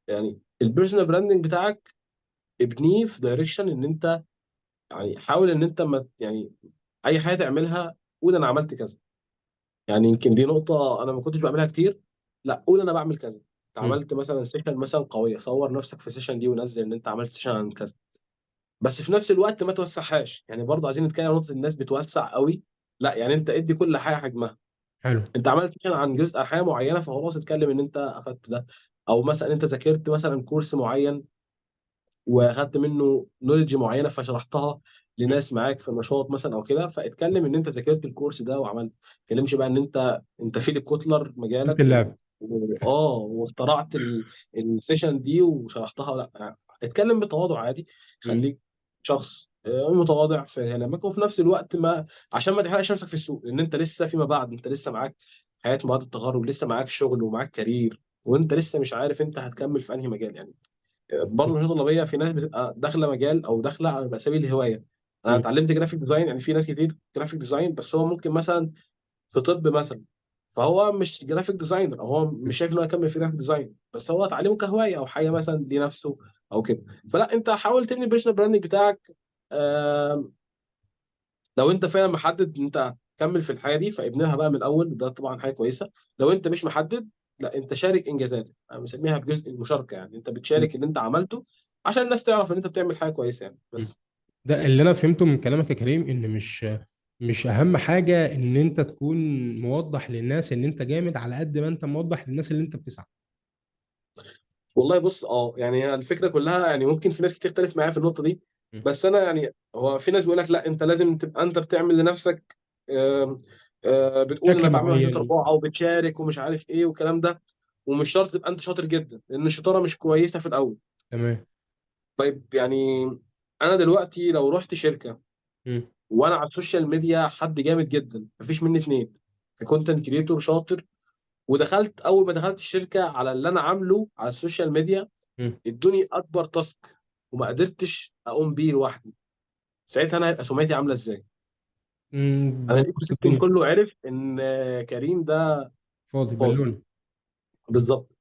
يعني البيرسونال براندنج بتاعك ابنيه في دايركشن ان انت يعني حاول ان انت ما يعني اي حاجه تعملها قول انا عملت كذا. يعني يمكن دي نقطة أنا ما كنتش بعملها كتير. لا قول أنا بعمل كذا. أنت مم. عملت مثلا سيشن مثلا قوية، صور نفسك في السيشن دي ونزل إن أنت عملت سيشن عن كذا. بس في نفس الوقت ما توسعهاش. يعني برضه عايزين نتكلم عن نقطة الناس بتوسع قوي. لا يعني أنت ادي كل حاجة حجمها. حلو. أنت عملت سيشن عن جزء حاجة معينة، فخلاص اتكلم إن أنت أخدت ده. أو مثلا أنت ذاكرت مثلا كورس معين واخدت منه نولج معينه فشرحتها مم. لناس معاك في النشاط مثلا او كده، فاتكلم ان انت ذاكرت الكورس ده وعملت. ما تتكلمش بقى ان انت فيليب كوتلر قلت مجالك اللعب. واخترعت السيشن دي وشرحتها. لا اتكلم بتواضع عادي. مم. خليك شخص متواضع في كلامك، وفي نفس الوقت ما عشان ما تحرقش نفسك في السوق، لان انت لسه فيما بعد انت لسه معاك حياه بعد التخرج، لسه معاك شغل ومعاك كارير، وانت لسه مش عارف انت هتكمل في انهي مجال يعني. برضه الفنون الطلابيه في ناس بتبقى داخله مجال او داخله على سبيل الهوايه. انا مم. اتعلمت جرافيك ديزاين، يعني في ناس كتير جرافيك ديزاين، بس هو ممكن مثلا في طب مثلا، فهو مش جرافيك ديزاينر، او هو مش شايف ان هو يكمل في جرافيك ديزاين، بس هو اتعلمه كهوايه او حاجه مثلا لنفسه او كده. فلا انت حاول تبني البيرسونال براندنج بتاعك. آم، لو انت فعلا محدد ان انت هتكمل في الحاجه دي فابنها بقى من الاول، ده طبعا حاجه كويسه. لو انت مش محدد، لا انت شارك انجازاتك. انا بسميها بجزء المشاركه، يعني انت مم. بتشارك اللي انت عملته عشان الناس تعرف ان انت بتعمل حاجه كويسه يعني مم. بس. ده اللي انا فهمته من كلامك يا كريم، ان مش اهم حاجه ان انت تكون موضح للناس ان انت جامد، على قد ما انت موضح للناس اللي انت بتسعى. والله بص يعني هي الفكره كلها، يعني ممكن في ناس كتير تختلف معايا في النقطه دي. مم. بس انا يعني هو في ناس بيقول لك لا انت لازم تبقى انت بتعمل لنفسك. آم، بتقول انا شكل بعمل واحد اتنين معين. اربعه وبتشارك ومش عارف ايه والكلام ده. ومش شرط تبقى انت شاطر جدا، لان الشطاره مش كويسه في الاول. تمام. طيب يعني انا دلوقتي لو رحت شركه مم. وانا على السوشيال ميديا حد جامد جدا مفيش مني اتنين، ككونتنت كريتور شاطر، ودخلت اول ما دخلت الشركه على اللي انا عامله على السوشيال ميديا مم. ادوني اكبر تاسك وما قدرتش اقوم بيه لوحدي، ساعتها انا هيبقى سمعتي عامله ازاي؟ انا الايكو بوظ سيستم الدنيا. كله عرف ان كريم ده فاضي فاضي. بالون. بالظبط.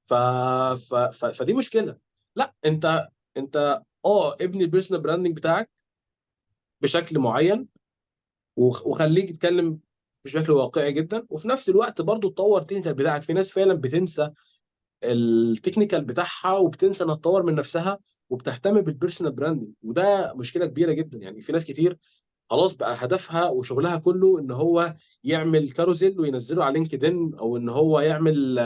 فدي مشكله. لا انت ابني البيرسونال براندنج بتاعك بشكل معين، وخليك تتكلم بشكل واقعي جدا، وفي نفس الوقت برضو تطور التكنيكال بتاعك. في ناس فعلا بتنسى التكنيكال بتاعها وبتنسى انها تطور من نفسها وبتهتم بالبيرسونال براندنج، وده مشكله كبيره جدا. يعني في ناس كتير خلاص بقى هدفها وشغلها كله ان هو يعمل كاروزيل وينزله على لينكدين، او ان هو يعمل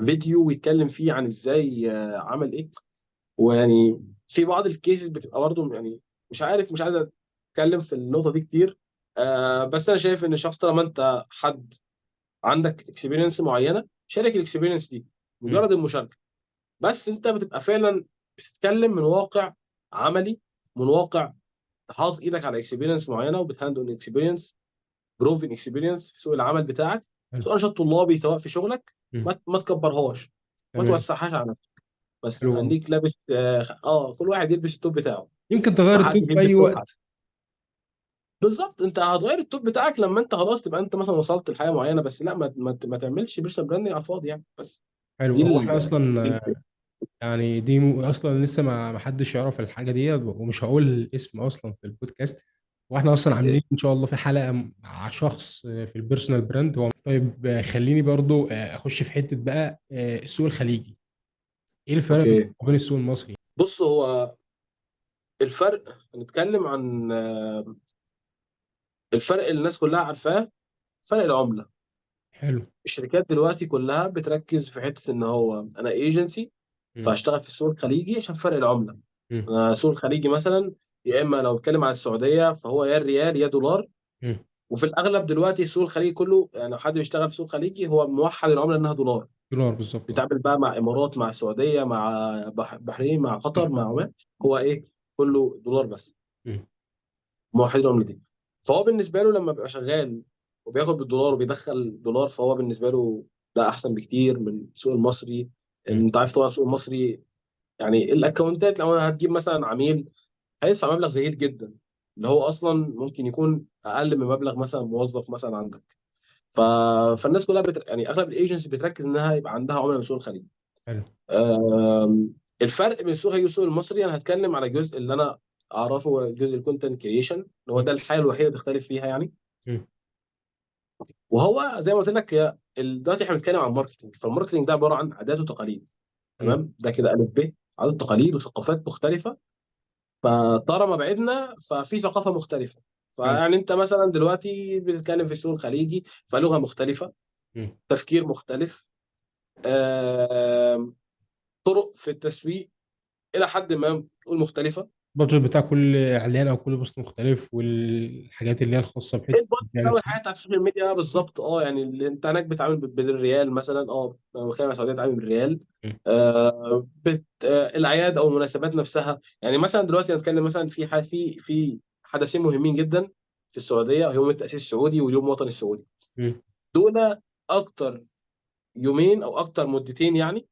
فيديو ويتكلم فيه عن ازاي عمل ايه. ويعني في بعض الكيسز بتبقى برضه يعني مش عايز اتكلم في النقطه دي كتير. بس انا شايف ان الشخص طالما انت حد عندك اكسبيرينس معينه، شارك الاكسبيرينس دي، مم. مجرد المشاركه. بس انت بتبقى فعلا بتتكلم من واقع عملي، من واقع حاطط ايدك على اكسبيرينس معينه وبتهاندل اكسبيرينس، بروفن اكسبيرينس في سوق العمل بتاعك، حلو. سواء نشاط طلابي سواء في شغلك. مم. ما تكبرهاش، ما تمام. توسعهاش على نفسك، بس حلو أوي. خليك لابس كل واحد يلبس التوب بتاعه. يمكن تغير ما حدش التوب في يلبس اي توب حد. وقت. بالظبط، انت هتغير التوب بتاعك لما انت خلاص تبقى انت مثلا وصلت لحاجه معينه، بس لا ما تعملش بيرسونال براندنج على الفاضي يعني. بس حلو. دي هو احنا اصلا دي يعني دي اصلا لسه ما حدش يعرف الحاجه دي، ومش هقول الاسم اصلا في البودكاست. واحنا اصلا عاملين ان شاء الله في حلقه مع شخص في البيرسونال براند. هو طيب خليني برضو اخش في حته بقى السوق الخليجي. ايه الفرق اوكي. بين السوق المصري؟ بص، هو الفرق، هنتكلم عن الفرق اللي الناس كلها عارفاه، فرق العمله. حلو. الشركات دلوقتي كلها بتركز في حته ان هو انا ايجنسي، مم. فهشتغل في السوق الخليجي عشان فرق العمله. مم. انا السوق الخليجي مثلا، يا اما لو اتكلم عن السعوديه فهو يا الريال يا دولار. مم. وفي الاغلب دلوقتي السوق الخليجي كله، يعني لو حد بيشتغل في السوق الخليجي هو موحد العمله انها دولار. دولار بالظبط اه. بيتعامل بقى مع امارات، مع السعوديه، مع بحرين، مع قطر، مع عمان. هو ايه؟ كله دولار بس، مم. موحدين العمله دي. فهو بالنسبه له لما بيبقى شغال وبياخد بالدولار وبيدخل دولار، فهو بالنسبه له ده احسن بكتير من السوق المصري. مم. انت عارف طبعا السوق المصري، يعني الاكونتات لو هتجيب مثلا عميل هيدفع مبلغ زهيد جدا، اللي هو اصلا ممكن يكون اقل من مبلغ مثلا موظف مثلا عندك. ف... فالناس كلها يعني اغلب الايجنسي بتركز انها يبقى عندها عملاء من السوق الخليجي. حلو. آم، الفرق بين السوق الخليجي والسوق المصري، انا هتكلم على الجزء اللي انا اعرفه، هو جزء الكونتنت كريشن، اللي هو مم. ده الحاجه الوحيده اللي تختلف فيها يعني. مم. وهو زي ما قلت لك، هي دلوقتي احنا بنتكلم عن ماركتنج، فالماركتنج ده عباره عن عادات وتقاليد. مم. تمام، ده كده الف ب، عادات وتقاليد وثقافات مختلفه. فطالما بعدنا ففي ثقافه مختلفه. حلو. فيعني انت مثلا دلوقتي بتتكلم في السوق الخليجي، فلغه مختلفه، مم. تفكير مختلف، آم، طرق في التسويق الى حد ما تقول مختلفه. البادجت بتاع كل اعلان او كل بوست مختلف، والحاجات اللي هي الخاصه بحته البوست يعني او فيه. الحياه على السوشيال ميديا بالظبط. يعني انت هناك بتتعامل بالريال مثلا، لو بتكلم على السعوديه بتتعامل بالريال. مم. الاعياد او المناسبات نفسها، يعني مثلا دلوقتي نتكلم مثلا في في حدثين مهمين جدا في السعوديه، يوم التاسيس السعودي واليوم الوطني السعودي. مم. دول اكتر يومين او اكتر مدتين يعني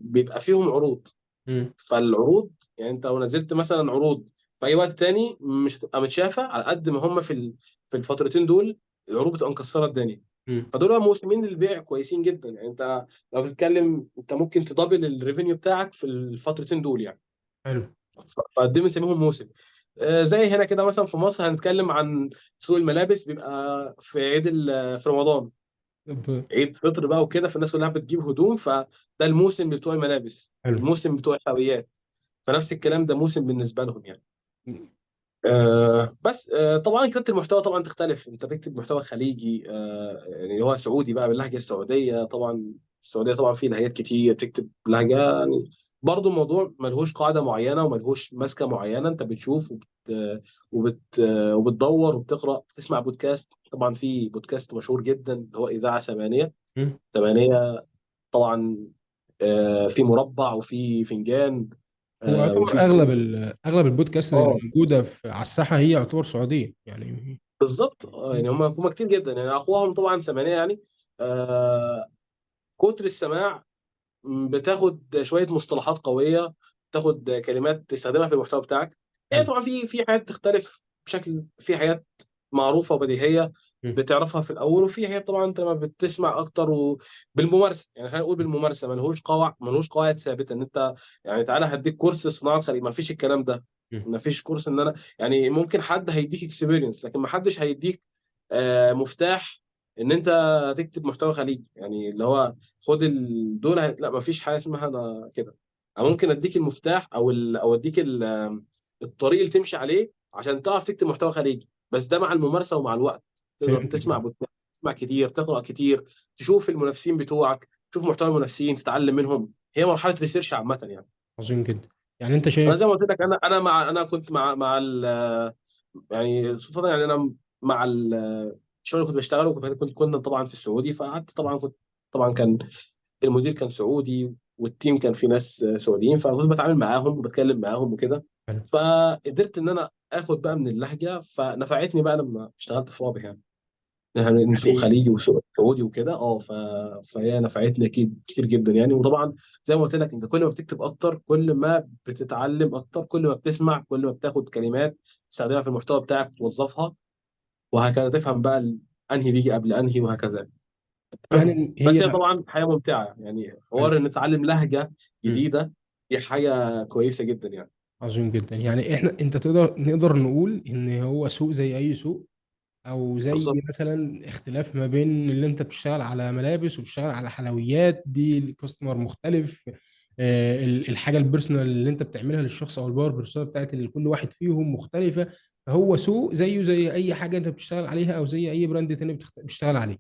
بيبقى فيهم عروض. مم. فالعروض، يعني انت لو نزلت مثلا عروض في اي وقت تاني مش هتبقى متشافه على قد ما هم في الفترتين دول. العروض بتبقى مكسره الدنيا. مم. فدول موسمين للبيع كويسين جدا. يعني انت لو بتتكلم انت ممكن تدبل الريفينيو بتاعك في الفترتين دول يعني. حلو. فقد ايه بنسميهم موسم. زي هنا كده مثلا في مصر هنتكلم عن سوق الملابس، بيبقى في في رمضان، طب. عيد فطر بقى وكده، فالناس كلها بتجيب هدوم، فده الموسم بتوع الملابس، حلو. الموسم بتوع الحلويات. فنفس الكلام ده موسم بالنسبه لهم يعني. مم. بس طبعا كتابه المحتوى طبعا تختلف. انت بتكتب محتوى خليجي، يعني اللي هو سعودي بقى باللهجه السعوديه. طبعا السعوديه طبعا فيه لهجات كتير، بتكتب لهجه يعني. برضو الموضوع ملهوش قاعده معينه وملهوش ماسكه معينه. انت بتشوف وبتدور وبتقرا، بتسمع بودكاست. طبعا في بودكاست مشهور جدا اللي هو اذاعه ثمانيه. مم. ثمانيه طبعا، في مربع وفي فنجان، هو وفي يعتبر اغلب الصوت. اغلب البودكاستس اللي اه موجوده على الساحه هي يعتبر سعوديه يعني. بالظبط. يعني مم. هم كتير جدا، يعني اقواهم طبعا ثمانيه يعني. آه كتر السماع، بتاخد شويه مصطلحات قويه، تاخد كلمات تستخدمها في المحتوى بتاعك. يعني حلو. طبعا في حاجات تختلف بشكل، في حاجات معروفه وبديهيه مم. بتعرفها في الاول، وفي حاجات طبعا انت لما بتسمع اكتر وبالممارسه. يعني خلينا نقول بالممارسه، ملهوش قواعد ثابته ان انت يعني تعالى هديك كورس صناعه خليج، ما فيش الكلام ده. مم. ما فيش كورس ان انا يعني ممكن حد هيديك اكسبيرينس، لكن ما حدش هيديك مفتاح ان انت تكتب محتوى خليجي، يعني اللي هو خد دول لا ما فيش حاجه اسمها انا كده. أنا ممكن اديك المفتاح او اديك الطريق اللي تمشي عليه عشان تعرف تكتب محتوى خليجي، بس ده مع الممارسه ومع الوقت. تقدر فهمتك. تسمع بودكاست، تسمع كتير، تقرا كتير، تشوف المنافسين بتوعك، تشوف محتوى المنافسين، تتعلم منهم. هي مرحله ريسيرش عامه يعني. عظيم جدا. يعني انت انا زي شايف. ما قلت لك، انا كنت مع يعني صدفه، يعني انا مع الشغل اللي كنت بشتغله، كنا طبعا في السعودي، فقعدت طبعا طبعا كان المدير كان سعودي والتيم كان في ناس سعوديين، فكنت بتعامل معاهم وبتكلم معاهم وكده. حلو. فقدرت ان انا اخد بقى من اللهجه، فنفعتني بقى لما اشتغلت في واضح يعني سوق يعني خليجي وسوق سعودي وكده. فهي نفعتني اكيد كتير جدا يعني. وطبعا زي ما قلت لك، انت كل ما بتكتب اكتر، كل ما بتتعلم اكتر، كل ما بتسمع، كل ما بتاخد كلمات تستخدمها في المحتوى بتاعك وتوظفها، وهكذا تفهم بقى انهي بيجي قبل انهي وهكذا. يعني هي. بس هي طبعا حياه ممتعه يعني، حلو. حوار ان نتعلم لهجه مم. جديده دي حاجه كويسه جدا يعني. عظيم جدا. يعني انت نقدر نقول ان هو سوق زي اي سوق، او زي بالظبط. مثلا اختلاف ما بين اللي انت بتشتغل على ملابس وبتشتغل على حلويات، دي الكاستمر مختلف. الحاجه البيرسونال اللي انت بتعملها للشخص او الباور بيرسونا بتاعت كل واحد فيهم مختلفه. فهو سوق زيه زي اي حاجه انت بتشتغل عليها، او زي اي براند تاني بتشتغل عليه.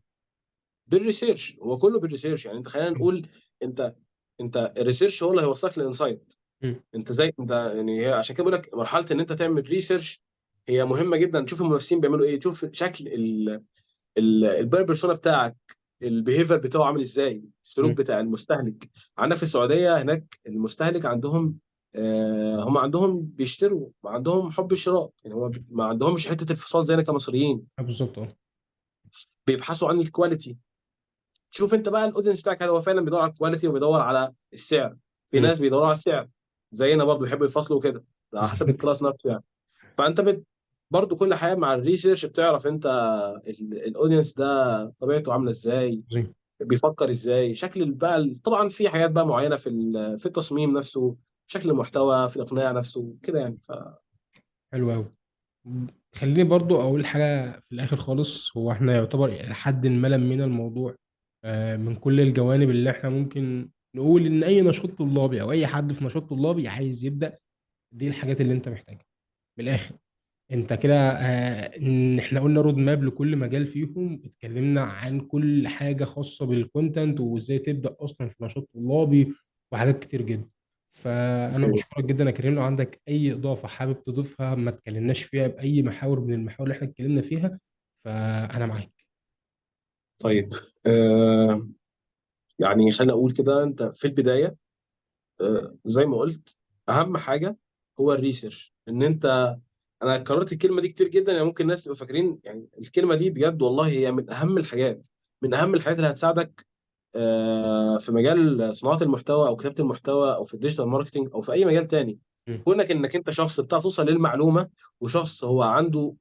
بالريسيرش، هو كله بالريسيرش يعني. انت خلينا نقول، انت انت الريسيرش هو اللي هيوصلك للانسايت. مم. انت زي انت يعني، هي عشان كده بقول لك مرحله ان انت تعمل ريسيرش هي مهمه جدا. تشوف المنافسين بيعملوا ايه، تشوف شكل الباير بيرسونا بتاعك، البيهيفير بتاعه عامل ازاي، السلوك مم. بتاع المستهلك. عندك في السعوديه هناك المستهلك عندهم هم عندهم بيشتروا، عندهم حب الشراء يعني. هم ما عندهمش حته الفصال زينا كمصريين، بالظبط. اه. بيبحثوا عن الكواليتي. تشوف انت بقى الاودينس بتاعك، هل هو فعلا بيدور على الكواليتي وبيدور على السعر؟ في مم. ناس بيدوروا على السعر زينا برضه، بيحبوا يفصلوا كده على حسب بالظبط. الكلاس نفسه يعني. فانت برضه كل حاجه مع الريسيرش بتعرف انت الاودينس ده طبيعته عامله ازاي، عظيم. بيفكر ازاي، شكل بقى طبعا في حاجات بقى معينه في التصميم نفسه، شكل المحتوى، في الاقناع نفسه كده يعني. حلو قوي. خليني برضو اقول حاجه في الاخر خالص. هو احنا يعتبر إلى حد ما لمينا الموضوع من كل الجوانب اللي احنا ممكن نقول ان اي نشاط طلابي او اي حد في نشاط طلابي عايز يبدا، دي الحاجات اللي انت محتاجها من الاخر. انت كده ان احنا قلنا رود ماب لكل مجال فيهم، اتكلمنا عن كل حاجه خاصه بالكونتنت وازاي تبدا اصلا في نشاط طلابي وحاجات كتير جدا. فانا اوكي. بشكرك جدا يا كريم. لو عندك اي اضافه حابب تضيفها ما اتكلمناش فيها باي محاور من المحاور اللي احنا اتكلمنا فيها، فانا معاك. طيب. يعني خليني اقول كده، انت في البدايه زي ما قلت، اهم حاجه هو الريسيرش. ان انت، انا كررت الكلمه دي كتير جدا يعني، ممكن الناس تبقى فاكرين يعني الكلمه دي بجد والله هي من اهم الحاجات، من اهم الحاجات اللي هتساعدك في مجال صناعه المحتوى او كتابه المحتوى او في الديجيتال ماركتنج او في اي مجال تاني. م- كونك انك انت شخص بتعرف توصل للمعلومه، وشخص هو عنده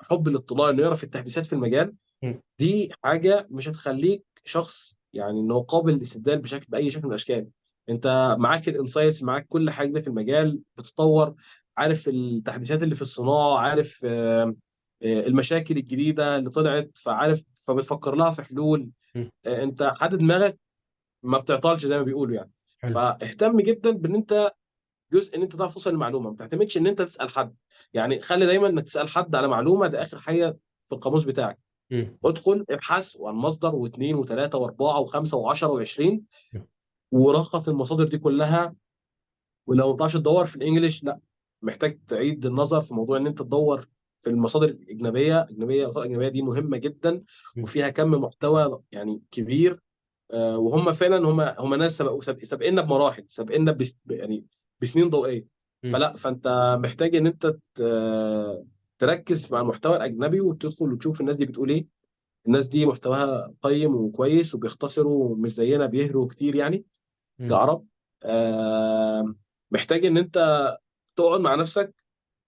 حب الاطلاع انه يعرف التحديثات في المجال، م- دي حاجه مش هتخليك شخص يعني انه قابل للاستبدال باي شكل من الاشكال. انت معاك الانسايتس، معاك كل حاجه في المجال بتتطور، عارف التحديثات اللي في الصناعه، عارف المشاكل الجديده اللي طلعت، فعارف فبتفكر لها في حلول. م. انت حدد دماغك، ما بتعطلش زي ما بيقولوا يعني. حلو. فاهتم جدا بان انت جزء ان انت تعرف توصل للمعلومه، ما تعتمدش ان انت تسال حد. يعني خلي دايما انك تسال حد على معلومه، ده اخر حاجه في القاموس بتاعك. م- ادخل ابحث عن مصدر واثنين وثلاثه واربعه وخمسه وعشره وعشرين، م- ولخص المصادر دي كلها. ولو ما بتعرفش تدور في الانجليش، لا، محتاج تعيد النظر في موضوع ان انت تدور في المصادر الاجنبيه. المصادر الاجنبيه دي مهمه جدا، م- وفيها كم محتوى يعني كبير. وهم فعلا هم ناس سابقنا بمراحل، سابقنا يعني بسنين ضوئيه. م. فانت محتاج ان انت تركز مع المحتوى الاجنبي وتدخل وتشوف الناس دي بتقول ايه. الناس دي محتواها قيم وكويس، وبيختصروا مش زينا بيهروا كتير يعني م. كعرب. آه، محتاج ان انت تقعد مع نفسك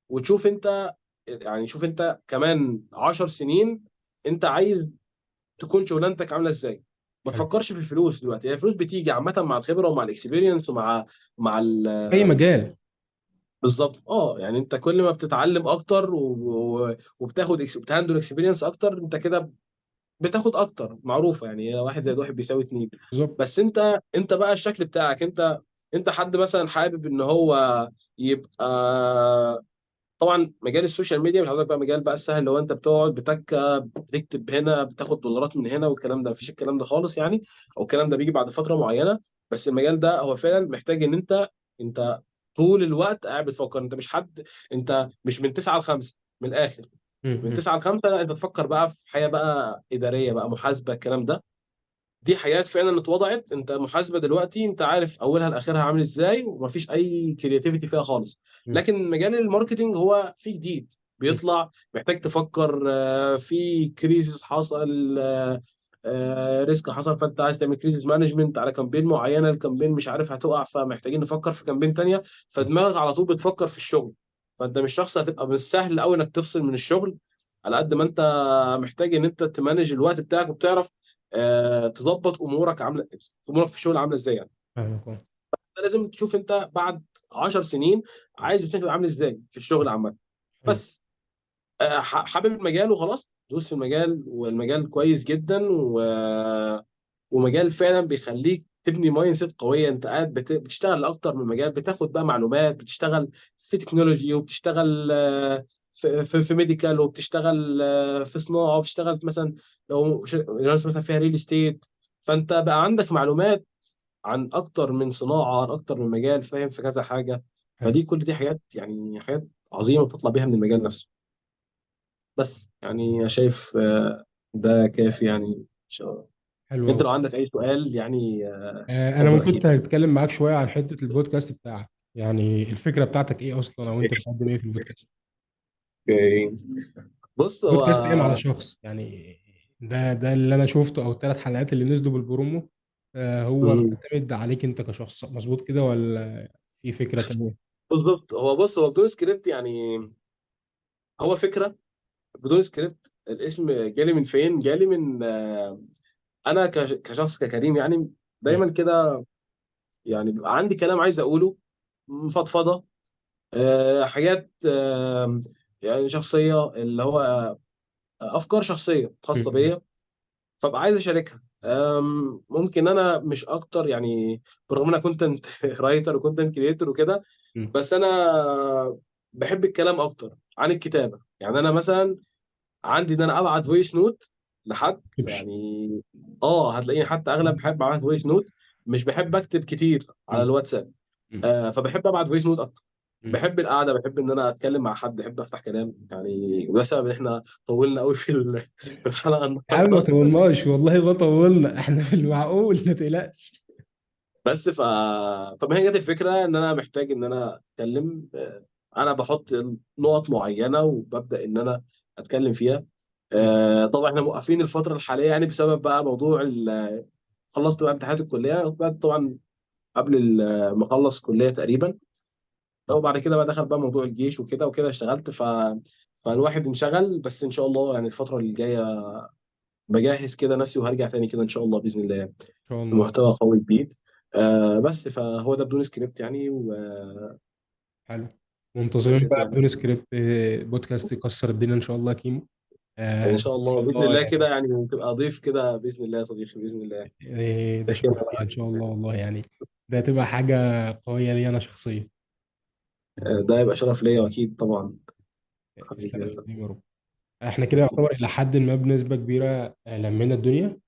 وتشوف انت، يعني شوف انت كمان 10 سنين انت عايز تكون شغلانتك عامله ازاي. ما حلو. تفكرش في الفلوس دلوقتي، هي الفلوس بتيجي عامه مع الخبره ومع الاكسبيرينس ومع اي مجال. بالظبط. يعني انت كل ما بتتعلم اكتر وبتاخد بتهندل اكسبيرينس اكتر، انت كده بتاخد اكتر. معروفه يعني، واحد زائد واحد بيساوي اتنين. بالظبط. بس انت بقى الشكل بتاعك، انت حد مثلا حابب ان هو يبقى. طبعا مجال السوشيال ميديا مش حضرتك بقى مجال بقى السهل، اللي هو انت بتقعد بتكتب هنا، بتاخد دولارات من هنا، والكلام ده مفيش الكلام ده خالص يعني. او الكلام ده بيجي بعد فتره معينه. بس المجال ده هو فعلا محتاج ان انت طول الوقت قاعد بتفكر. انت مش حد، انت مش من 9 ل 5 من الاخر. من م- 9 ل 5 لا، انت تفكر بقى في حياه بقى اداريه بقى، محاسبه، الكلام ده. دي حاجات فعلا اتوضعت. انت محاسبه دلوقتي انت عارف اولها لاخرها عامل ازاي، ومفيش اي كرياتيفيتي فيها خالص. م- لكن مجال الماركتينج هو في جديد م- بيطلع، محتاج تفكر في كريزيس حصل، ريسك حصل، فانت عايز تعمل كريزيس مانجمنت على كامبين معينه، الكامبين مش عارف هتقع، فمحتاجين نفكر في كامبين تانية. فدماغك على طول بتفكر في الشغل. فانت مش شخص هتبقى من السهل قوي انك تفصل من الشغل، على قد ما انت محتاج ان انت تمانج الوقت بتاعك، وبتعرف تظبط امورك في الشغل عامله ازاي يعني. فاهمك اه. لازم تشوف انت بعد 10 سنين عايز تبقى عامل ازاي في الشغل عامه. حلو. بس حابب المجال وخلاص، دوس في المجال، والمجال كويس جدا ومجال فعلا بيخليك تبني مايند سيت قويه. انت قاعد بتشتغل اكتر من مجال، بتاخد بقى معلومات، بتشتغل في تكنولوجي، وبتشتغل في ميديكال، وبتشتغل في صناعه، وبتشتغل مثلا لو مثلا فيها ريل استيت. فانت بقى عندك معلومات عن اكتر من صناعه، عن اكتر من مجال، فاهم في كذا حاجه. حلو. فدي كل دي حاجات يعني، حاجات عظيمه بتطلع بيها من المجال نفسه. بس يعني شايف ده كافي يعني ان شاء الله. حلو انت قوي. لو عندك اي سؤال يعني انا اتفضل ممكن اكيد. كنت هتكلم معاك شويه عن حته البودكاست بتاعك، يعني الفكره بتاعتك ايه اصلا، او انت بتقدم ايه في البودكاست؟ اوكي. بص هو بودكاست قايم على شخص يعني، ده اللي انا شفته، او الثلاث حلقات اللي نزلوا بالبرومو. هو مم. معتمد عليك انت كشخص، مظبوط كده ولا في فكره تانية؟ بالظبط. بص هو بدون سكريبت يعني، هو فكره بدون سكريبت. الاسم جالي من فين؟ جالي من انا كشخص ككريم يعني، مم. دايما كده يعني بيبقى عندي كلام عايز اقوله، مفضفضه، حاجات يعني شخصيه، اللي هو افكار شخصيه خاصه مم. بيا، فابقى عايز اشاركها. ممكن انا مش اكتر يعني، بالرغم ان انا كونتنت رايتر وكونتنت كريتور وكده، مم. بس انا بحب الكلام اكتر عن الكتابه. يعني انا مثلا عندي ان انا ابعت فويس نوت لحد تكتبش. يعني. هتلاقيني حتى اغلب بحب ابعت فويس نوت، مش بحب اكتب كتير على مم. الواتساب. مم. فبحب ابعت فويس نوت اكتر. مم. بحب القعده، بحب ان انا اتكلم مع حد، بحب افتح كلام يعني. وده سبب ان احنا طولنا قوي في الحلقه يا عم ما النهارده. طولناش والله، ما طولنا، احنا في المعقول ما تقلقش. بس فما هي جت الفكره ان انا محتاج ان انا اتكلم. انا بحط نقط معينه وببدا ان انا اتكلم فيها. مم. طبعا احنا موقفين الفتره الحاليه يعني بسبب بقى موضوع خلصت بقى امتحانات الكليه بقى طبعا، قبل ما اخلص كليه تقريبا. وبعد كده بقى دخل بقى موضوع الجيش وكده وكده، اشتغلت فالواحد انشغل. بس ان شاء الله يعني الفتره اللي جايه بجهز كده نفسي، وهرجع تاني كده ان شاء الله باذن الله يعني، ان شاء الله. بمحتوى قوي جديد. بس فهو ده بدون سكريبت يعني حلو. بس منتظرين بقى يعني بدون سكريبت بودكاست يكسر الدنيا ان شاء الله يا كيمو. ان ان شاء الله شاء باذن الله الله كده يعني. يعني، وتبقى ضيف كده باذن الله يا صديقي، باذن الله. ده ده كده شرف لي ان شاء الله والله يعني. ده هتبقى حاجه قويه لي انا شخصيا. ده يبقى شرف ليا، واكيد طبعا. تسلم يا حبيبي. حبيبي يا رب. احنا كده يعتبر الى حد ما بنسبه كبيره لمينا الدنيا.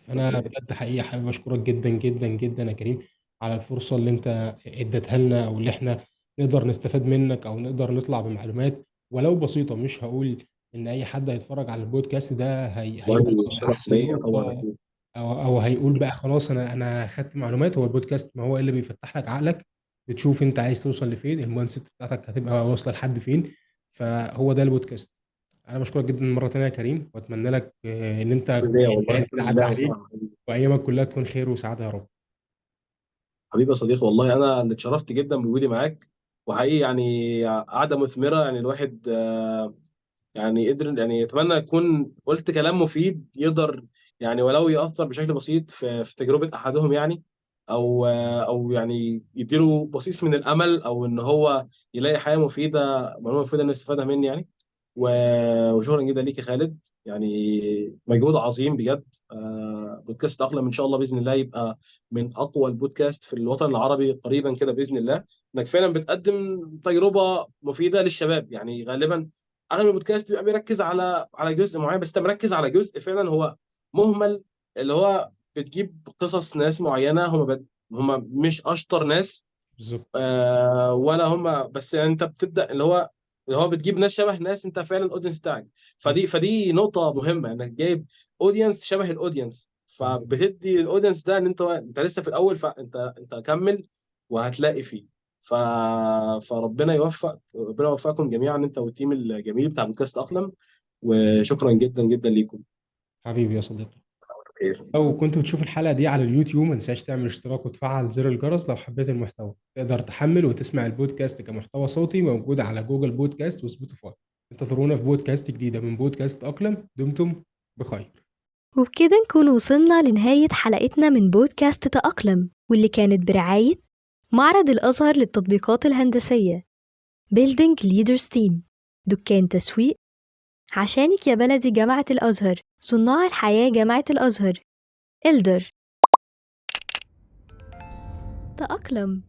فانا اوكي. بجد حقيقه حابب اشكرك جدا جدا جدا يا كريم على الفرصه اللي انت اديتها لنا، او اللي احنا نقدر نستفاد منك، او نقدر نطلع بمعلومات ولو بسيطه. مش هقول ان اي حد هيتفرج على البودكاست ده هيوصل والله شرف لاحسن ليا طبعا نقطه، اكيد. او هيقول بقى خلاص انا خدت معلومات. هو البودكاست ما هو اللي بيفتح لك عقلك، بتشوف انت عايز توصل لفين، المايند سيت بتاعتك هتبقى واصله لحد فين. فهو ده البودكاست. انا بشكرك جدا مره تانيه يا كريم، واتمنى لك ان انت ليا والله، سعيد شرف كده عدى ليا عليك، طبعا. وايامك كلها تكون خير وسعاده يا رب. حبيبي يا صديقي، والله انا اللي اتشرفت جدا بوجودي معاك. وحقيقي يعني قعده مثمره يعني. الواحد يعني قدر يعني، اتمنى اكون قلت كلام مفيد يقدر يعني ولو يأثر بشكل بسيط في تجربه احدهم يعني. او يعني يديله بصيص من الامل، او ان هو يلاقي حياه مفيده، معلومه مفيده انه يستفادها مني يعني. وشكرا جدا ليك يا خالد، يعني مجهود عظيم بجد. بودكاست تأقلم ان شاء الله باذن الله يبقى من اقوى البودكاست في الوطن العربي قريبا كده باذن الله، انك فعلا بتقدم تجربه مفيده للشباب. يعني غالبا اغلب البودكاست بيبقى بيركز على جزء معين، بس انت مركز على جزء فعلا هو مهمل، اللي هو بتجيب قصص ناس معينه، هم مش اشطر ناس، بالظبط. ولا هم، بس يعني انت بتبدا اللي هو بتجيب ناس شبه ناس انت فعلا الاودينس بتاعك. فدي نقطه مهمه، انك جايب اودينس شبه الاودينس، بالظبط. فبتدي الاودينس ده ان انت لسه في الاول، فانت كمل وهتلاقي فيه. ف... ربنا يوفقكم جميعا انت والتيم الجميل بتاع بودكاست اقلم، وشكرا جدا جدا ليكم. حبيبي يا صديقي، خير. لو كنت بتشوف الحلقة دي على اليوتيوب ما تنساش تعمل اشتراك وتفعل زر الجرس. لو حبيت المحتوى تقدر تحمل وتسمع البودكاست كمحتوى صوتي، موجود على جوجل بودكاست وسبوتيفاي. انتظرونا في بودكاست جديدة من بودكاست أقلم. دمتم بخير. وبكده نكون وصلنا لنهاية حلقتنا من بودكاست تأقلم، واللي كانت برعاية معرض الأزهر للتطبيقات الهندسية، Building Leaders Team، دكان تسويق، عشانك يا بلدي جامعة الأزهر، صناع الحياة جامعة الأزهر، إلدر. تأقلم.